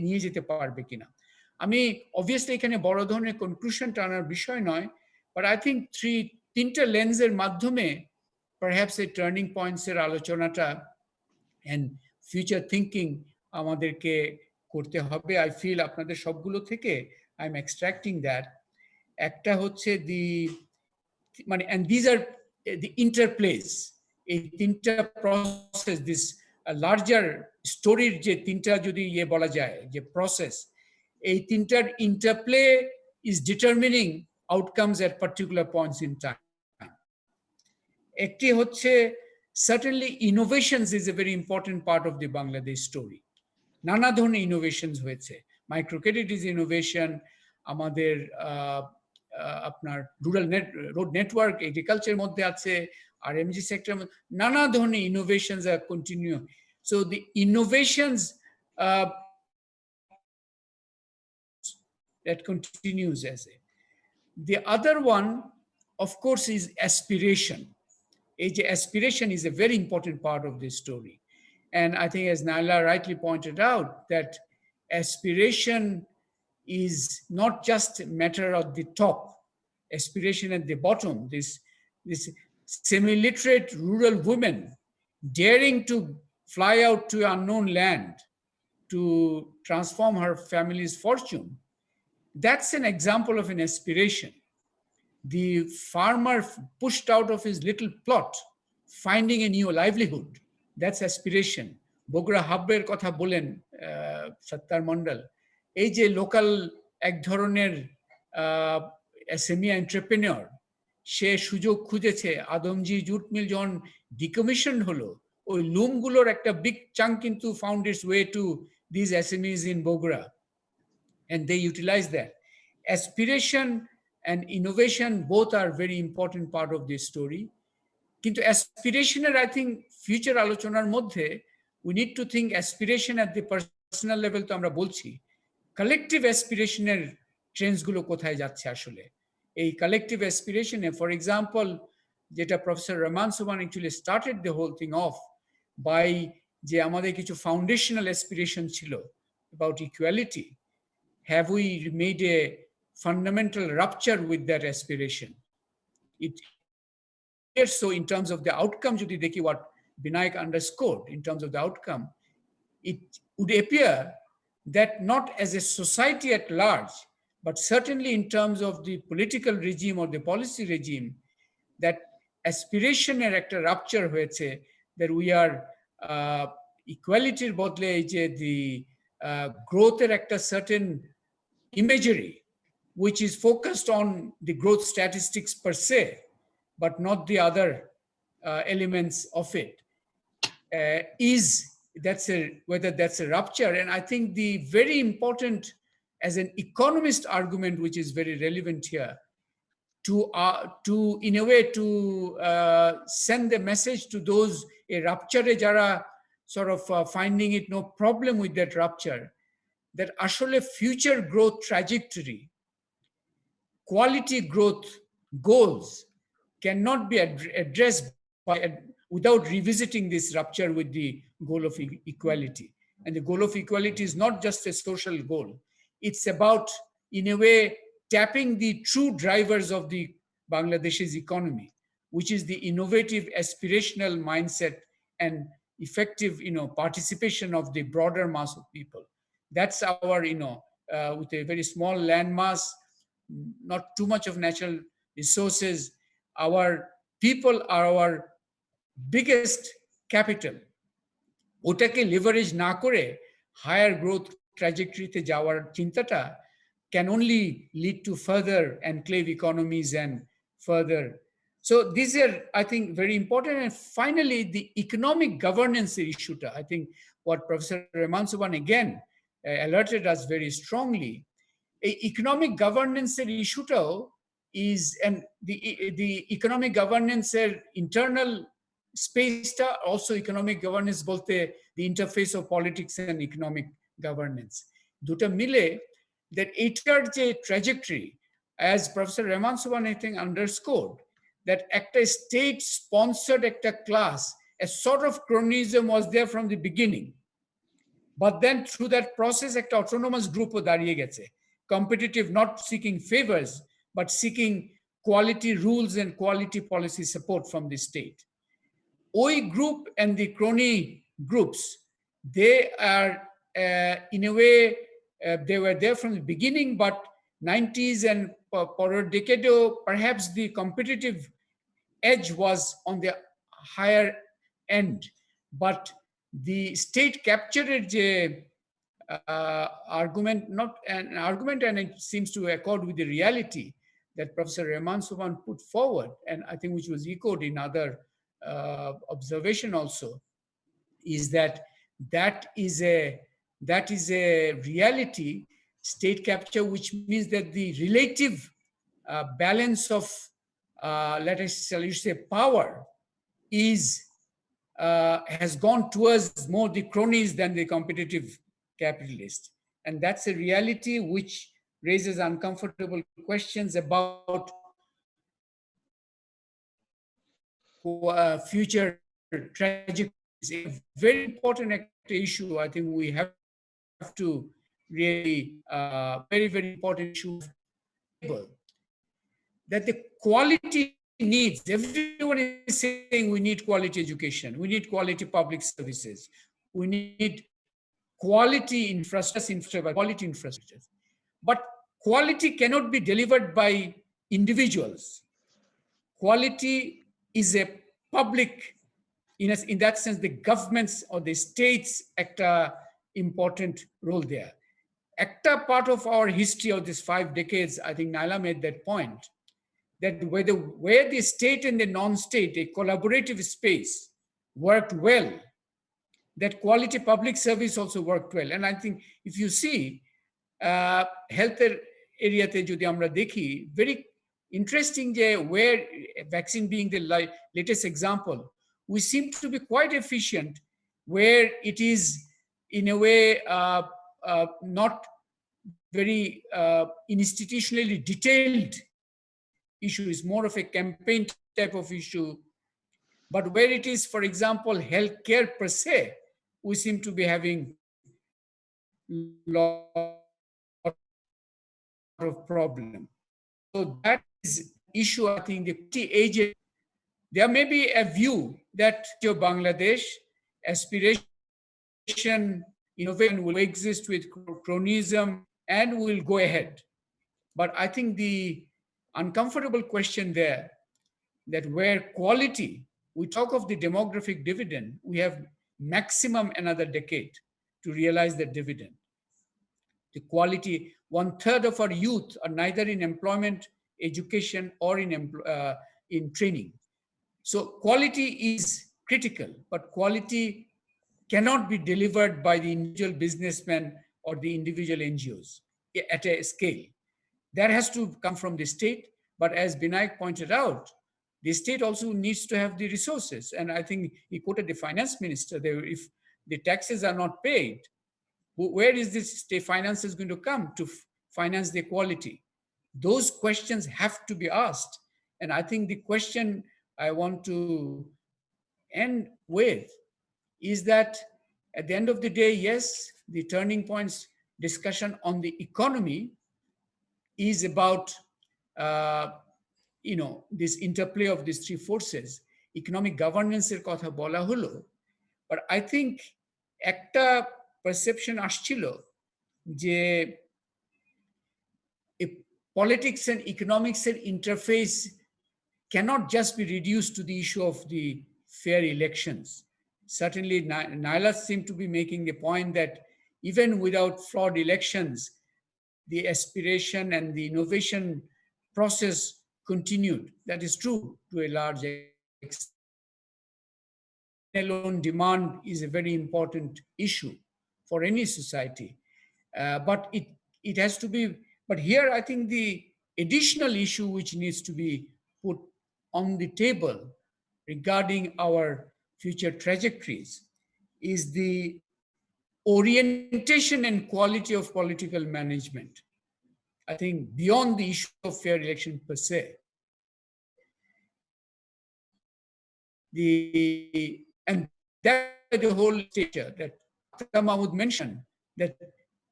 নিয়ে যেতে পারবে কিনা। আমি অবভিয়াসলি এখানে বড় ধরনের কনক্লুশন টানার বিষয় নয়, বাট আই থিঙ্ক তিনটা লেন্সের মাধ্যমে পারহ্যাপস এই টার্নিং পয়েন্টসের আলোচনাটা অ্যান্ড ফিউচার থিঙ্কিং আমাদেরকে করতে হবে। আই ফিল আপনাদের সবগুলো থেকে আই এম এক্সট্রাক্টিং দ্যাট। একটা হচ্ছে মানে and these are the interplays, এই তিনটা প্রসেস, দিস লার্জার স্টোরির যে তিনটা যদি ইয়ে বলা যায় যে প্রসেস, এই তিনটার interplay is determining outcomes at particular points in time. একটি হচ্ছে certainly innovations is a very important part of the Bangladesh story. নানা ধরনের ইনোভেশনস হয়েছে, মাইক্রো ক্রেডিট ইজ ইনোভেশন, আমাদের আপনার রুরাল রোড নেটওয়ার্ক এগ্রিকালচারের মধ্যে আছে, আর এমজি সেক্টর, নানা ধরনের ইনোভেশনস আর continue. So the innovations that continues as a. The other one, of course, is aspiration. Aspiration is a very important part of this story. And I think, as Naila rightly pointed out, that aspiration is not just a matter of the top, aspiration at the bottom. This semi-literate rural woman daring to fly out to unknown land to transform her family's fortune. That's an example of an aspiration. The farmer pushed out of his little plot, finding a new livelihood. That's aspiration. Bogra Habber kotha bolen Sattar Mandal. এই যে local এক ধরনের SME entrepreneur, সে সুযোগ খুঁজেছে। Adamjee jute mill যখন decommission হলো, ওই লুমগুলোর একটা big chunk কিন্তু found its way to this SMEs in Bogra, and they utilize that. Aspiration and innovation both are very important part of this story. Kintu aspirational, I think, future alochonar moddhe we need to think aspiration at the personal level, to amra bolchi collective aspirational trends gulo kothay jacche ashole. Ei collective aspiration, for example, jeta Professor Rehman Sobhan actually started the whole thing off by je amader kichu foundational aspiration chilo about equality. Have we made a fundamental rupture with that aspiration? So in terms of the outcome, jodi dekhi what Binayak underscored in terms of the outcome, it would appear that not as a society at large, but certainly in terms of the political regime or the policy regime, that aspiration er ekta rupture hoyeche, that we are equality bodle the growth er ekta certain imagery which is focused on the growth statistics per se, but not the other elements of it. Whether that's a rupture. And I think the very important, as an economist argument, which is very relevant here, to in a way to send a message to those a rupture jara sort of finding it no problem with that rupture, that ashole future growth trajectory, quality growth goals cannot be addressed without revisiting this rupture with the goal of equality. And the goal of equality is not just a social goal. It's about, in a way, tapping the true drivers of the Bangladesh's economy, which is the innovative, aspirational mindset and effective, participation of the broader mass of people. That's our, with a very small land mass, not too much of natural resources, our people are our biggest capital. ওটাকে leverage না করে higher growth trajectory তে যাওয়ার চিন্তাটা can only lead to further enclave economies and further. So these are, I think, very important. And finally, the economic governance issue, I think what Professor Rehman Sobhan again alerted us very strongly. Economic governance issue is, and the economic governance internal space ta also economic governance bolte the interface of politics and economic governance duta mile that etar je trajectory, as Professor Rehman Sobhan I think underscored, that ekta state sponsored ekta class, a sort of cronyism was there from the beginning, but then through that process ekta autonomous group o dariye geche, competitive, not seeking favors but seeking quality rules and quality policy support from the state. OI group and the crony groups, they are in a way, they were there from the beginning, but 90s and for a decade, perhaps the competitive edge was on the higher end. But the state captured the argument, not an argument, and it seems to accord with the reality that Professor Rehman Sobhan put forward, and I think which was echoed in other observation also, is that is a reality, state capture, which means that the relative balance of let us say power is has gone towards more the cronies than the competitive capitalist, and that's a reality which raises uncomfortable questions about future trajectories. A very important issue, I think we have to really, very, very important issue, that the quality needs, everyone is saying we need quality education, we need quality public services, we need quality infrastructure, quality infrastructure. But quality cannot be delivered by individuals. Quality is a public, in that sense, the governments or the states act an important role there. Acta part of our history of these 5 decades, I think Naila made that point, that where the state and the non-state, a collaborative space, worked well, that quality public service also worked well. And I think if you see health area te jodi amra dekhi, very interesting where vaccine being the latest example, we seem to be quite efficient where it is in a way not very institutionally detailed issue, is more of a campaign type of issue. But where it is, for example, healthcare per se, we seem to be having lot of problem. So that is issue, I think, the agent. There may be a view that Bangladesh aspiration, innovation will exist with cronyism and will go ahead. But I think the uncomfortable question there, that where quality, we talk of the demographic dividend, we have maximum another decade to realize that dividend. The quality, 1/3 of our youth are neither in employment, education, or in training. So quality is critical, but quality cannot be delivered by the individual businessmen or the individual NGOs at a scale. That has to come from the state, but as Binayak pointed out, the state also needs to have the resources. And I think he quoted the finance minister there. If the taxes are not paid, where is this state finances going to come to finance the equality? Those questions have to be asked. And I think the question I want to end with is that at the end of the day, yes, the turning points discussion on the economy is about this interplay of these three forces. Economic governance er kotha bola holo, but I think ekta perception ashchilo je politics and economics er interface cannot just be reduced to the issue of the fair elections. Certainly, Naila seemed to be making the point that even without flawed elections, the aspiration and the innovation process continued. That is true to a large extent. Alone demand is a very important issue for any society. But it has to be, but here I think the additional issue which needs to be put on the table regarding our future trajectories is the orientation and quality of political management. I think beyond the issue of fair election per se, and that the whole stature that Dr. Mahmood mentioned, that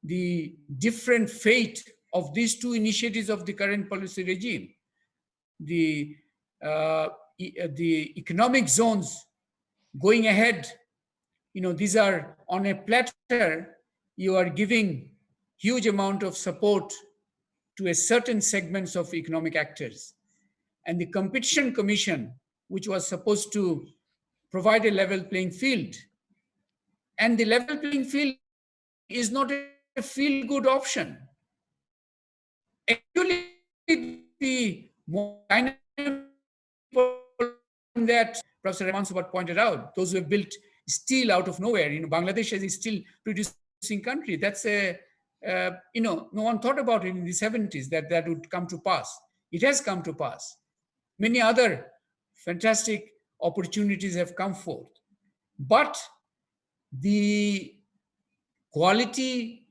the different fate of these two initiatives of the current policy regime, the economic zones going ahead, these are on a platter. You are giving huge amount of support to a certain segments of economic actors. And the Competition Commission, which was supposed to provide a level playing field, and the level playing field is not a feel-good option. Actually, the more dynamic that Professor Rehman pointed out, those who have built steel out of nowhere. Bangladesh is a steel producing country. That's no one thought about it in the 70s that would come to pass. It has come to pass. Many other fantastic opportunities have come forth. But the quality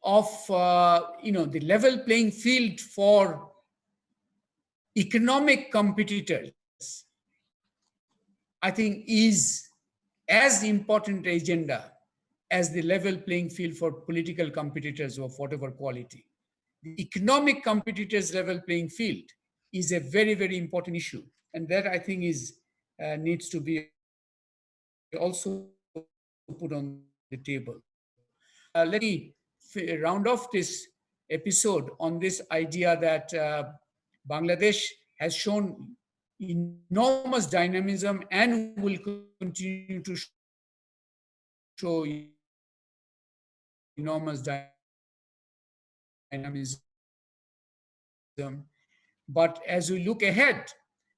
of the level playing field for economic competitors, I think, is as important agenda as the level playing field for political competitors of whatever quality. The economic competitors' level playing field is a very, very important issue, and that I think needs to be also put on the table. Let me round off this episode on this idea that Bangladesh has shown enormous dynamism and will continue to show enormous dynamism. But as we look ahead,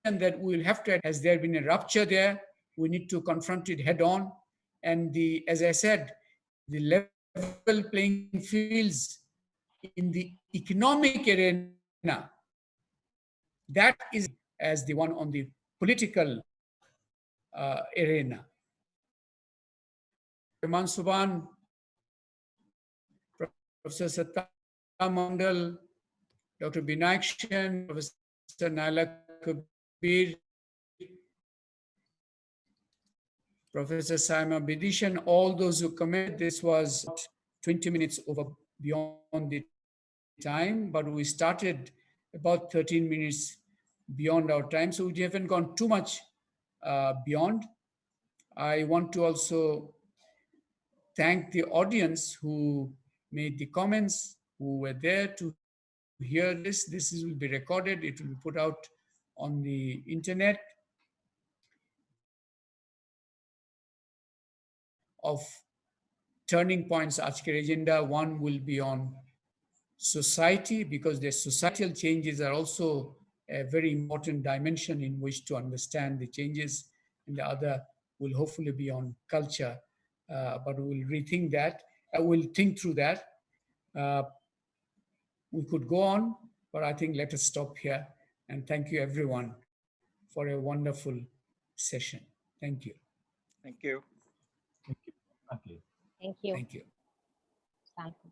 and that we will have to, has there been a rupture there? We need to confront it head on. And as I said, the level playing fields in the economic arena, that is as the one on the political arena. Sobhan, Professor Sattar Mandal, Dr. Binayak Sen, Professor Naila Kabeer, Professor Sayema, Bidisha, and all those who commented. This was 20 minutes over beyond the time, but we started about 13 minutes beyond our time, so we haven't gone too much beyond. I want to also thank the audience who made the comments, who were there to hear this. This will be recorded. It will be put out on the internet. Of turning points, Ajker Agenda, one will be on society, because the societal changes are also a very important dimension in which to understand the changes, and the other will hopefully be on culture, but we'll rethink that. We'll think through that. We could go on, but I think let us stop here, and thank you everyone for a wonderful session. Thank you. Thank you. Thank you. Okay. you. Thank you. Thank you.